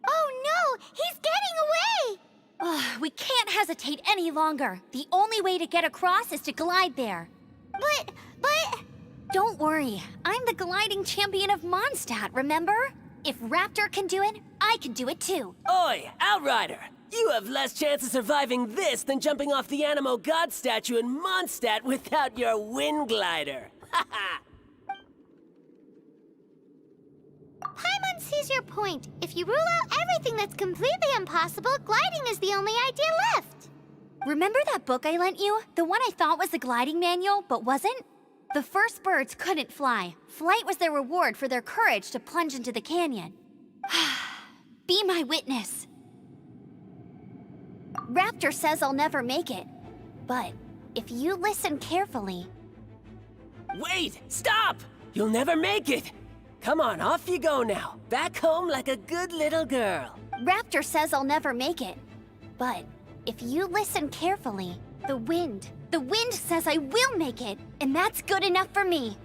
Oh no, he's getting away! Ugh, we can't hesitate any longer. The only way to get across is to glide there. But... Don't worry, I'm the gliding champion of Mondstadt, remember? If Raptor can do it, I can do it too. Oi, Outrider! You have less chance of surviving this than jumping off the Animo God statue in Mondstadt without your wind glider. Haha! Paimon sees your point. If you rule out everything that's completely impossible, gliding is the only idea left. Remember that book I lent you? The one I thought was the gliding manual, but wasn't? The first birds couldn't fly. Flight was their reward for their courage to plunge into the canyon. Be my witness. Raptor says I'll never make it. But if you listen carefully... Wait! Stop! You'll never make it! Come on, off you go now. Back home like a good little girl. Raptor says I'll never make it. But if you listen carefully, the wind says I will make it, and that's good enough for me.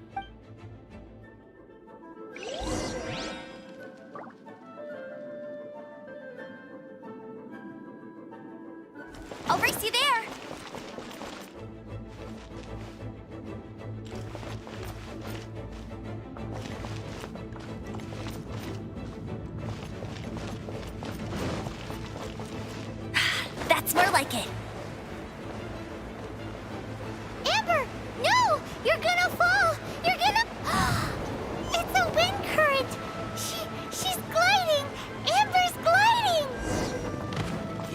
I'll race you there. That's more like it. Amber! No! You're gonna fall! You're gonna... It's a wind current! She's gliding! Amber's gliding!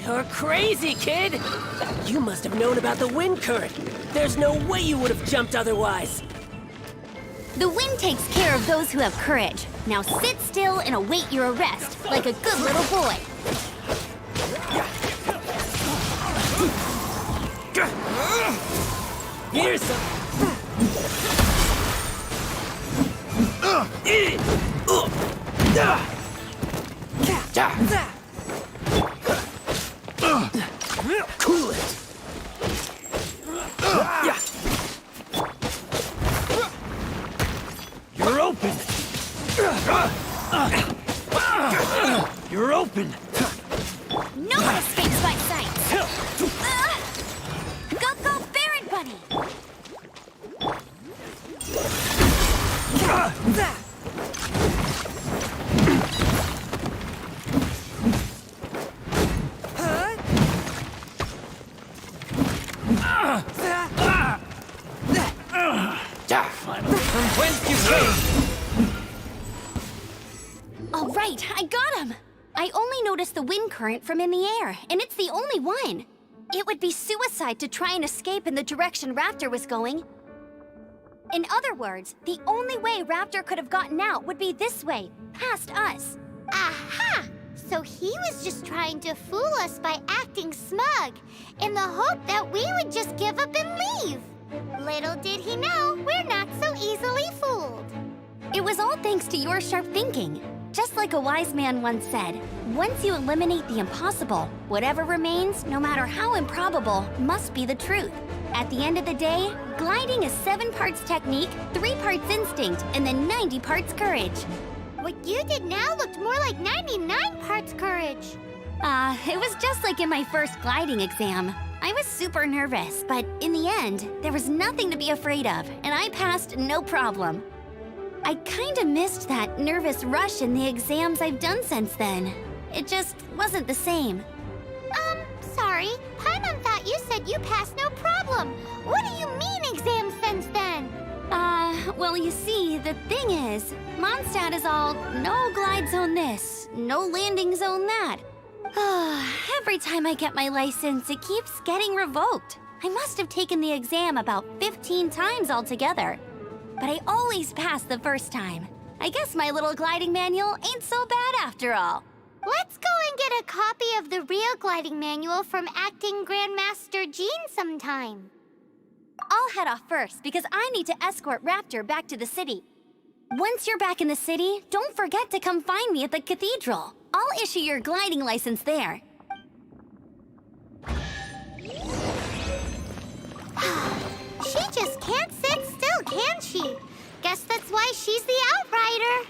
You're crazy, kid! You must have known about the wind current. There's no way you would have jumped otherwise. The wind takes care of those who have courage. Now sit still and await your arrest, like a good little boy. Here's some... Cool it! You're open! You're open! No one escapes my sight! Go, Baron Bunny! From whence you came! All right, I got him! I only noticed the wind current from in the air, and it's the only one. It would be suicide to try and escape in the direction Raptor was going. In other words, the only way Raptor could have gotten out would be this way, past us. Aha! So he was just trying to fool us by acting smug, in the hope that we would just give up and leave. Little did he know, we're not so easily fooled. It was all thanks to your sharp thinking. Just like a wise man once said, once you eliminate the impossible, whatever remains, no matter how improbable, must be the truth. At the end of the day, gliding is 7 parts technique, 3 parts instinct, and then 90 parts courage. What you did now looked more like 99 parts courage. It was just like in my first gliding exam. I was super nervous, but in the end, there was nothing to be afraid of, and I passed no problem. I kinda missed that nervous rush in the exams I've done since then. It just wasn't the same. Sorry. Paimon thought you said you passed no problem. What do you mean exams since then? Well, you see, the thing is, Mondstadt is all no glide zone this, no landing zone that. Every time I get my license, it keeps getting revoked. I must have taken the exam about 15 times altogether. But I always pass the first time. I guess my little gliding manual ain't so bad after all. Let's go and get a copy of the real gliding manual from Acting Grandmaster Jean sometime. I'll head off first because I need to escort Raptor back to the city. Once you're back in the city, don't forget to come find me at the cathedral. I'll issue your gliding license there. She just can't sit still, can she? Guess that's why she's the Outrider.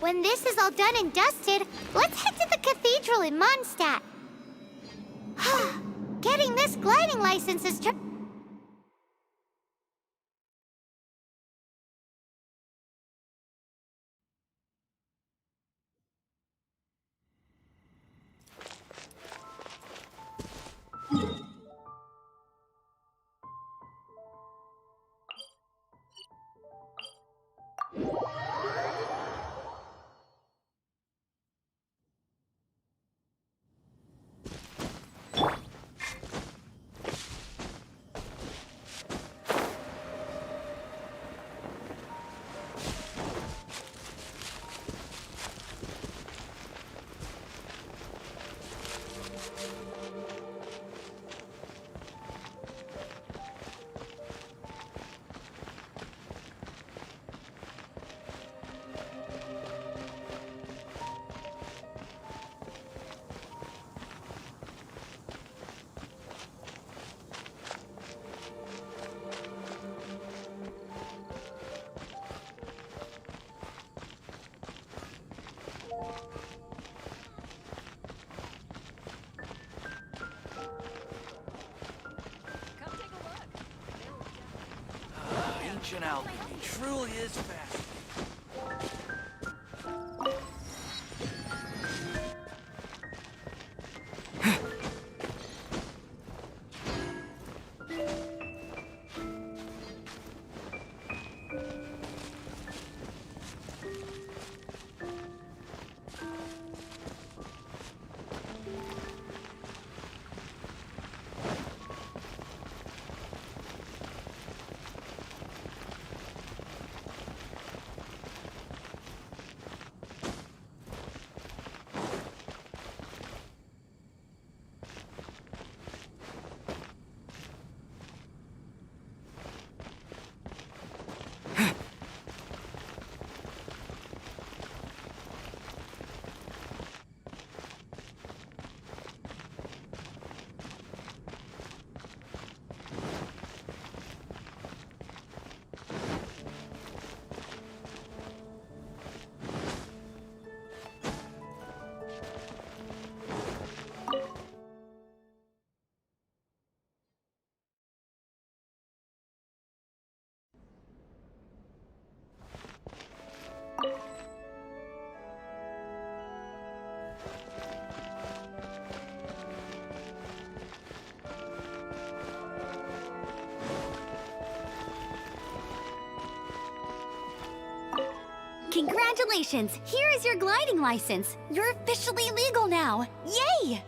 When this is all done and dusted, let's head to the cathedral in Mondstadt. Getting this gliding license is Ancient alchemy truly is fascinating. Congratulations! Here is your gliding license. You're officially legal now. Yay!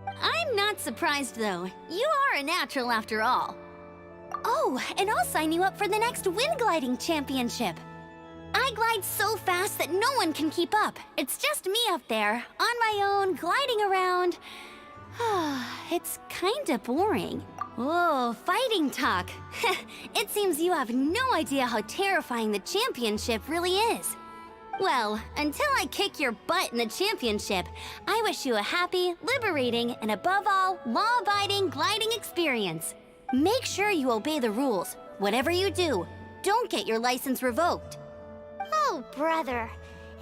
I'm not surprised, though. You are a natural after all. Oh, and I'll sign you up for the next wind gliding championship. I glide so fast that no one can keep up. It's just me up there, on my own, gliding around. It's kinda boring. Whoa, fighting talk. It seems you have no idea how terrifying the championship really is. Well, until I kick your butt in the championship, I wish you a happy, liberating, and above all, law-abiding gliding experience. Make sure you obey the rules. Whatever you do, don't get your license revoked. Oh, brother.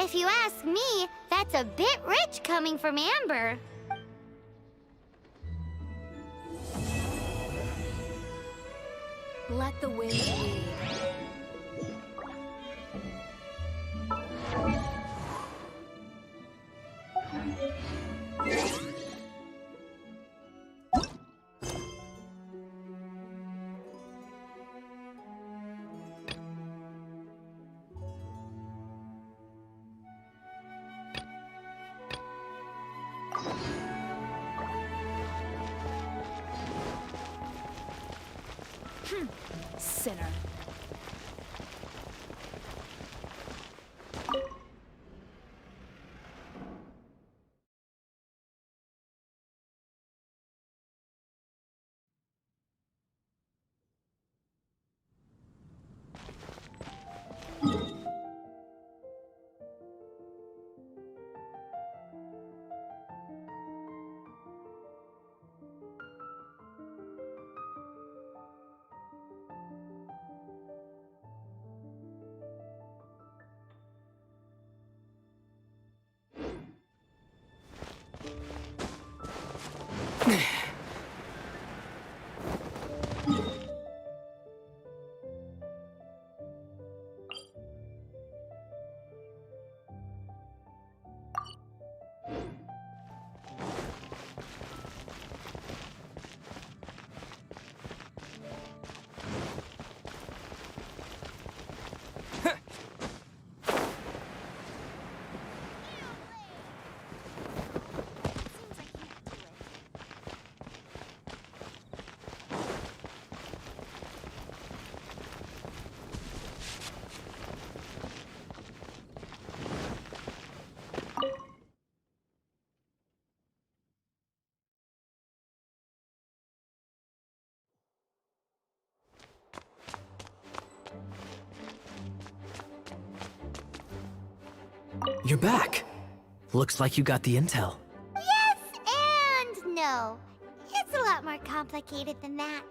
If you ask me, that's a bit rich coming from Amber. Let the wind lead. Sinner. You're back. Looks like you got the intel. Yes and no. It's a lot more complicated than that.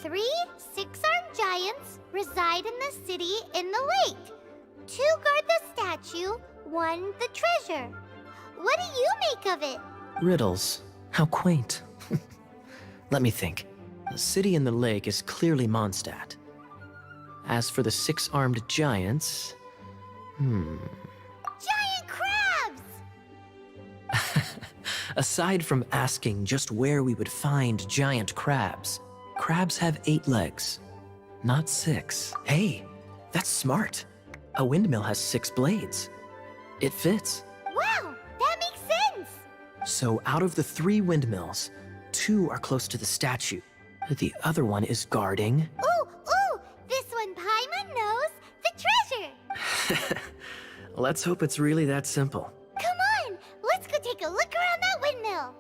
3 six-armed giants reside in the city in the lake. 2 guard the statue, 1 the treasure. What do you make of it? Riddles. How quaint. Let me think. The city in the lake is clearly Mondstadt. As for the 6-armed giants... Giant crabs! Aside from asking just where we would find giant crabs, crabs have 8 legs, not 6. Hey, that's smart. A windmill has 6 blades. It fits. Wow, that makes sense! So out of the 3 windmills, 2 are close to the statue. The other one is guarding... Ooh, this one Paimon knows, the treasure! Let's hope it's really that simple. Come on, let's go take a look around that windmill.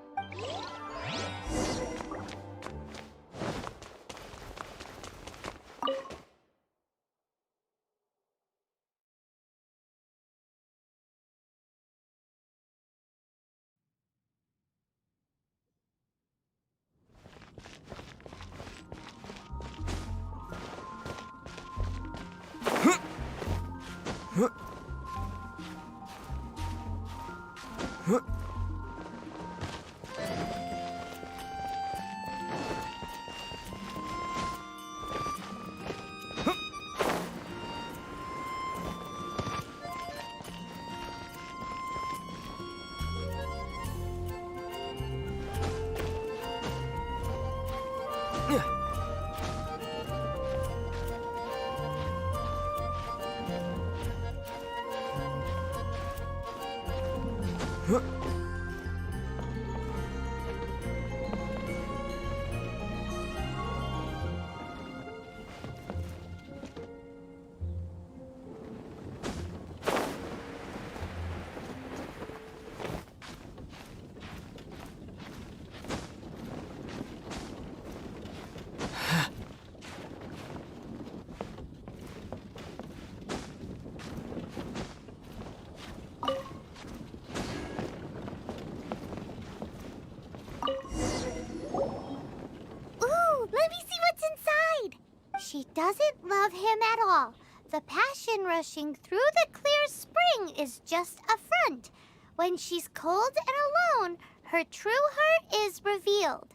She doesn't love him at all. The passion rushing through the clear spring is just a front. When she's cold and alone, her true heart is revealed.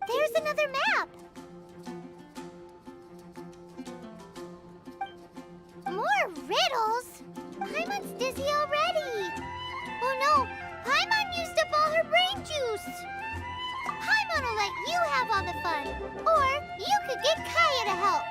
There's another map. More riddles? Paimon's dizzy already. Oh no, Paimon used up all her brain juice. Paimon will let you have all the fun. Or you could get Kaya to help.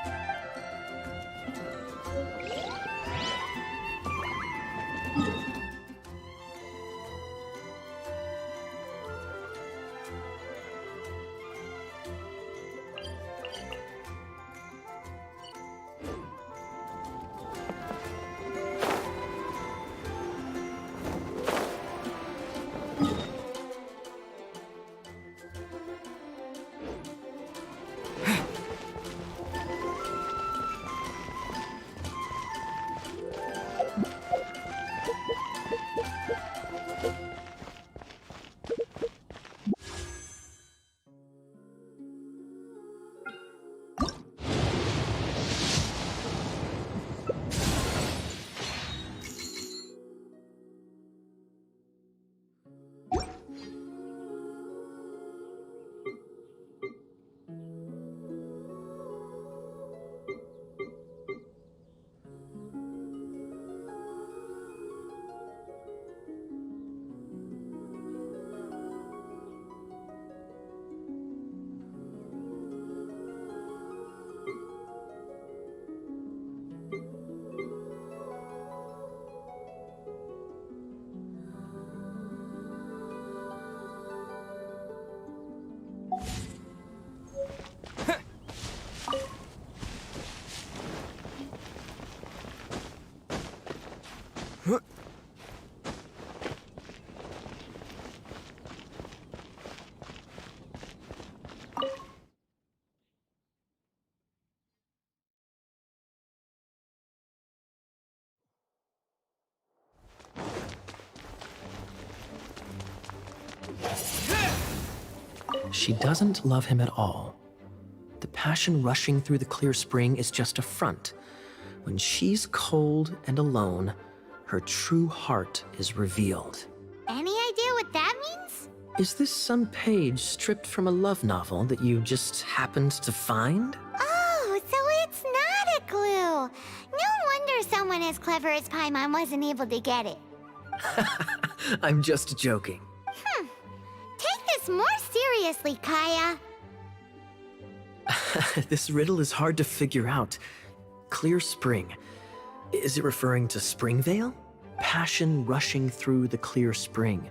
She doesn't love him at all. The passion rushing through the clear spring is just a front. When she's cold and alone, her true heart is revealed. Any idea what that means? Is this some page stripped from a love novel that you just happened to find? Oh, so it's not a clue. No wonder someone as clever as Paimon wasn't able to get it. I'm just joking. Take this more seriously, Kaya. This riddle is hard to figure out. Clear spring. Is it referring to Springvale? Passion rushing through the clear spring.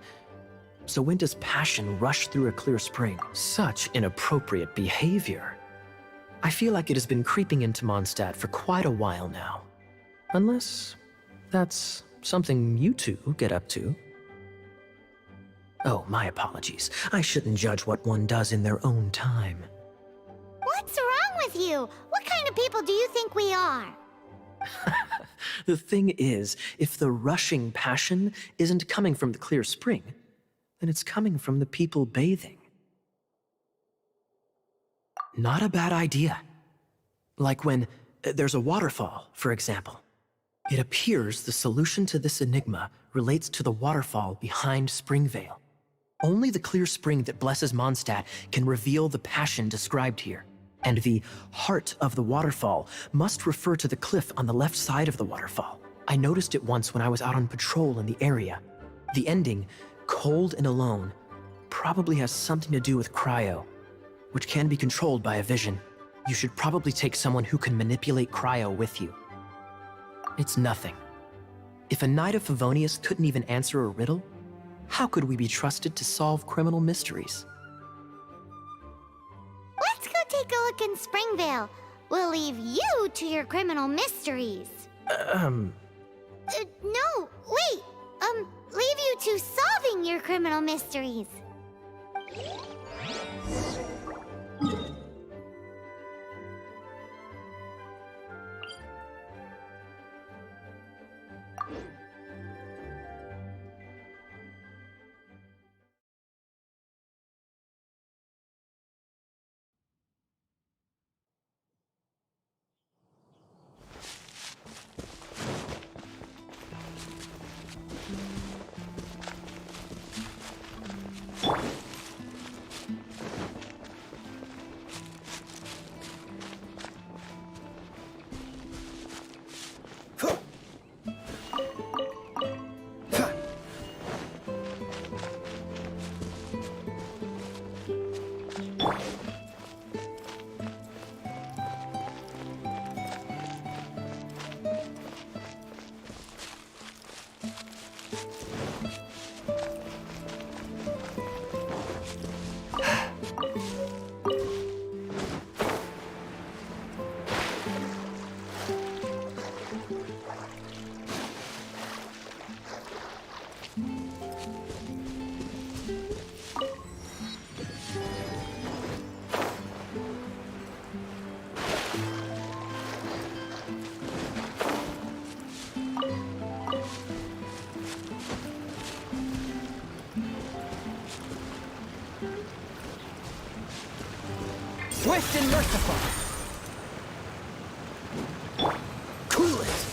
So when does passion rush through a clear spring? Such inappropriate behavior. I feel like it has been creeping into Mondstadt for quite a while now. Unless that's something you two get up to. Oh, my apologies. I shouldn't judge what one does in their own time. What's wrong with you? What kind of people do you think we are? The thing is, if the rushing passion isn't coming from the clear spring, then it's coming from the people bathing. Not a bad idea. Like when there's a waterfall, for example. It appears the solution to this enigma relates to the waterfall behind Springvale. Only the clear spring that blesses Mondstadt can reveal the passion described here. And the heart of the waterfall must refer to the cliff on the left side of the waterfall. I noticed it once when I was out on patrol in the area. The ending, cold and alone, probably has something to do with cryo, which can be controlled by a vision. You should probably take someone who can manipulate cryo with you. It's nothing. If a Knight of Favonius couldn't even answer a riddle, how could we be trusted to solve criminal mysteries? Let's go take a look in Springvale. We'll leave you to your criminal mysteries. No, wait. Leave you to solving your criminal mysteries. Swift and merciful. Cool it.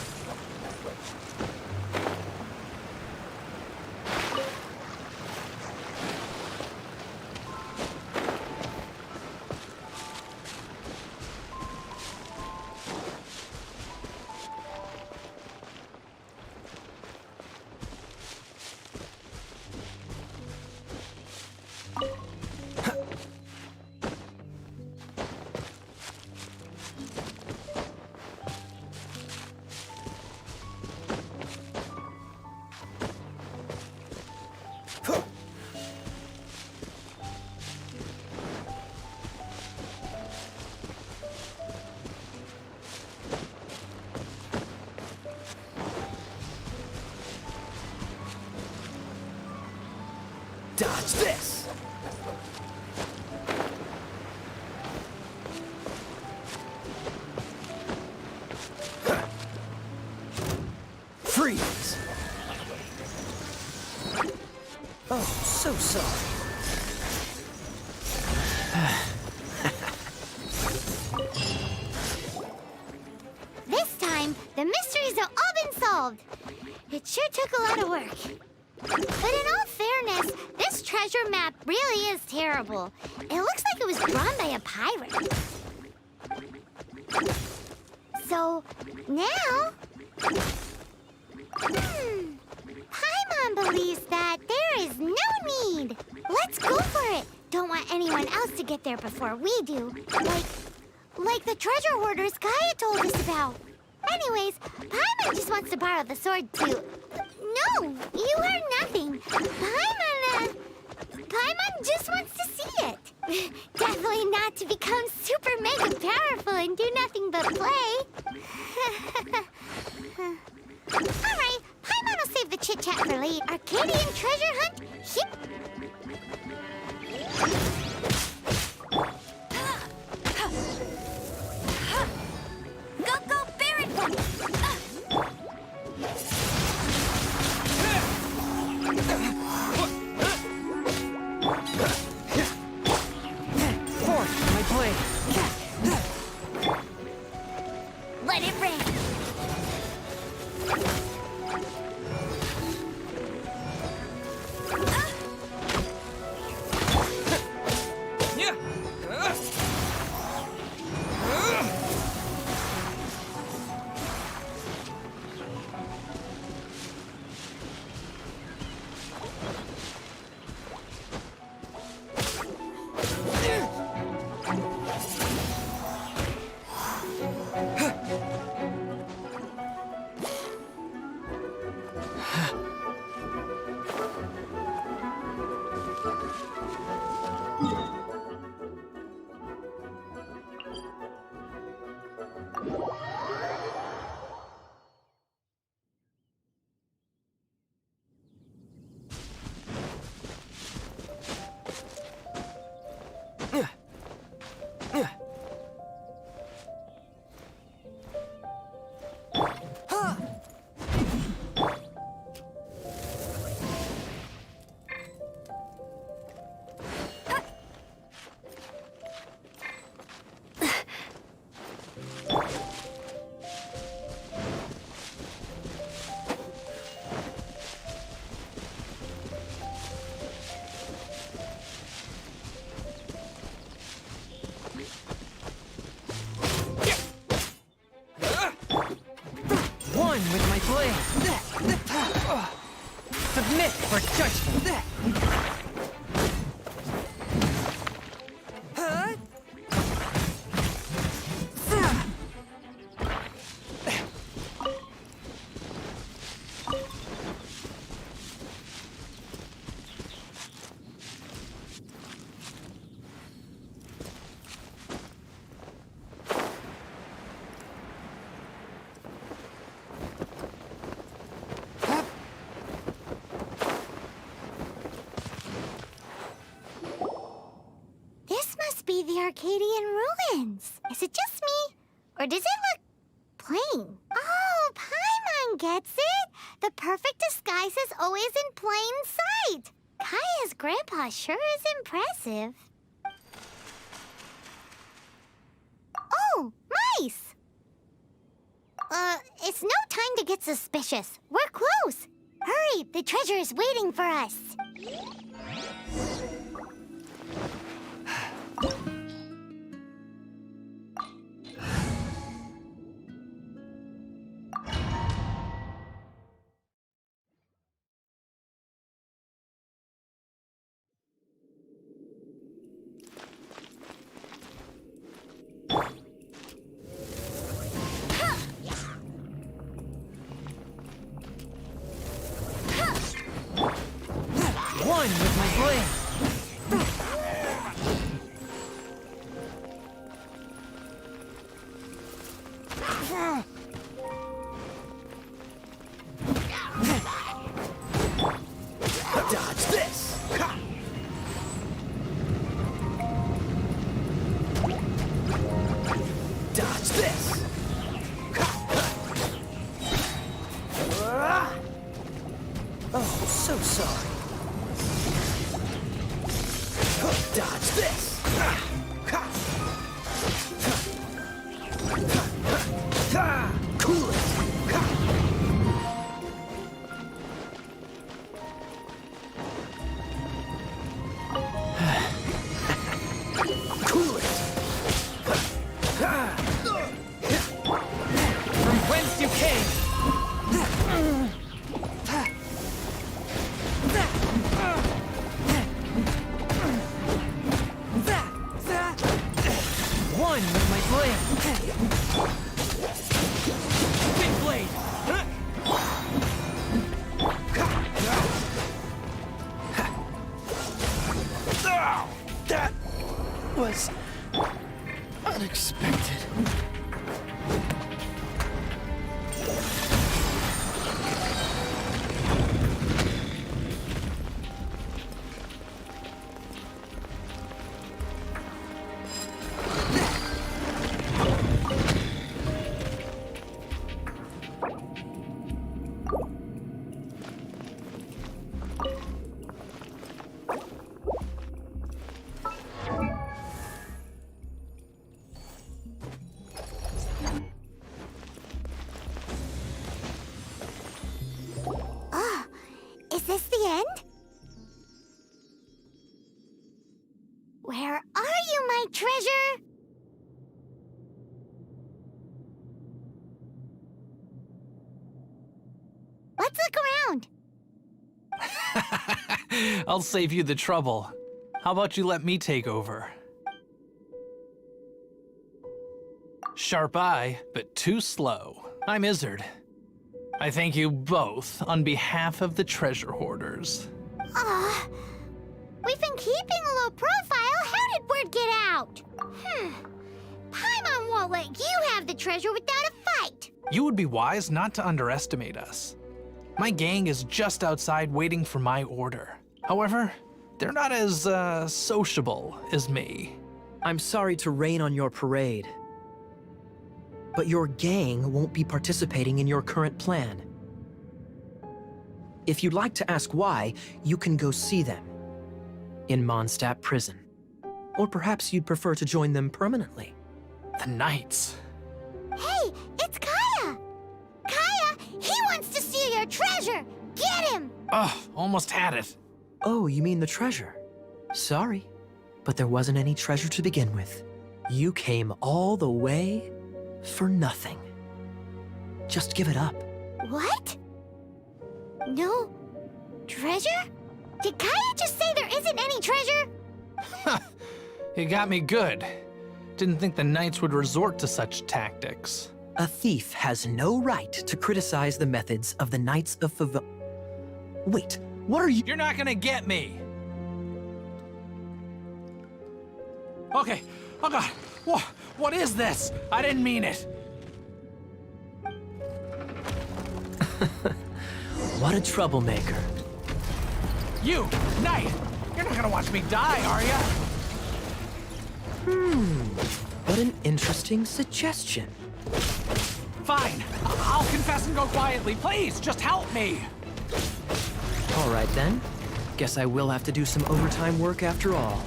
Dodge this! Freeze! Oh, so sorry. It sure took a lot of work. But in all fairness, this treasure map really is terrible. It looks like it was drawn by a pirate. So, now... Paimon believes that there is no need. Let's go for it. Don't want anyone else to get there before we do. Like the treasure hoarders Kaya told us about. Anyways, Paimon just wants to borrow the sword too. No, you heard nothing. Paimon just wants to see it. Definitely not to become super mega powerful and do nothing but play. Alright, Paimon will save the chit-chat for late. Arcadian treasure hunt? Hip. Go, Baron! Forth, my blade! Let it rain! With my blade! Submit for judgment! The Arcadian ruins. Is it just me? Or does it look plain? Oh, Paimon gets it. The perfect disguise is always in plain sight. Kaya's grandpa sure is impressive. Oh, mice! It's no time to get suspicious. We're close. Hurry, the treasure is waiting for us. One with my blade! Dodge this! Dodge this! Oh, so sorry. Dodge this! Cool it! plan! Big blade! That was unexpected. Is this the end? Where are you, my treasure? Let's look around. I'll save you the trouble. How about you let me take over? Sharp eye, but too slow. I'm Izzard. I thank you both on behalf of the treasure hoarders. We've been keeping a low profile. How did word get out? Paimon won't let you have the treasure without a fight. You would be wise not to underestimate us. My gang is just outside waiting for my order. However, they're not as, sociable as me. I'm sorry to rain on your parade, but your gang won't be participating in your current plan. If you'd like to ask why, you can go see them in Mondstadt prison. Or perhaps you'd prefer to join them permanently. The Knights. Hey, it's Kaya! Kaya, he wants to steal your treasure! Get him! Ugh, almost had it. Oh, you mean the treasure? Sorry, but there wasn't any treasure to begin with. You came all the way for nothing. Just give it up. What? No treasure? Did Kaya just say there isn't any treasure? You got me good. Didn't think the Knights would resort to such tactics. A thief has no right to criticize the methods of the Knights of Wait, what are you— You're not gonna get me! Okay, oh god, what is this? I didn't mean it. What a troublemaker. You, Knight! You're not gonna watch me die, are ya? What an interesting suggestion. Fine, I'll confess and go quietly. Please, just help me! All right then. Guess I will have to do some overtime work after all.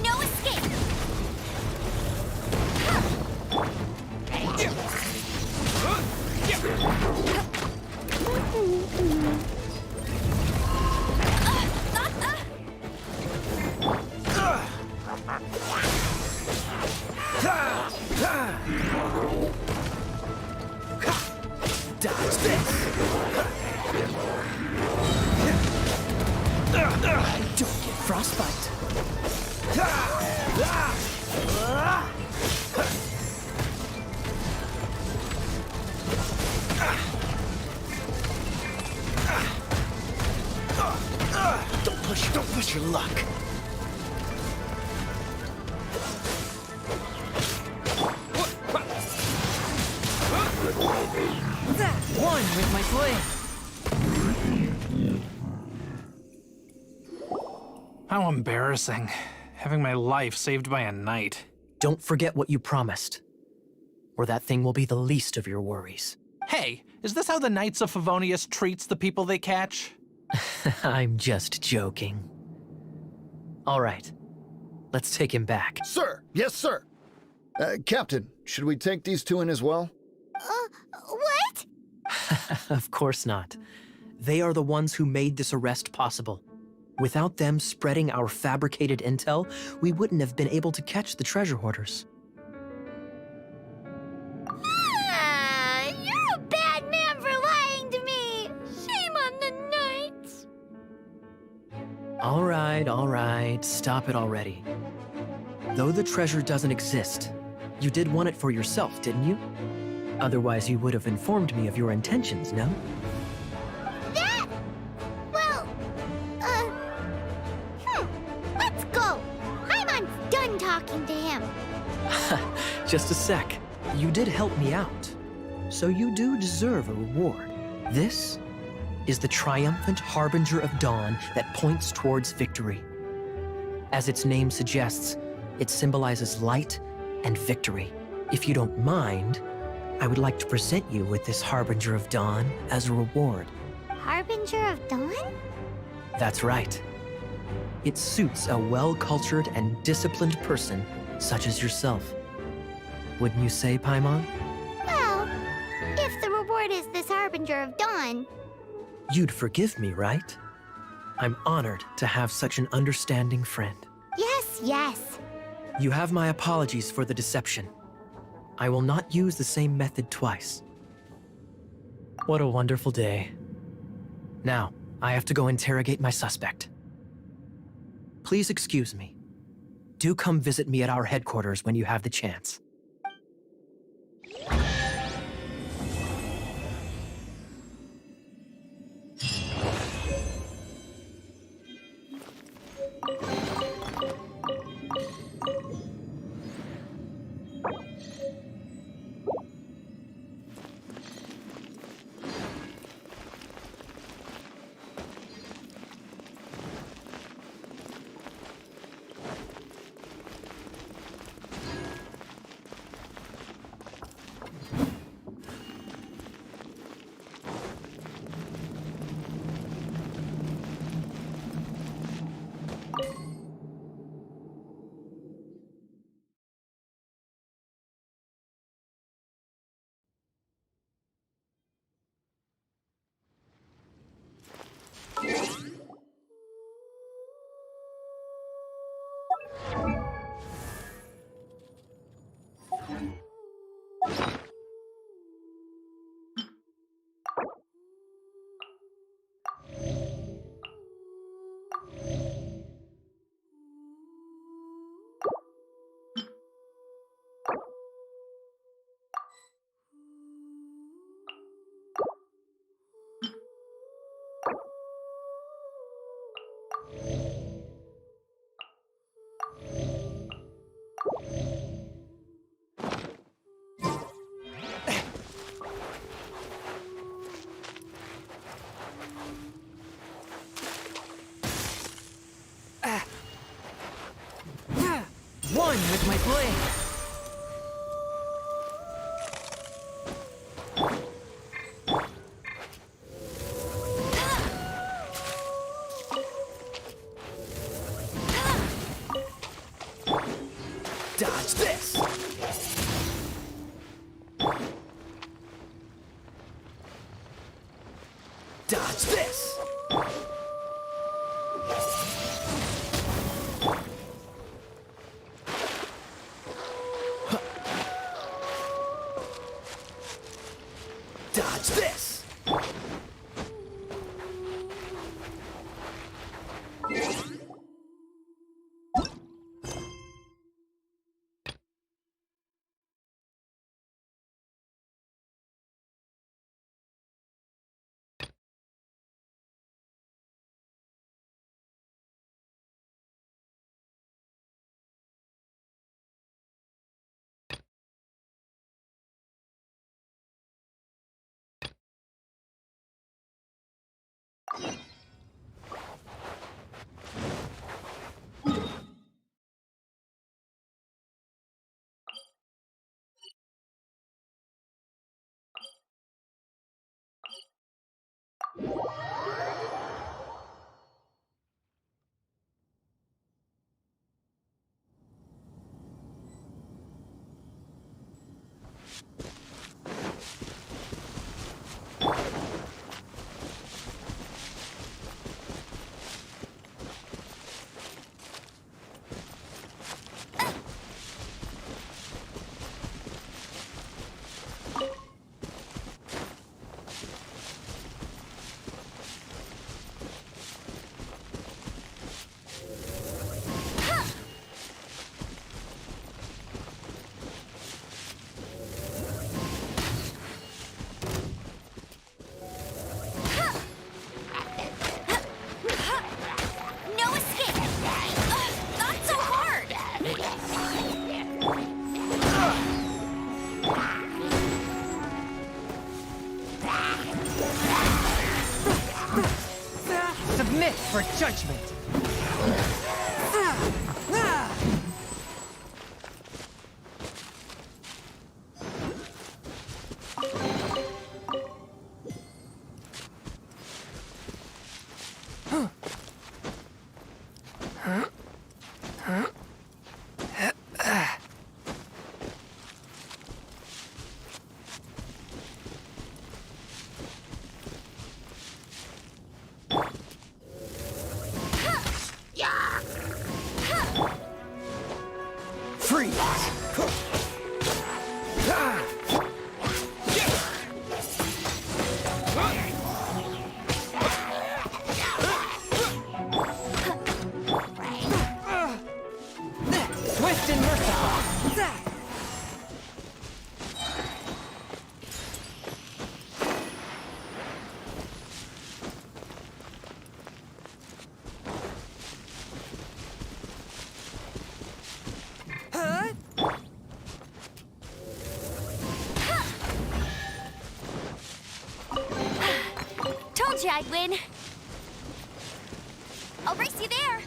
No escape! Dodge this! Don't get frostbite. Don't push your luck. One with my blade. How embarrassing. Having my life saved by a knight. Don't forget what you promised, or that thing will be the least of your worries. Hey, is this how the Knights of Favonius treats the people they catch? I'm just joking. All right, let's take him back. Sir! Yes, sir! Captain, should we take these two in as well? What? Of course not. They are the ones who made this arrest possible. Without them spreading our fabricated intel, we wouldn't have been able to catch the treasure hoarders. all right. Stop it already. Though the treasure doesn't exist, you did want it for yourself, didn't you? Otherwise, you would have informed me of your intentions, no? That? Well, let's go. Paimon's done talking to him. Just a sec. You did help me out, so you do deserve a reward. This is the triumphant harbinger of dawn that points towards victory. As its name suggests, it symbolizes light and victory. If you don't mind, I would like to present you with this harbinger of dawn as a reward. Harbinger of Dawn? That's right. It suits a well-cultured and disciplined person such as yourself. Wouldn't you say, Paimon? Well, if the reward is this Harbinger of Dawn. You'd forgive me, right? I'm honored to have such an understanding friend. Yes, yes. You have my apologies for the deception. I will not use the same method twice. What a wonderful day. Now, I have to go interrogate my suspect. Please excuse me. Do come visit me at our headquarters when you have the chance. One with my blade! Dodge this! Dodge this! Dodge this! for judgment. Swift and merciful. Told you I'd win. I'll race you there.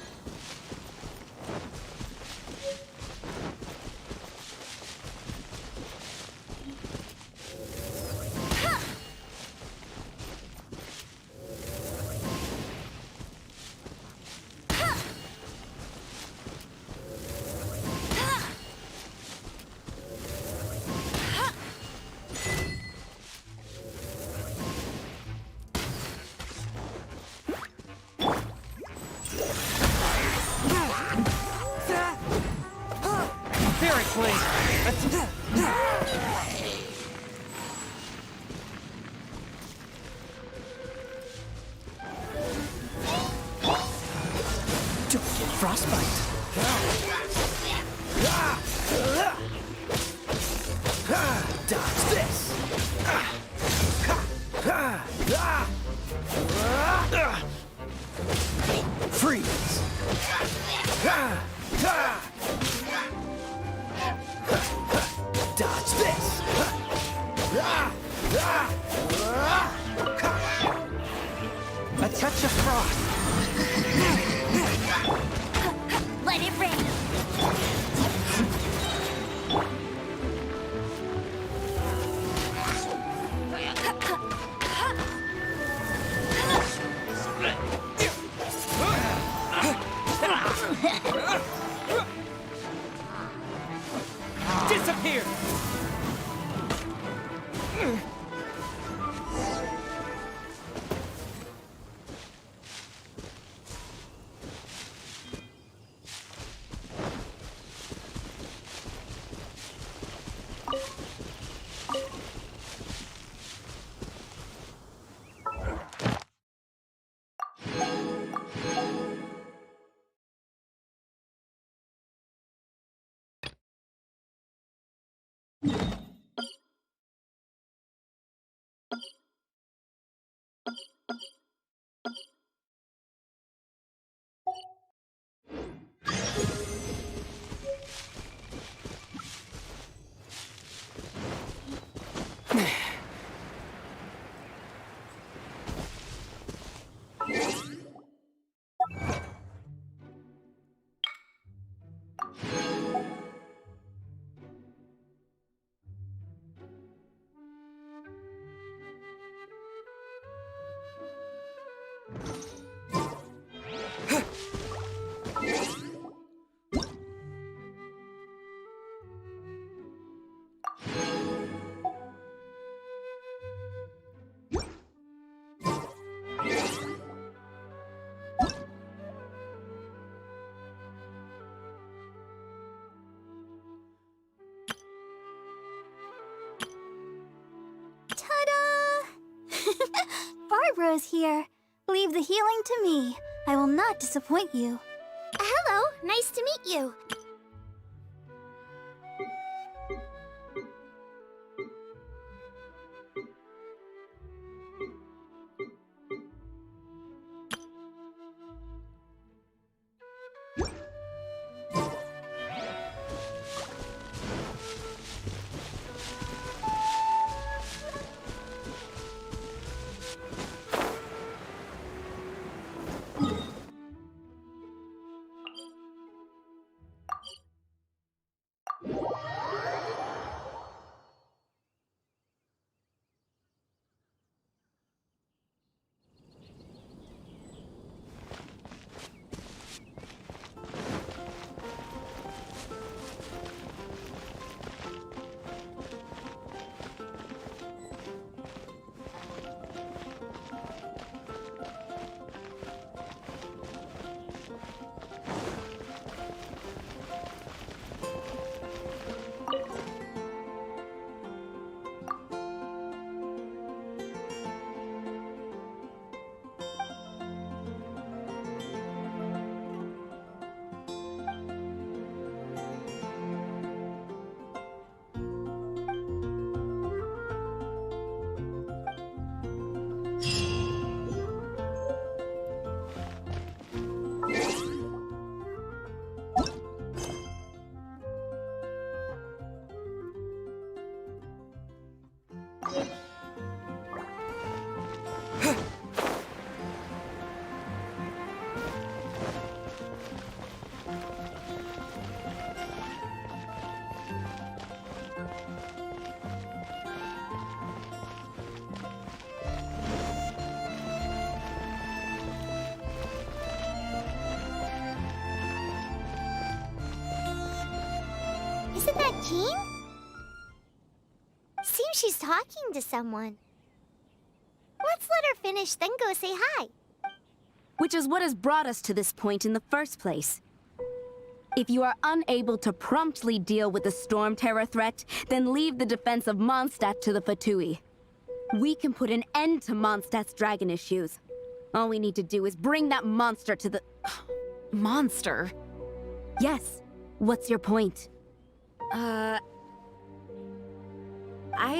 Don't get frostbite. Dodge this. Freeze. Dodge this. A touch of frost. Let it rain. Disappear. Barbara's here. Leave the healing to me. I will not disappoint you. Hello, nice to meet you. Isn't that Jean? Seems she's talking to someone. Let's let her finish, then go say hi. Which is what has brought us to this point in the first place. If you are unable to promptly deal with the Storm Terror threat, then leave the defense of Mondstadt to the Fatui. We can put an end to Mondstadt's dragon issues. All we need to do is bring that monster to the... Monster? Yes. What's your point? I'd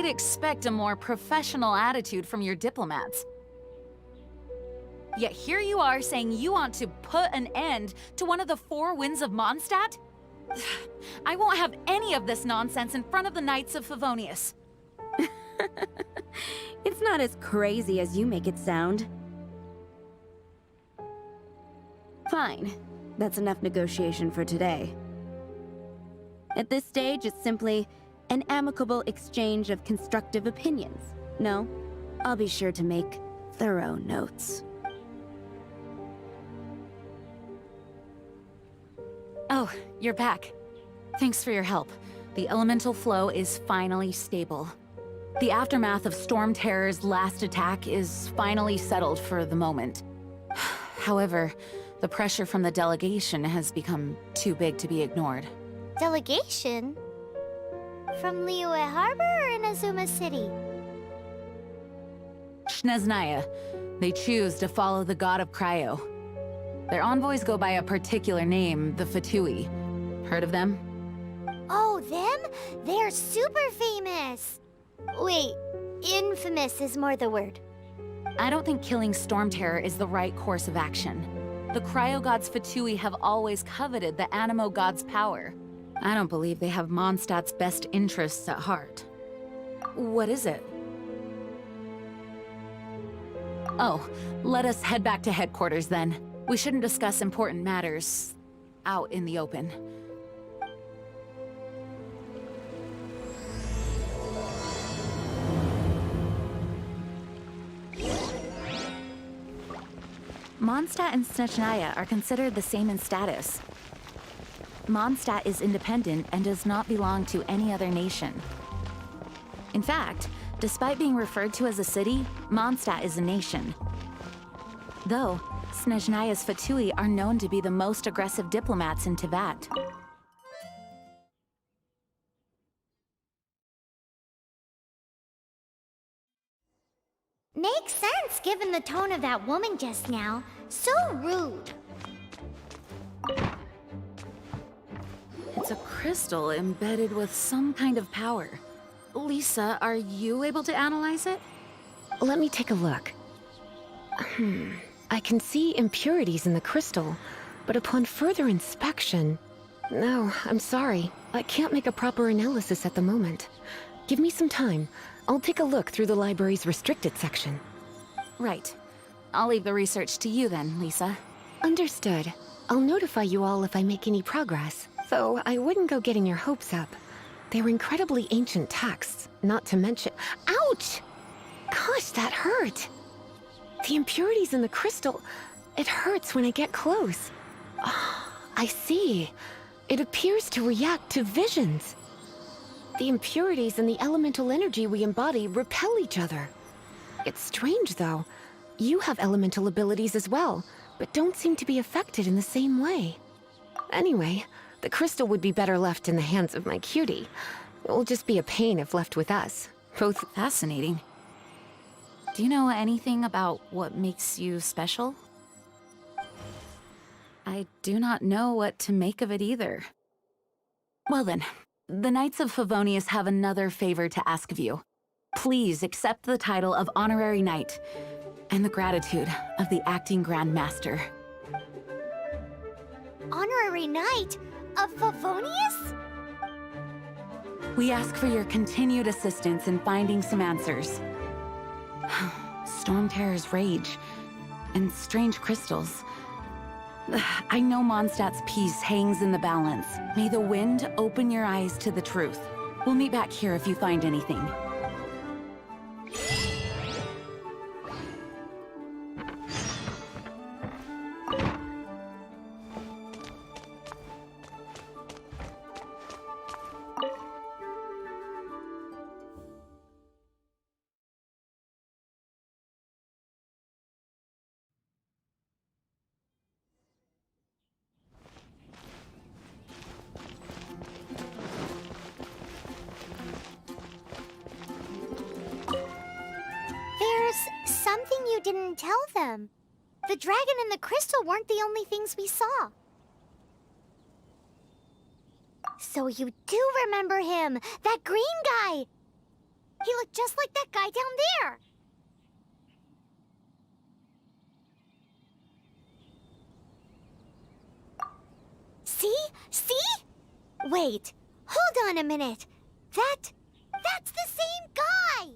expect a more professional attitude from your diplomats. Yet here you are saying you want to put an end to one of the four winds of Mondstadt? I won't have any of this nonsense in front of the Knights of Favonius. It's not as crazy as you make it sound. Fine. That's enough negotiation for today. At this stage, it's simply an amicable exchange of constructive opinions. No, I'll be sure to make thorough notes. Oh, you're back. Thanks for your help. The elemental flow is finally stable. The aftermath of Storm Terror's last attack is finally settled for the moment. However, the pressure from the delegation has become too big to be ignored. Delegation? From Liyue Harbor or Inazuma City? Snezhnaya. They choose to follow the god of Cryo. Their envoys go by a particular name, the Fatui. Heard of them? Oh, them? They're super famous! Wait, infamous is more the word. I don't think killing Storm Terror is the right course of action. The Cryo God's Fatui have always coveted the Animo God's power. I don't believe they have Mondstadt's best interests at heart. What is it? Oh, let us head back to headquarters then. We shouldn't discuss important matters out in the open. Mondstadt and Snezhnaya are considered the same in status. Mondstadt is independent and does not belong to any other nation. In fact, despite being referred to as a city, Mondstadt is a nation. Though, Snezhnaya's Fatui are known to be the most aggressive diplomats in Teyvat. Makes sense given the tone of that woman just now. So rude. It's a crystal embedded with some kind of power. Lisa, are you able to analyze it? Let me take a look. I can see impurities in the crystal, but upon further inspection... No, I'm sorry. I can't make a proper analysis at the moment. Give me some time. I'll take a look through the library's restricted section. Right. I'll leave the research to you then, Lisa. Understood. I'll notify you all if I make any progress. Though I wouldn't go getting your hopes up. They're incredibly ancient texts, not to mention... Ouch! Gosh, that hurt! The impurities in the crystal... It hurts when I get close. Oh, I see. It appears to react to visions. The impurities and the elemental energy we embody repel each other. It's strange, though. You have elemental abilities as well, but don't seem to be affected in the same way. Anyway, the crystal would be better left in the hands of my cutie. It will just be a pain if left with us. Both fascinating. Do you know anything about what makes you special? I do not know what to make of it either. Well then, the Knights of Favonius have another favor to ask of you. Please accept the title of Honorary Knight, and the gratitude of the Acting Grand Master. Honorary Knight of Favonius? We ask for your continued assistance in finding some answers. Storm Terror's rage and strange crystals. I know Mondstadt's peace hangs in the balance. May the wind open your eyes to the truth. We'll meet back here if you find anything. There's something you didn't tell them. The dragon and the crystal weren't the only things we saw. So you do remember him, that green guy. He looked just like that guy down there. See? See? Wait, hold on a minute. That's the same guy!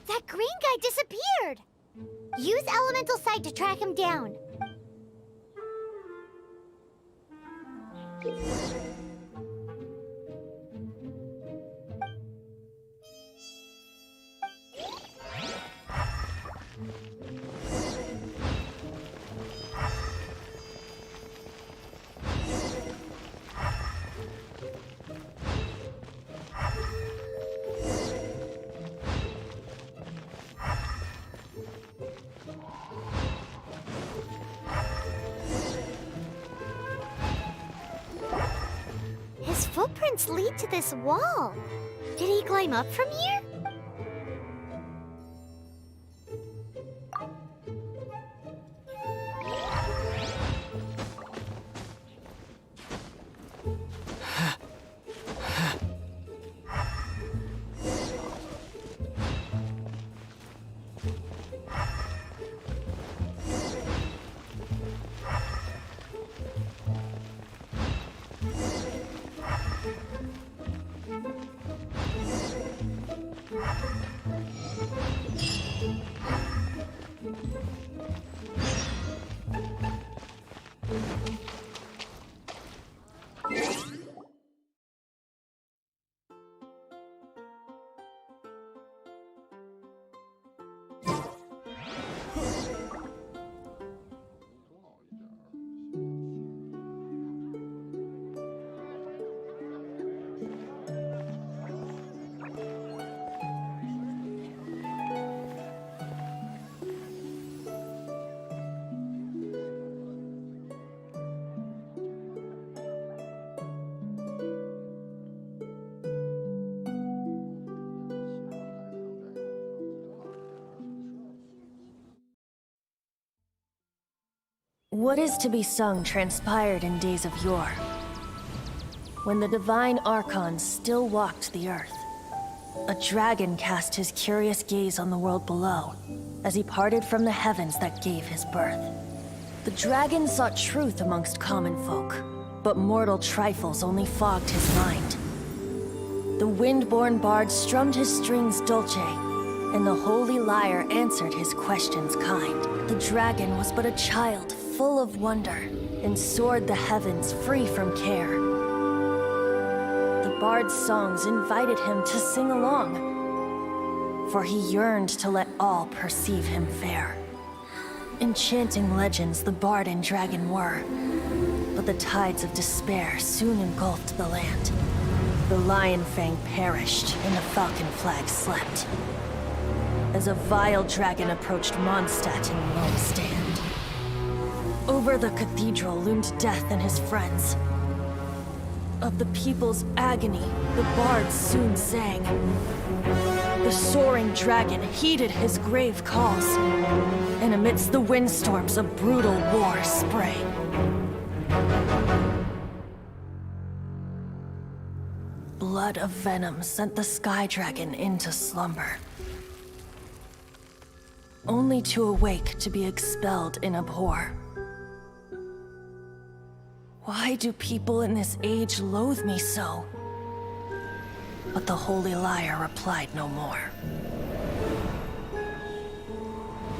That green guy disappeared! Use Elemental Sight to track him down. His footprints lead to this wall. Did he climb up from here? What is to be sung transpired in days of yore, when the divine archons still walked the earth. A dragon cast his curious gaze on the world below, as he parted from the heavens that gave his birth. The dragon sought truth amongst common folk, but mortal trifles only fogged his mind. The wind-born bard strummed his strings dolce, and the holy lyre answered his questions kind. The dragon was but a child full of wonder, and soared the heavens free from care. The bard's songs invited him to sing along, for he yearned to let all perceive him fair. Enchanting legends the bard and dragon were, but the tides of despair soon engulfed the land. The lion fang perished, and the falcon flag slept, as a vile dragon approached Mondstadt in lone stand. Over the cathedral loomed death and his friends. Of the people's agony, the bards soon sang. The soaring dragon heeded his grave calls, and amidst the windstorms a brutal war sprang. Blood of venom sent the sky dragon into slumber. only to awake to be expelled in abhor. Why do people in this age loathe me so? But the holy liar replied no more.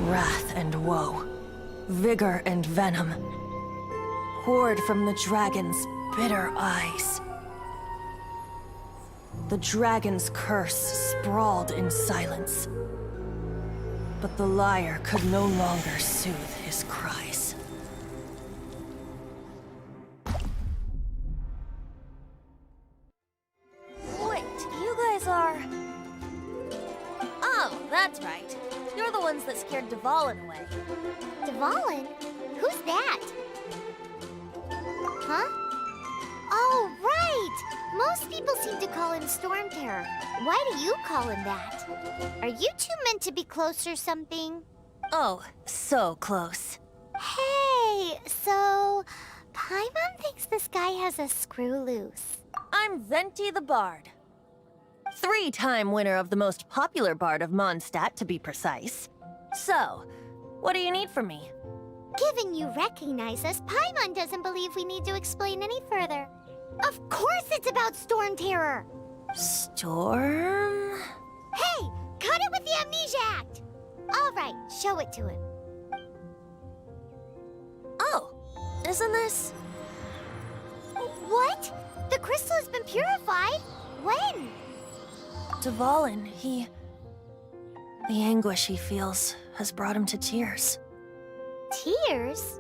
Wrath and woe, vigor and venom, poured from the dragon's bitter eyes. The dragon's curse sprawled in silence, but the liar could no longer soothe his cries. Wait, you guys are... Oh, that's right. You're the ones that scared Dvalin away. Dvalin? Who's that? Huh? Oh, right! Most people seem to call him Storm Terror. Why do you call him that? Are you two meant to be close or something? Oh, so close. Hey, so... Paimon thinks this guy has a screw loose. I'm Venti the Bard. 3-time winner of the most popular bard of Mondstadt, to be precise. So, what do you need from me? Given you recognize us, Paimon doesn't believe we need to explain any further. Of course it's about Storm Terror! Storm? Hey! Cut it with the Amnesia Act! Alright, show it to him. Oh, isn't this... What? The crystal has been purified? When? Dvalin, the anguish he feels has brought him to tears. Tears?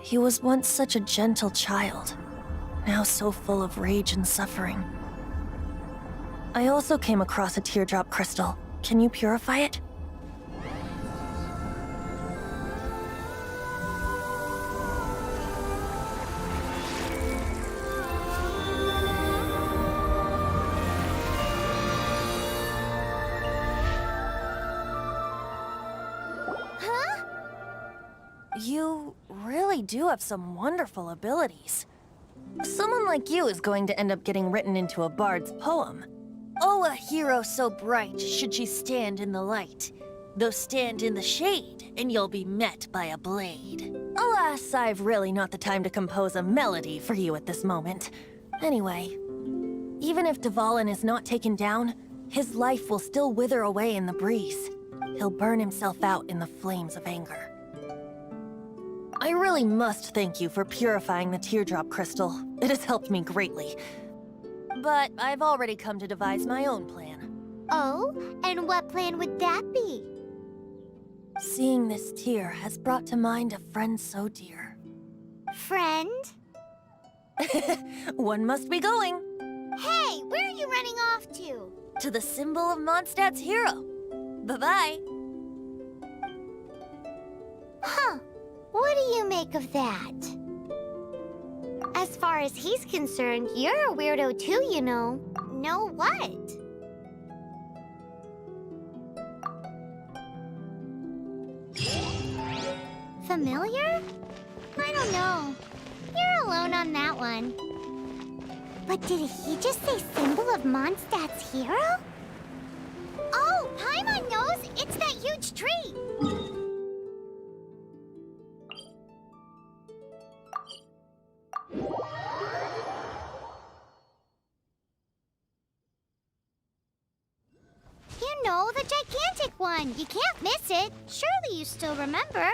He was once such a gentle child, now so full of rage and suffering. I also came across a teardrop crystal. Can you purify it? You really do have some wonderful abilities. Someone like you is going to end up getting written into a bard's poem. Oh, a hero so bright should she stand in the light. Though stand in the shade, and you'll be met by a blade. Alas, I've really not the time to compose a melody for you at this moment. Anyway, even if Dvalin is not taken down, his life will still wither away in the breeze. He'll burn himself out in the flames of anger. I really must thank you for purifying the teardrop crystal. It has helped me greatly. But I've already come to devise my own plan. Oh? And what plan would that be? Seeing this tear has brought to mind a friend so dear. Friend? One must be going. Hey, where are you running off to? To the symbol of Mondstadt's hero. Bye-bye. Huh. What do you make of that? As far as he's concerned, you're a weirdo too, you know. Know what? Familiar? I don't know. You're alone on that one. But did he just say symbol of Mondstadt's hero? Oh, Paimon knows! It's that huge tree! You know, the gigantic one! You can't miss it! Surely you still remember?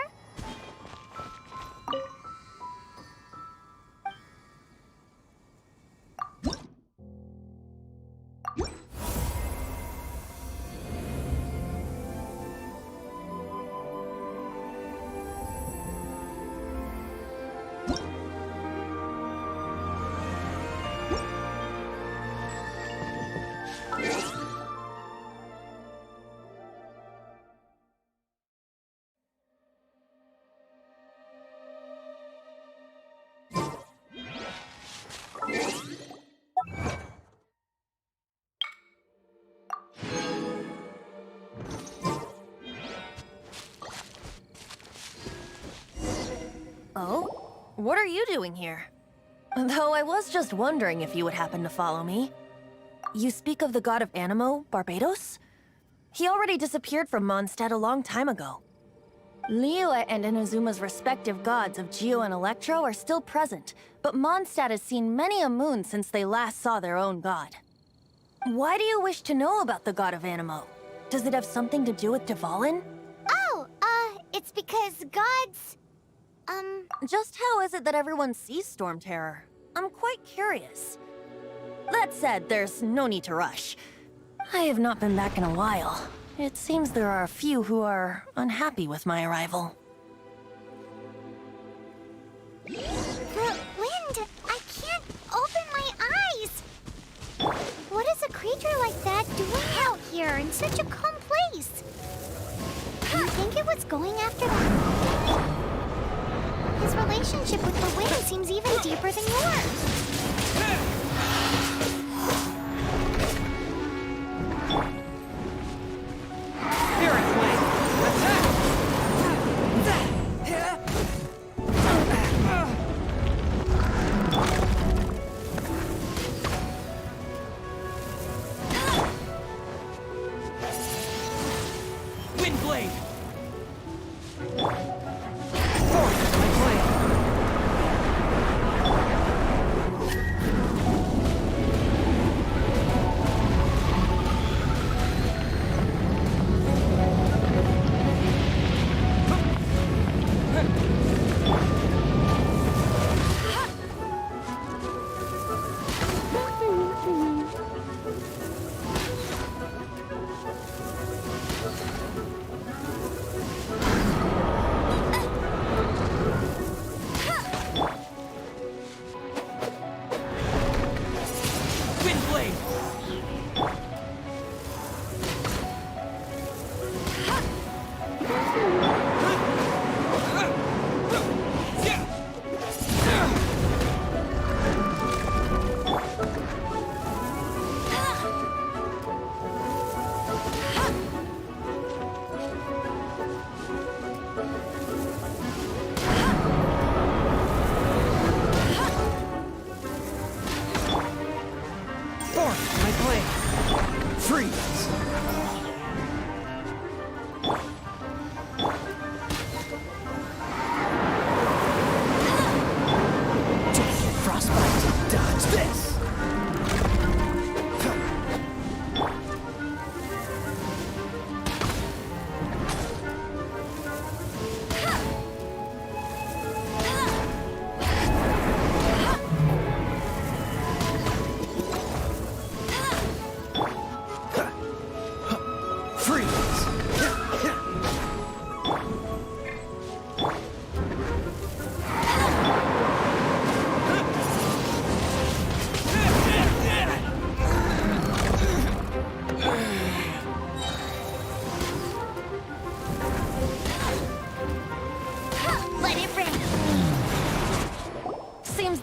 Oh? What are you doing here? Though I was just wondering if you would happen to follow me. You speak of the god of Animo, Barbados? He already disappeared from Mondstadt a long time ago. Liyue and Inazuma's respective gods of Geo and Electro are still present, but Mondstadt has seen many a moon since they last saw their own god. Why do you wish to know about the god of Animo? Does it have something to do with Dvalin? Oh, it's because gods... Just how is it that everyone sees Storm Terror? I'm quite curious. That said, there's no need to rush. I have not been back in a while. It seems there are a few who are unhappy with my arrival. The wind! I can't open my eyes! What is a creature like that doing out here in such a calm place? Do you think it was going after that? His relationship with the wind seems even deeper than yours.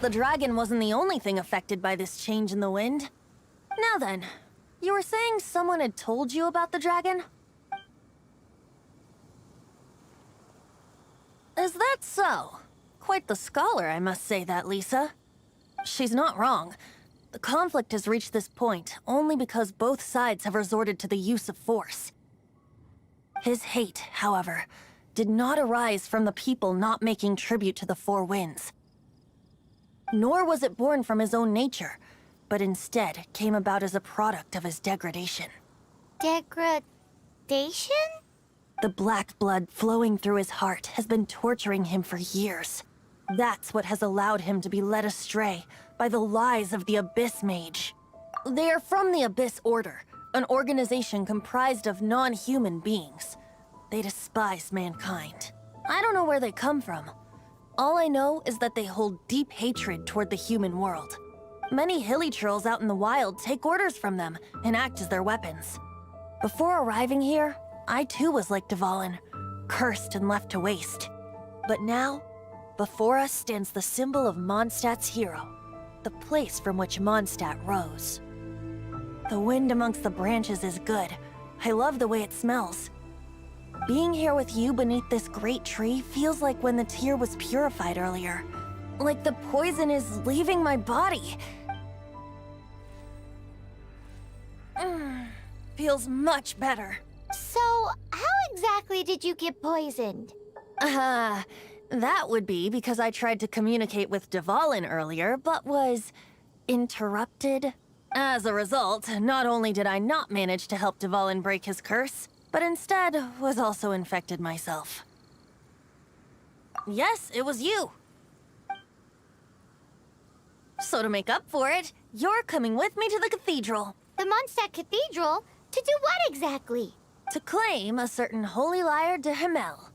The dragon wasn't the only thing affected by this change in the wind. Now then, you were saying someone had told you about the dragon? Is that so? Quite the scholar, I must say that, Lisa. She's not wrong. The conflict has reached this point only because both sides have resorted to the use of force. His hate, however, did not arise from the people not making tribute to the Four Winds. Nor was it born from his own nature, but instead came about as a product of his degradation. Degradation? The black blood flowing through his heart has been torturing him for years. That's what has allowed him to be led astray by the lies of the Abyss Mage. They are from the Abyss Order, an organization comprised of non-human beings. They despise mankind. I don't know where they come from. All I know is that they hold deep hatred toward the human world. Many hilichurls out in the wild take orders from them and act as their weapons. Before arriving here, I too was like Dvalin, cursed and left to waste. But now, before us stands the symbol of Mondstadt's hero, the place from which Mondstadt rose. The wind amongst the branches is good. I love the way it smells. Being here with you beneath this great tree feels like when the tear was purified earlier. Like the poison is leaving my body. Feels much better. So, how exactly did you get poisoned? That would be because I tried to communicate with Dvalin earlier, but was interrupted. As a result, not only did I not manage to help Dvalin break his curse, but instead was also infected myself. Yes, it was you. So to make up for it, you're coming with me to the cathedral. The Mondstadt Cathedral? To do what exactly? To claim a certain holy lyre de Himmel.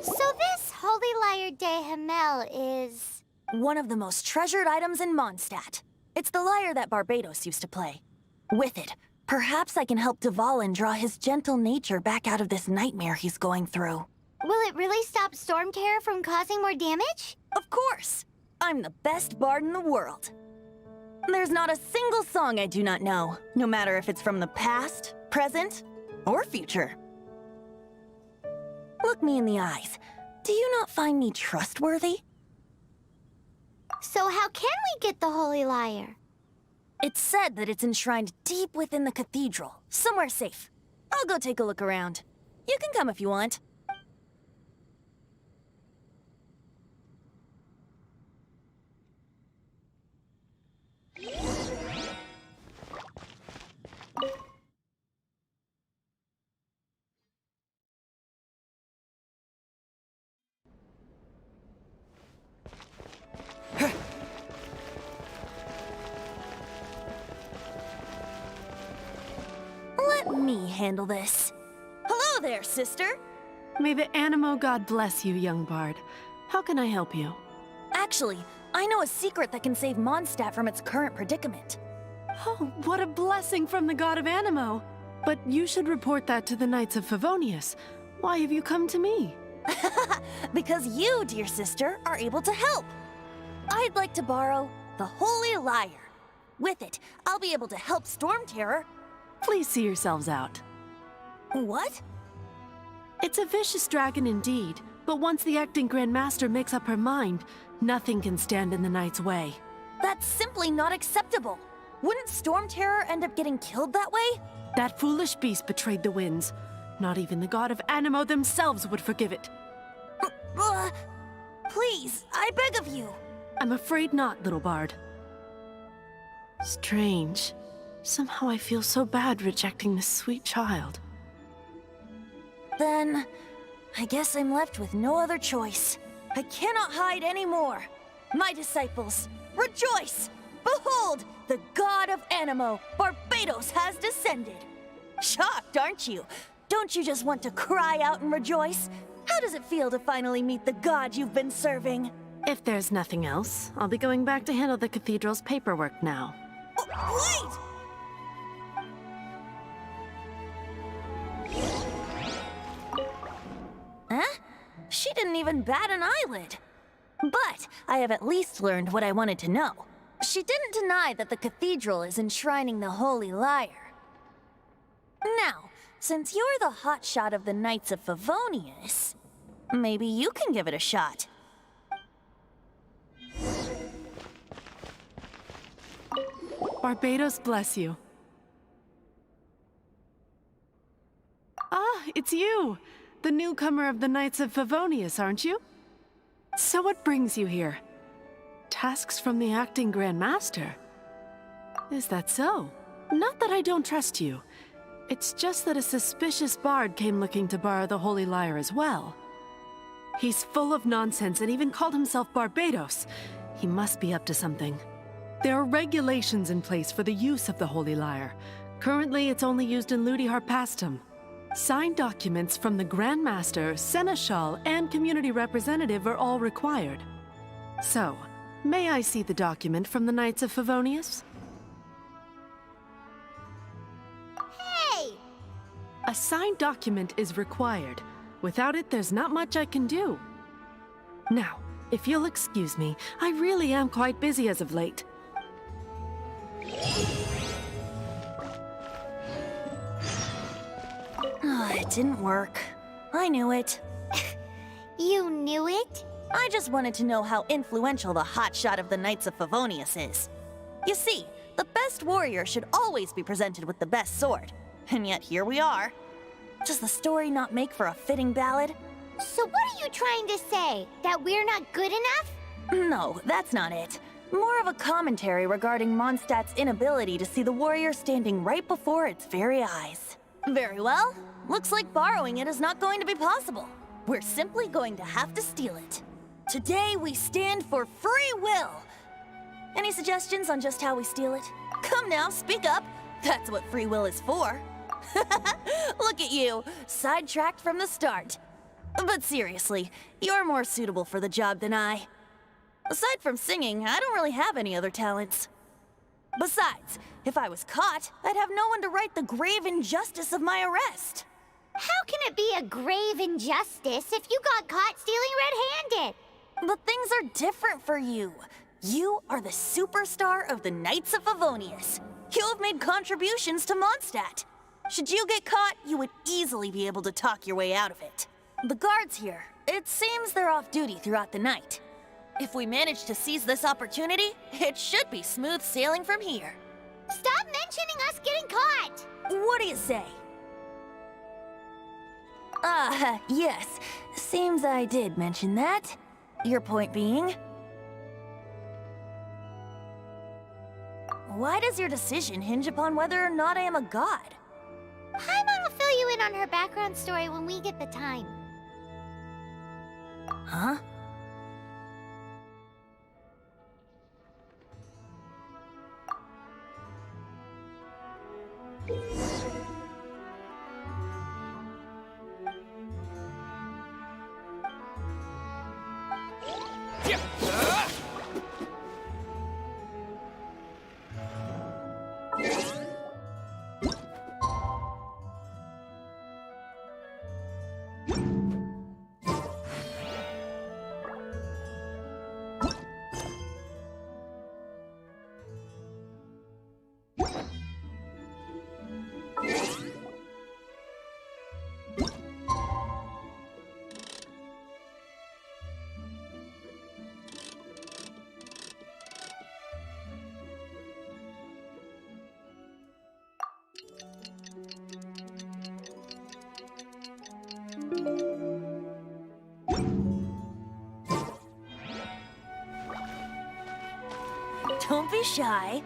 So this holy lyre de Himmel is... one of the most treasured items in Mondstadt. It's the lyre that Barbados used to play. With it, perhaps I can help Dvalin draw his gentle nature back out of this nightmare he's going through. Will it really stop Storm Terror from causing more damage? Of course! I'm the best bard in the world. There's not a single song I do not know, no matter if it's from the past, present, or future. Look me in the eyes. Do you not find me trustworthy? So how can we get the holy lyre? It's said that it's enshrined deep within the cathedral, somewhere safe. I'll go take a look around. You can come if you want. Let me handle this. Hello there, sister. May the Animo God bless you, young bard. How can I help you? Actually, I know a secret that can save Mondstadt from its current predicament. Oh, what a blessing from the God of Animo! But you should report that to the Knights of Favonius. Why have you come to me? Because you, dear sister, are able to help. I'd like to borrow the Holy Lyre. With it, I'll be able to help Storm Terror. Please see yourselves out. What? It's a vicious dragon indeed, but once the acting Grand Master makes up her mind, nothing can stand in the Knight's way. That's simply not acceptable. Wouldn't Storm Terror end up getting killed that way? That foolish beast betrayed the winds. Not even the God of Animo themselves would forgive it. Please, I beg of you. I'm afraid not, little bard. Strange. Somehow I feel so bad rejecting this sweet child. Then, I guess I'm left with no other choice. I cannot hide anymore. My disciples, rejoice! Behold, the God of Animo, Barbados, has descended. Shocked, aren't you? Don't you just want to cry out and rejoice? How does it feel to finally meet the God you've been serving? If there's nothing else, I'll be going back to handle the cathedral's paperwork now. Wait! Huh? She didn't even bat an eyelid. But I have at least learned what I wanted to know. She didn't deny that the cathedral is enshrining the Holy Lyre. Now, since you're the hotshot of the Knights of Favonius, maybe you can give it a shot. Barbados bless you. Ah, it's you! The newcomer of the Knights of Favonius, aren't you? So what brings you here? Tasks from the acting Grand Master? Is that so? Not that I don't trust you. It's just that a suspicious bard came looking to borrow the Holy Lyre as well. He's full of nonsense and even called himself Barbados. He must be up to something. There are regulations in place for the use of the Holy Lyre. Currently, it's only used in Ludi Harpastum. Signed documents from the Grand Master, Seneschal, and community representative are all required. So, may I see the document from the Knights of Favonius? Hey! A signed document is required. Without it, there's not much I can do. Now, if you'll excuse me, I really am quite busy as of late. It didn't work. I knew it. You knew it? I just wanted to know how influential the hotshot of the Knights of Favonius is. You see, the best warrior should always be presented with the best sword. And yet here we are. Does the story not make for a fitting ballad? So what are you trying to say? That we're not good enough? No, that's not it. More of a commentary regarding Mondstadt's inability to see the warrior standing right before its very eyes. Very well. Looks like borrowing it is not going to be possible. We're simply going to have to steal it. Today we stand for free will. Any suggestions on just how we steal it? Come now, speak up. That's what free will is for. Look at you, sidetracked from the start. But seriously, you're more suitable for the job than I. Aside from singing, I don't really have any other talents. Besides, if I was caught, I'd have no one to right the grave injustice of my arrest. How can it be a grave injustice if you got caught stealing red-handed? But things are different for you. You are the superstar of the Knights of Favonius. You have made contributions to Mondstadt. Should you get caught, you would easily be able to talk your way out of it. The guards here, it seems they're off duty throughout the night. If we manage to seize this opportunity, it should be smooth sailing from here. Stop mentioning us getting caught! What do you say? Yes. Seems I did mention that. Your point being? Why does your decision hinge upon whether or not I am a god? Paimon will fill you in on her background story when we get the time. Huh? Don't be shy.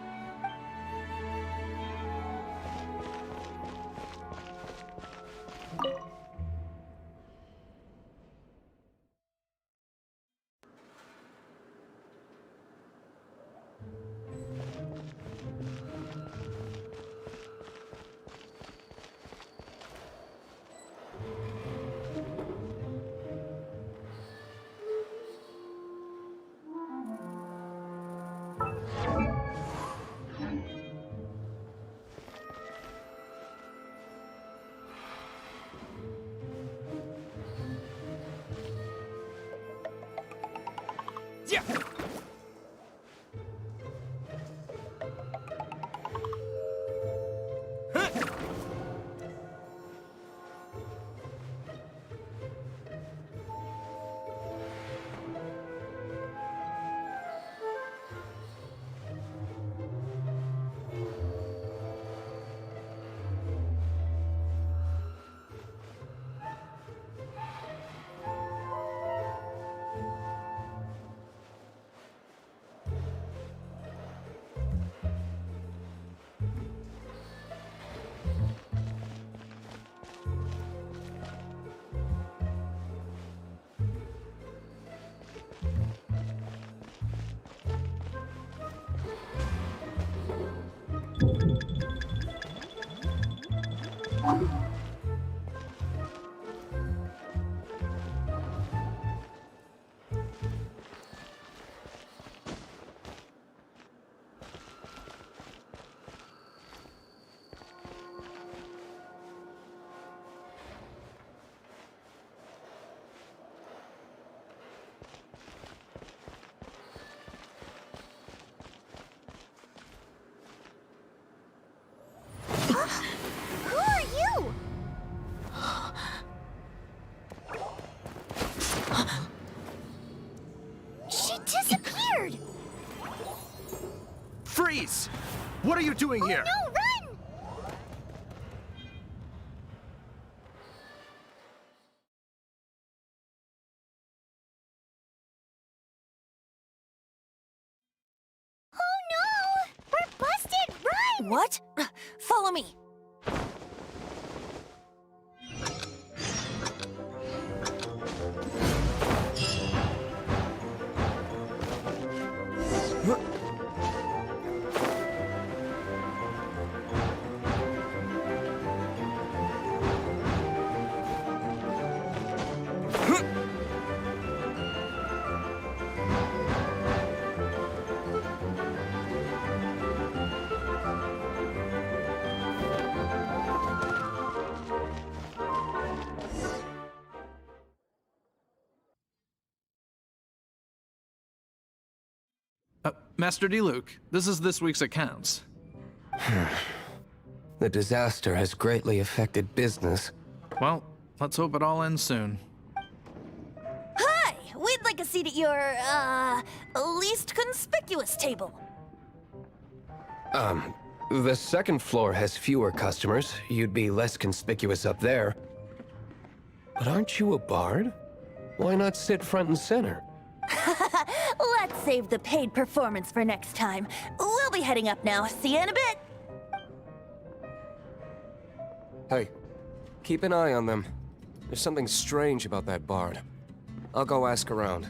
Who are you? She disappeared! Freeze! What are you doing here? No, run! Oh no! We're busted! Run! What? Follow me. Master Diluc, this is this week's accounts. The disaster has greatly affected business. Well, let's hope it all ends soon. Hi! We'd like a seat at your, least conspicuous table. The second floor has fewer customers. You'd be less conspicuous up there. But aren't you a bard? Why not sit front and center? Let's save the paid performance for next time. We'll be heading up now. See you in a bit. Hey, keep an eye on them. There's something strange about that bard. I'll go ask around.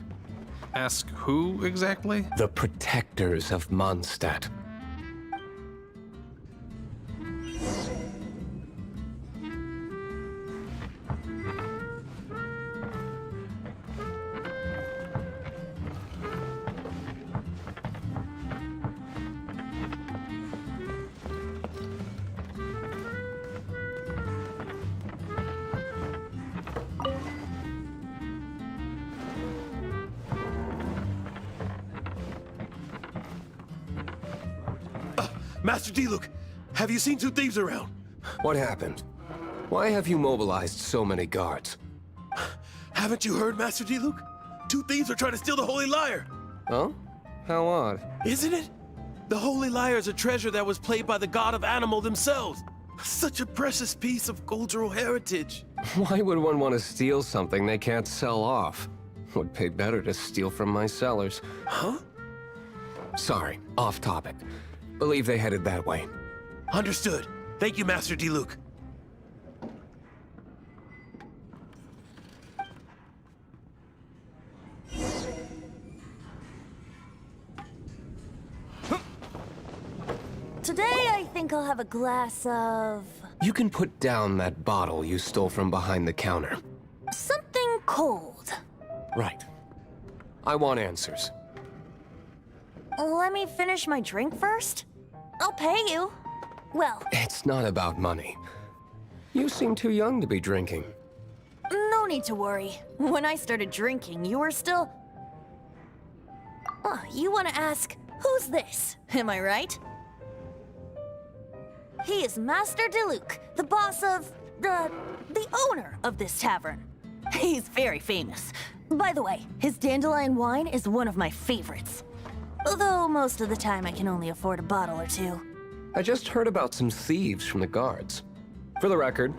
Ask who exactly? The protectors of Mondstadt. Master Diluc, have you seen two thieves around? What happened? Why have you mobilized so many guards? Haven't you heard, Master Diluc? Two thieves are trying to steal the Holy Lyre. Huh? How odd. Isn't it? The Holy Lyre is a treasure that was played by the god of animal themselves. Such a precious piece of cultural heritage. Why would one want to steal something they can't sell off? Would pay better to steal from my cellars. Huh? Sorry, off topic. Believe they headed that way. Understood. Thank you, Master Diluc. Today, I think I'll have a glass of... You can put down that bottle you stole from behind the counter. something cold. Right. I want answers. Let me finish my drink first. I'll pay you. Well, It's not about money. You seem too young to be drinking. no need to worry. When I started drinking, you were still... Oh, you want to ask, who's this? Am I right? He is Master Diluc, the boss of... the owner of this tavern. He's very famous. By the way, his dandelion wine is one of my favorites. Although most of the time I can only afford a bottle or two. I just heard about some thieves from the guards. For the record,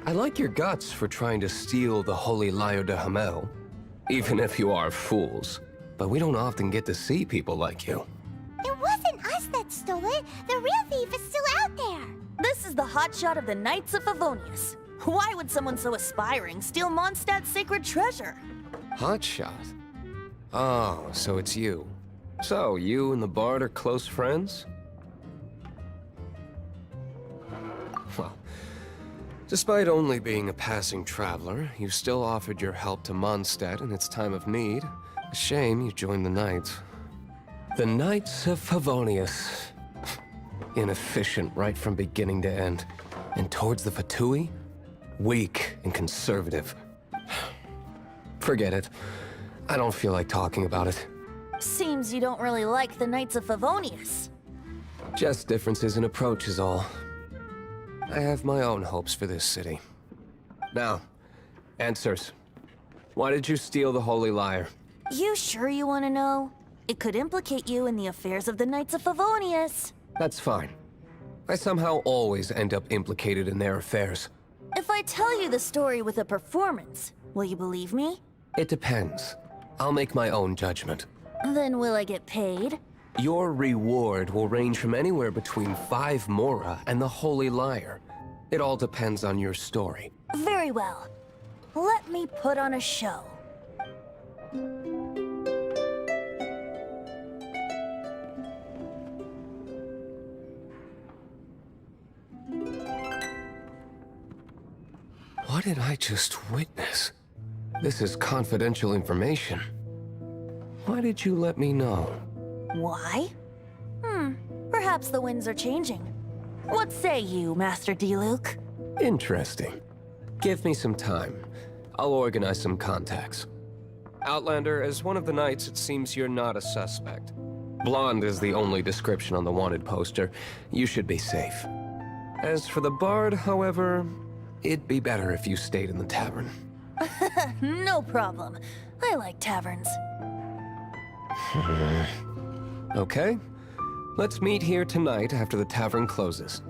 I like your guts for trying to steal the Holy Lyre de Hamel. Even if you are fools. But we don't often get to see people like you. It wasn't us that stole it. The real thief is still out there. This is the hotshot of the Knights of Favonius. Why would someone so aspiring steal Mondstadt's sacred treasure? Hotshot? Oh, so it's you. So, you and the Bard are close friends? Well, Despite only being a passing traveler, you still offered your help to Mondstadt in its time of need. A shame you joined the Knights. The Knights of Favonius. Inefficient right from beginning to end. And towards the Fatui, weak and conservative. Forget it. I don't feel like talking about it. Seems you don't really like the Knights of Favonius. Just differences in approach is all. I have my own hopes for this city. Now, answers. Why did you steal the Holy Lyre? You sure you want to know? It could implicate you in the affairs of the Knights of Favonius. That's fine. I somehow always end up implicated in their affairs. If I tell you the story with a performance, will you believe me? It depends. I'll make my own judgment. Then will I get paid? Your reward will range from anywhere between 5 Mora and the Holy Lyre. It all depends on your story. Very well. Let me put on a show. What did I just witness? This is confidential information. Why did you let me know? Why? Perhaps the winds are changing. What say you, Master D-Luke? Interesting. Give me some time. I'll organize some contacts. Outlander, as one of the Knights, it seems you're not a suspect. Blonde is the only description on the wanted poster. You should be safe. As for the Bard, however, it'd be better if you stayed in the tavern. No problem. I like taverns. Okay. Let's meet here tonight after the tavern closes.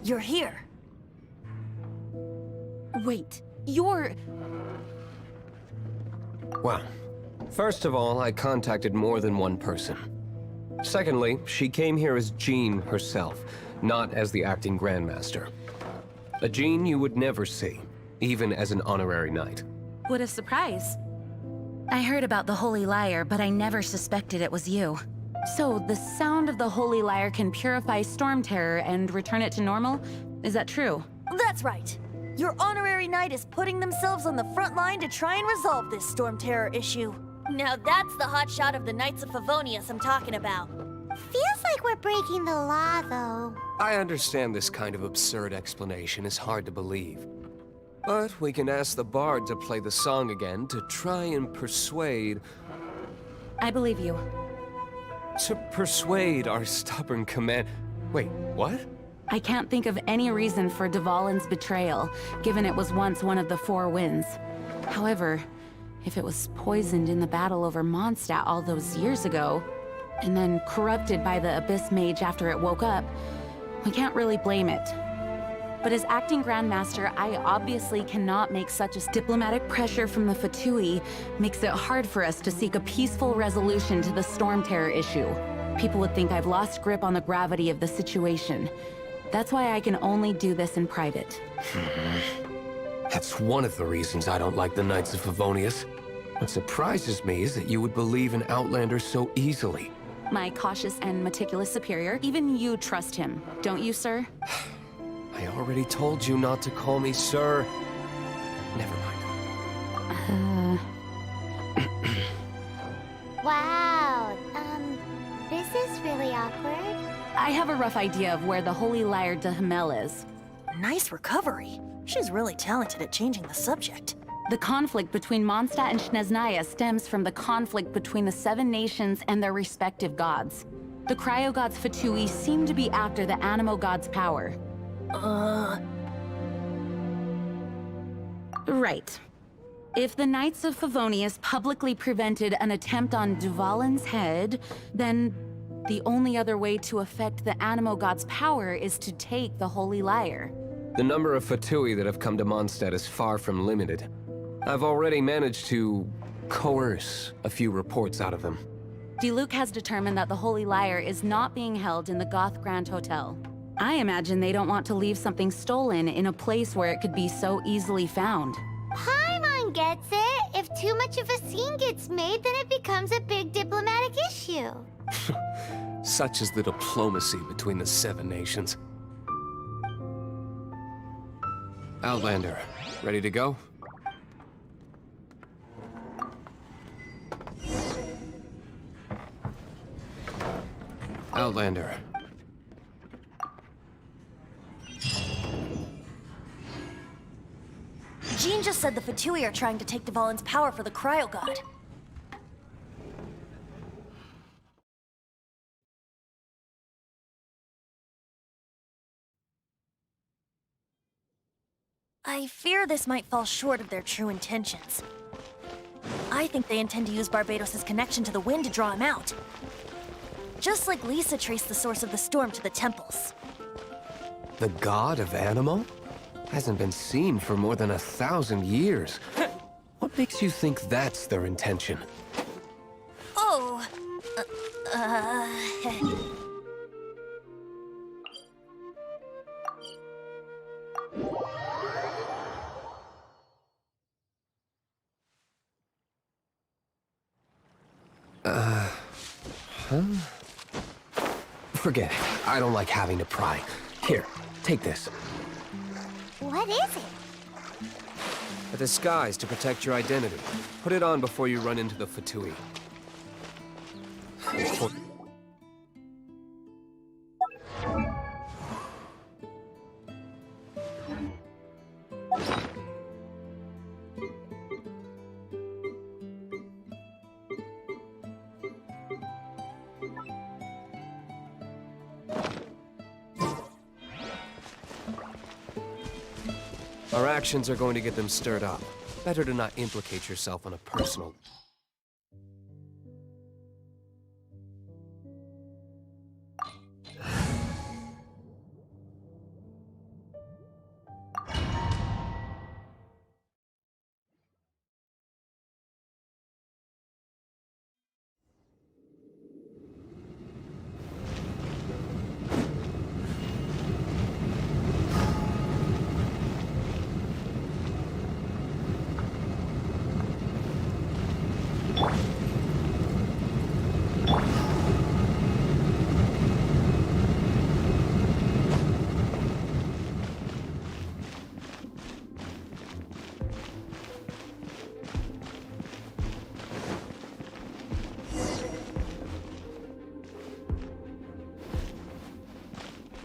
You're here. Wait, you're... Well, first of all, I contacted more than one person. Secondly, she came here as Jean herself, not as the acting Grandmaster. A Jean you would never see, even as an honorary knight. What a surprise. I heard about the Holy Lyre, but I never suspected it was you. So, the sound of the Holy Lyre can purify Storm Terror and return it to normal? Is that true? That's right. Your honorary knight is putting themselves on the front line to try and resolve this Storm Terror issue. Now that's the hotshot of the Knights of Favonius I'm talking about. Feels like we're breaking the law, though. I understand this kind of absurd explanation is hard to believe. But we can ask the Bard to play the song again to try and persuade... I believe you. To persuade our stubborn command... Wait, what? I can't think of any reason for Dvalin's betrayal, given it was once one of the 4 winds. However, if it was poisoned in the battle over Mondstadt all those years ago, and then corrupted by the Abyss Mage after it woke up, we can't really blame it. But as acting Grandmaster, I obviously cannot make such a diplomatic pressure from the Fatui makes it hard for us to seek a peaceful resolution to the Storm Terror issue. People would think I've lost grip on the gravity of the situation. That's why I can only do this in private. That's one of the reasons I don't like the Knights of Favonius. What surprises me is that you would believe in Outlander so easily. My cautious and meticulous superior, even you trust him, don't you, sir? I already told you not to call me sir. Never mind. Wow, this is really awkward. I have a rough idea of where the Holy Lyre de Hamel is. Nice recovery. She's really talented at changing the subject. The conflict between Mondstadt and Snezhnaya stems from the conflict between the 7 nations and their respective gods. The cryo-gods Fatui seem to be after the Animo god's power. Right. If the Knights of Favonius publicly prevented an attempt on Dvalin's head, then The only other way to affect the Animo God's power is to take the Holy Lyre. The number of Fatui that have come to Mondstadt is far from limited. I've already managed to coerce a few reports out of them. Diluc has determined that the Holy Lyre is not being held in the Goth Grand Hotel. I imagine they don't want to leave something stolen in a place where it could be so easily found. Paimon gets it. If too much of a scene gets made, then it becomes a big diplomatic issue. Such is the diplomacy between the Seven Nations. Outlander, ready to go? Outlander. Jean just said the Fatui are trying to take Dvalin's power for the Cryo God. I fear this might fall short of their true intentions. I think they intend to use Barbados' connection to the wind to draw him out. Just like Lisa traced the source of the storm to the temples. The god of Animo? Hasn't been seen for more than 1,000 years. What makes you think that's their intention? Oh... Huh? Forget it. I don't like having to pry. Here, take this. What is it? A disguise to protect your identity. Put it on before you run into the Fatui. Our actions are going to get them stirred up. Better to not implicate yourself on a personal...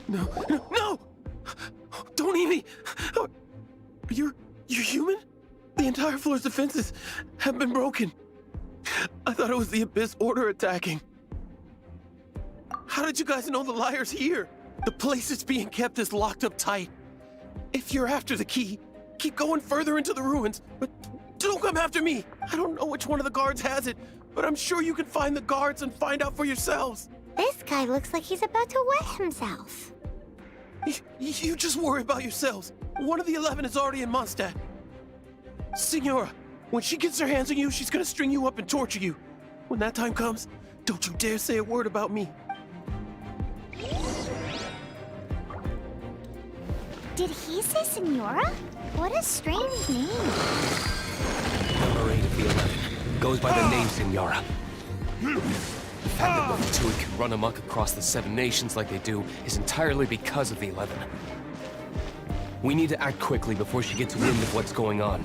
No! Don't eat me! You're human? The entire floor's defenses have been broken. I thought it was the Abyss Order attacking. How did you guys know the Lyre's here? The place it's being kept is locked up tight. If you're after the key, keep going further into the ruins, but don't come after me! I don't know which one of the guards has it, but I'm sure you can find the guards and find out for yourselves. This guy looks like he's about to wet himself. You just worry about yourselves. One of the 11 is already in Mondstadt. Signora, when she gets her hands on you, she's gonna string you up and torture you. When that time comes, don't you dare say a word about me. Did he say Senora? What a strange name. Number 8 of the 11 goes by the name Signora. The fact that the Fatui can run amok across the Seven Nations like they do is entirely because of the 11. We need to act quickly before she gets wind of what's going on.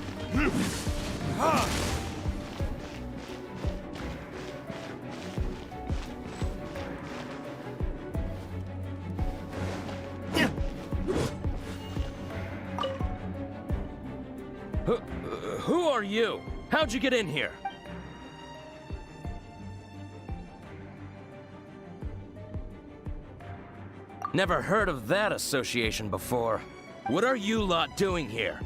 Who are you? How'd you get in here? Never heard of that association before. What are you lot doing here?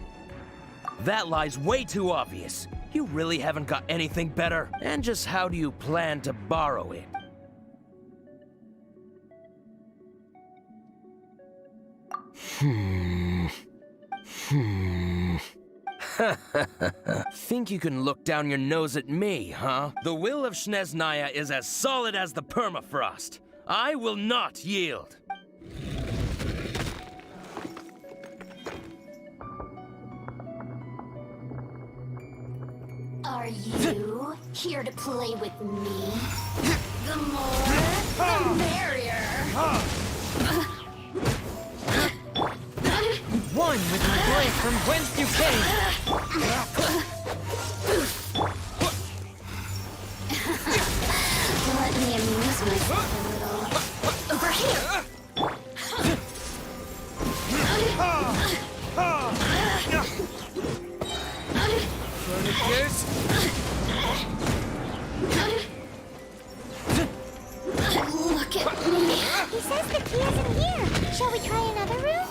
That lie's way too obvious. You really haven't got anything better? And just how do you plan to borrow it? Think you can look down your nose at me, huh? The will of Snezhnaya is as solid as the permafrost. I will not yield. Are you here to play with me? The more, the merrier. One with my blade from whence you came! Let me amuse myself a little. Over here! Look at me. He says the key isn't here. Shall we try another room?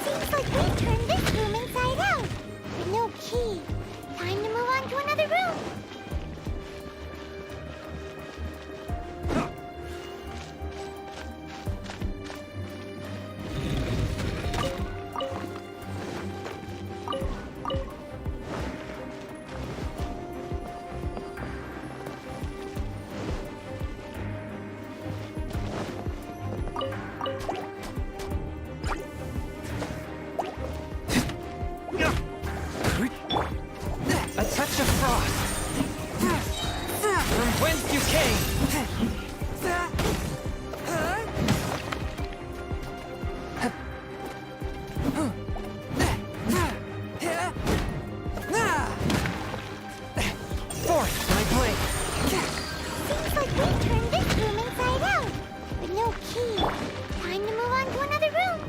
Seems like we turned this room inside out. With no key. Time to move on to another room. A touch of frost! From whence you came! Forth, my blade! Seems like we turned this room inside out. With no key. Time to move on to another room.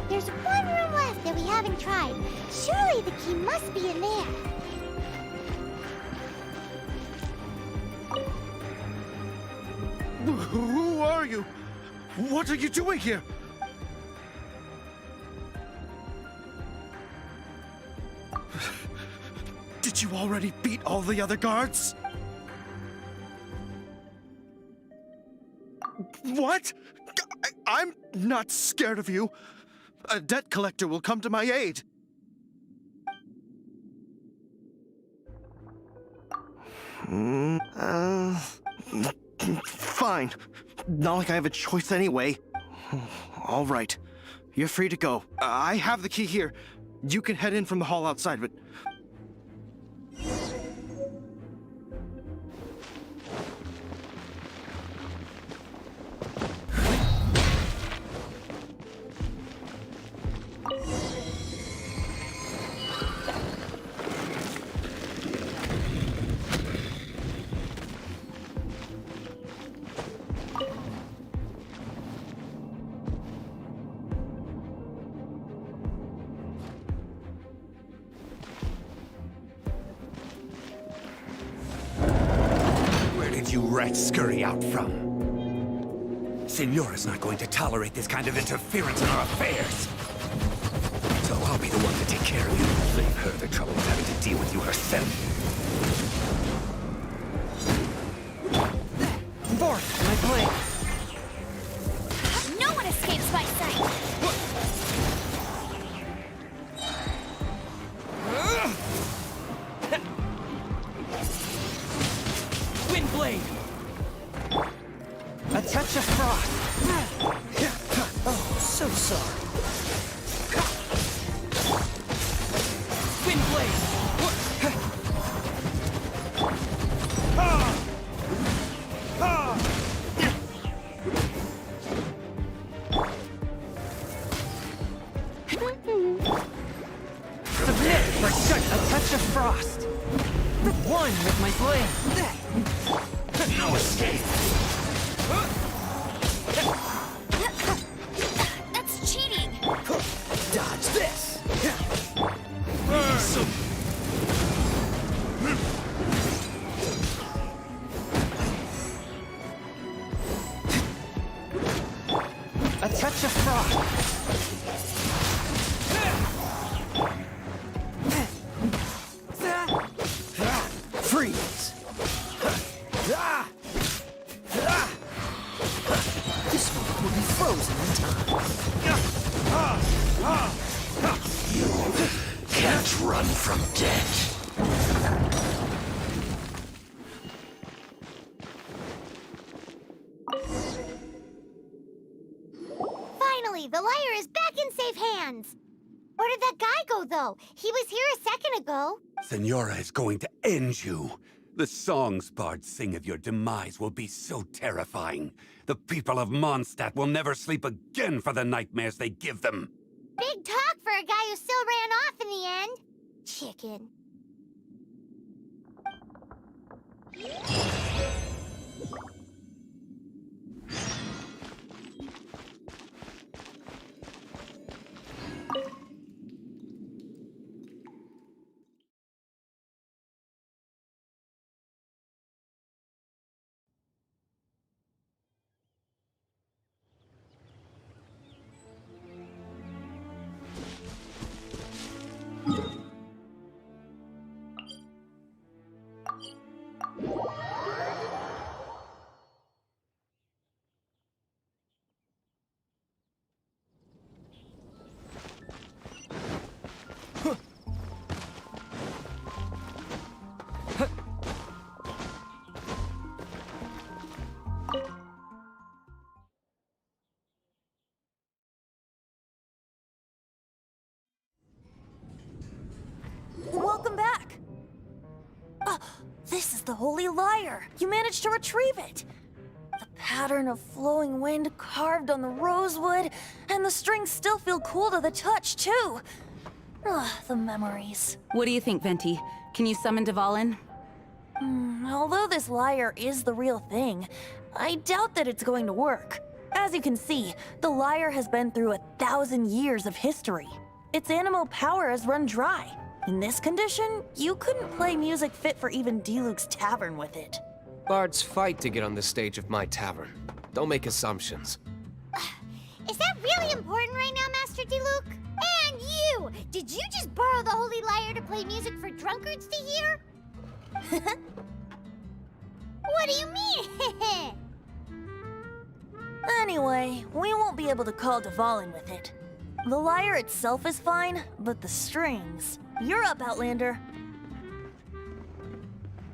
There's one room left that we haven't tried. Surely the key must be in there. Who are you? What are you doing here? Did you already beat all the other guards? What? I'm not scared of you. A debt collector will come to my aid. Fine. Not like I have a choice anyway. All right. You're free to go. I have the key here. You can head in from the hall outside, but... Where did you rats scurry out from? Signora's not going to tolerate this kind of interference in our affairs. So I'll be the one to take care of you. Save her the trouble of having to deal with you herself. Forth, my blade! No one escapes my sight. Wind blade! A touch of frost! Oh, so sorry. Wind blade! Submit for a touch of frost! One with my blade! No escape! That's cheating. Dodge this! Freeze! This one will be frozen in time. You can't run from death. Finally, the lyre is back in safe hands. Where did that guy go, though? He was here a second ago. Senora is going to end you. The songs bards sing of your demise will be so terrifying. The people of Mondstadt will never sleep again for the nightmares they give them. Big talk for a guy who still ran off in the end. Chicken. Welcome back! This is the Holy Lyre! You managed to retrieve it! The pattern of flowing wind carved on the rosewood, and the strings still feel cool to the touch, too! The memories. What do you think, Venti? Can you summon Dvalin? Although this lyre is the real thing, I doubt that it's going to work. As you can see, the lyre has been through 1,000 years of history. Its animal power has run dry. In this condition, you couldn't play music fit for even Diluc's tavern with it. Bards fight to get on the stage of my tavern. Don't make assumptions. Is that really important right now, Master Diluc? And you! Did you just borrow the Holy Lyre to play music for drunkards to hear? What do you mean? Anyway, we won't be able to call Dvalin with it. The lyre itself is fine, but the strings... You're up, Outlander.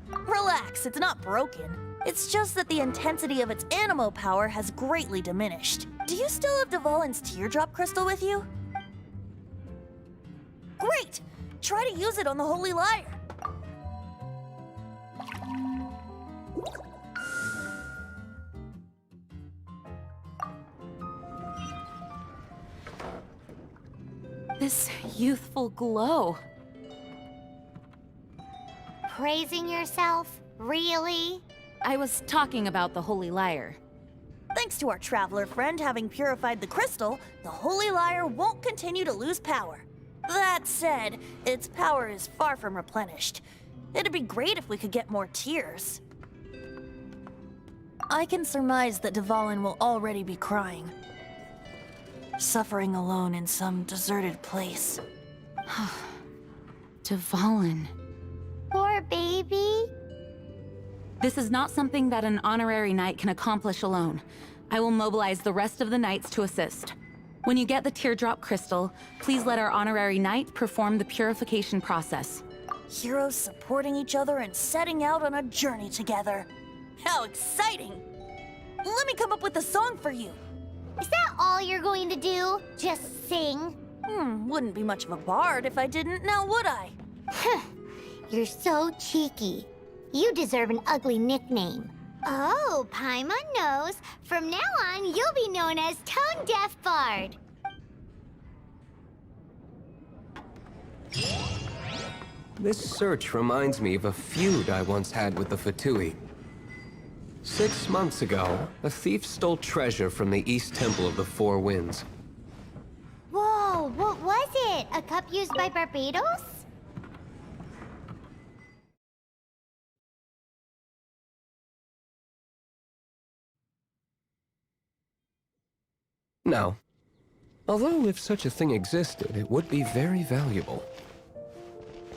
Relax, it's not broken. It's just that the intensity of its animo power has greatly diminished. Do you still have Dvalin's teardrop crystal with you? Great! Try to use it on the Holy Lyre. This youthful glow. Praising yourself? Really? I was talking about the Holy Lyre. Thanks to our traveler friend having purified the crystal, the Holy Lyre won't continue to lose power. That said, its power is far from replenished. It'd be great if we could get more tears. I can surmise that Dvalin will already be crying. Suffering alone in some deserted place. Dvalin. Poor baby. This is not something that an honorary knight can accomplish alone. I will mobilize the rest of the knights to assist. When you get the teardrop crystal, please let our honorary knight perform the purification process. Heroes supporting each other and setting out on a journey together. How exciting! Let me come up with a song for you. Is that all you're going to do? Just sing? Wouldn't be much of a bard if I didn't, now would I? You're so cheeky. You deserve an ugly nickname. Oh, Paimon knows. From now on, you'll be known as Tone Deaf Bard. This search reminds me of a feud I once had with the Fatui. 6 months ago, a thief stole treasure from the East Temple of the Four Winds. Whoa, what was it? A cup used by Barbados? No. Although if such a thing existed, it would be very valuable.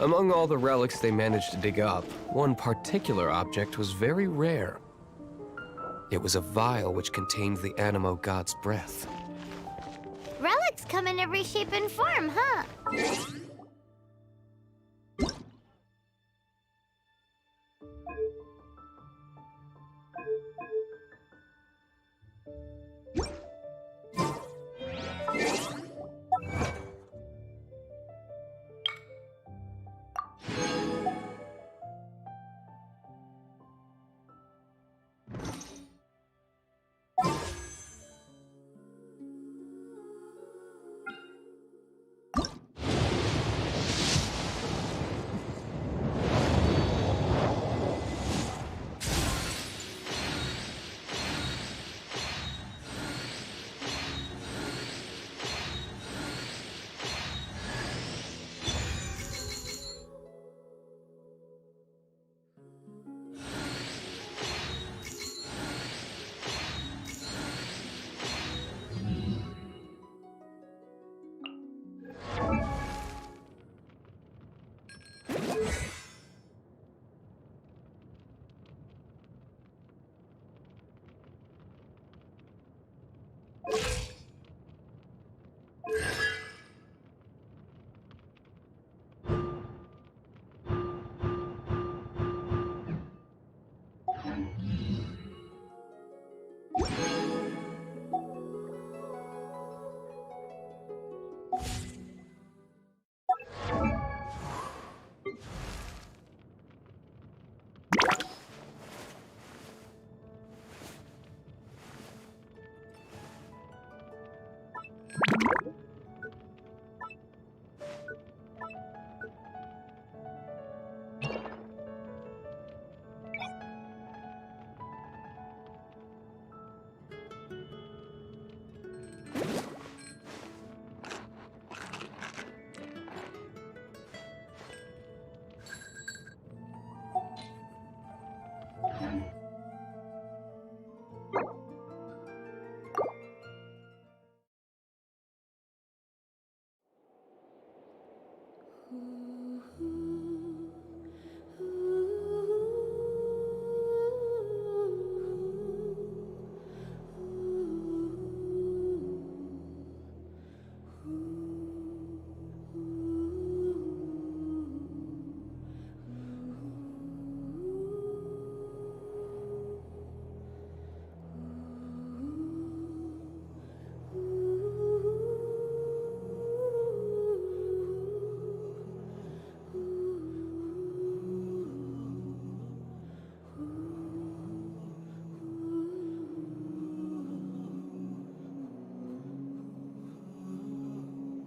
Among all the relics they managed to dig up, one particular object was very rare. It was a vial which contained the Animo god's breath. Relics come in every shape and form, huh?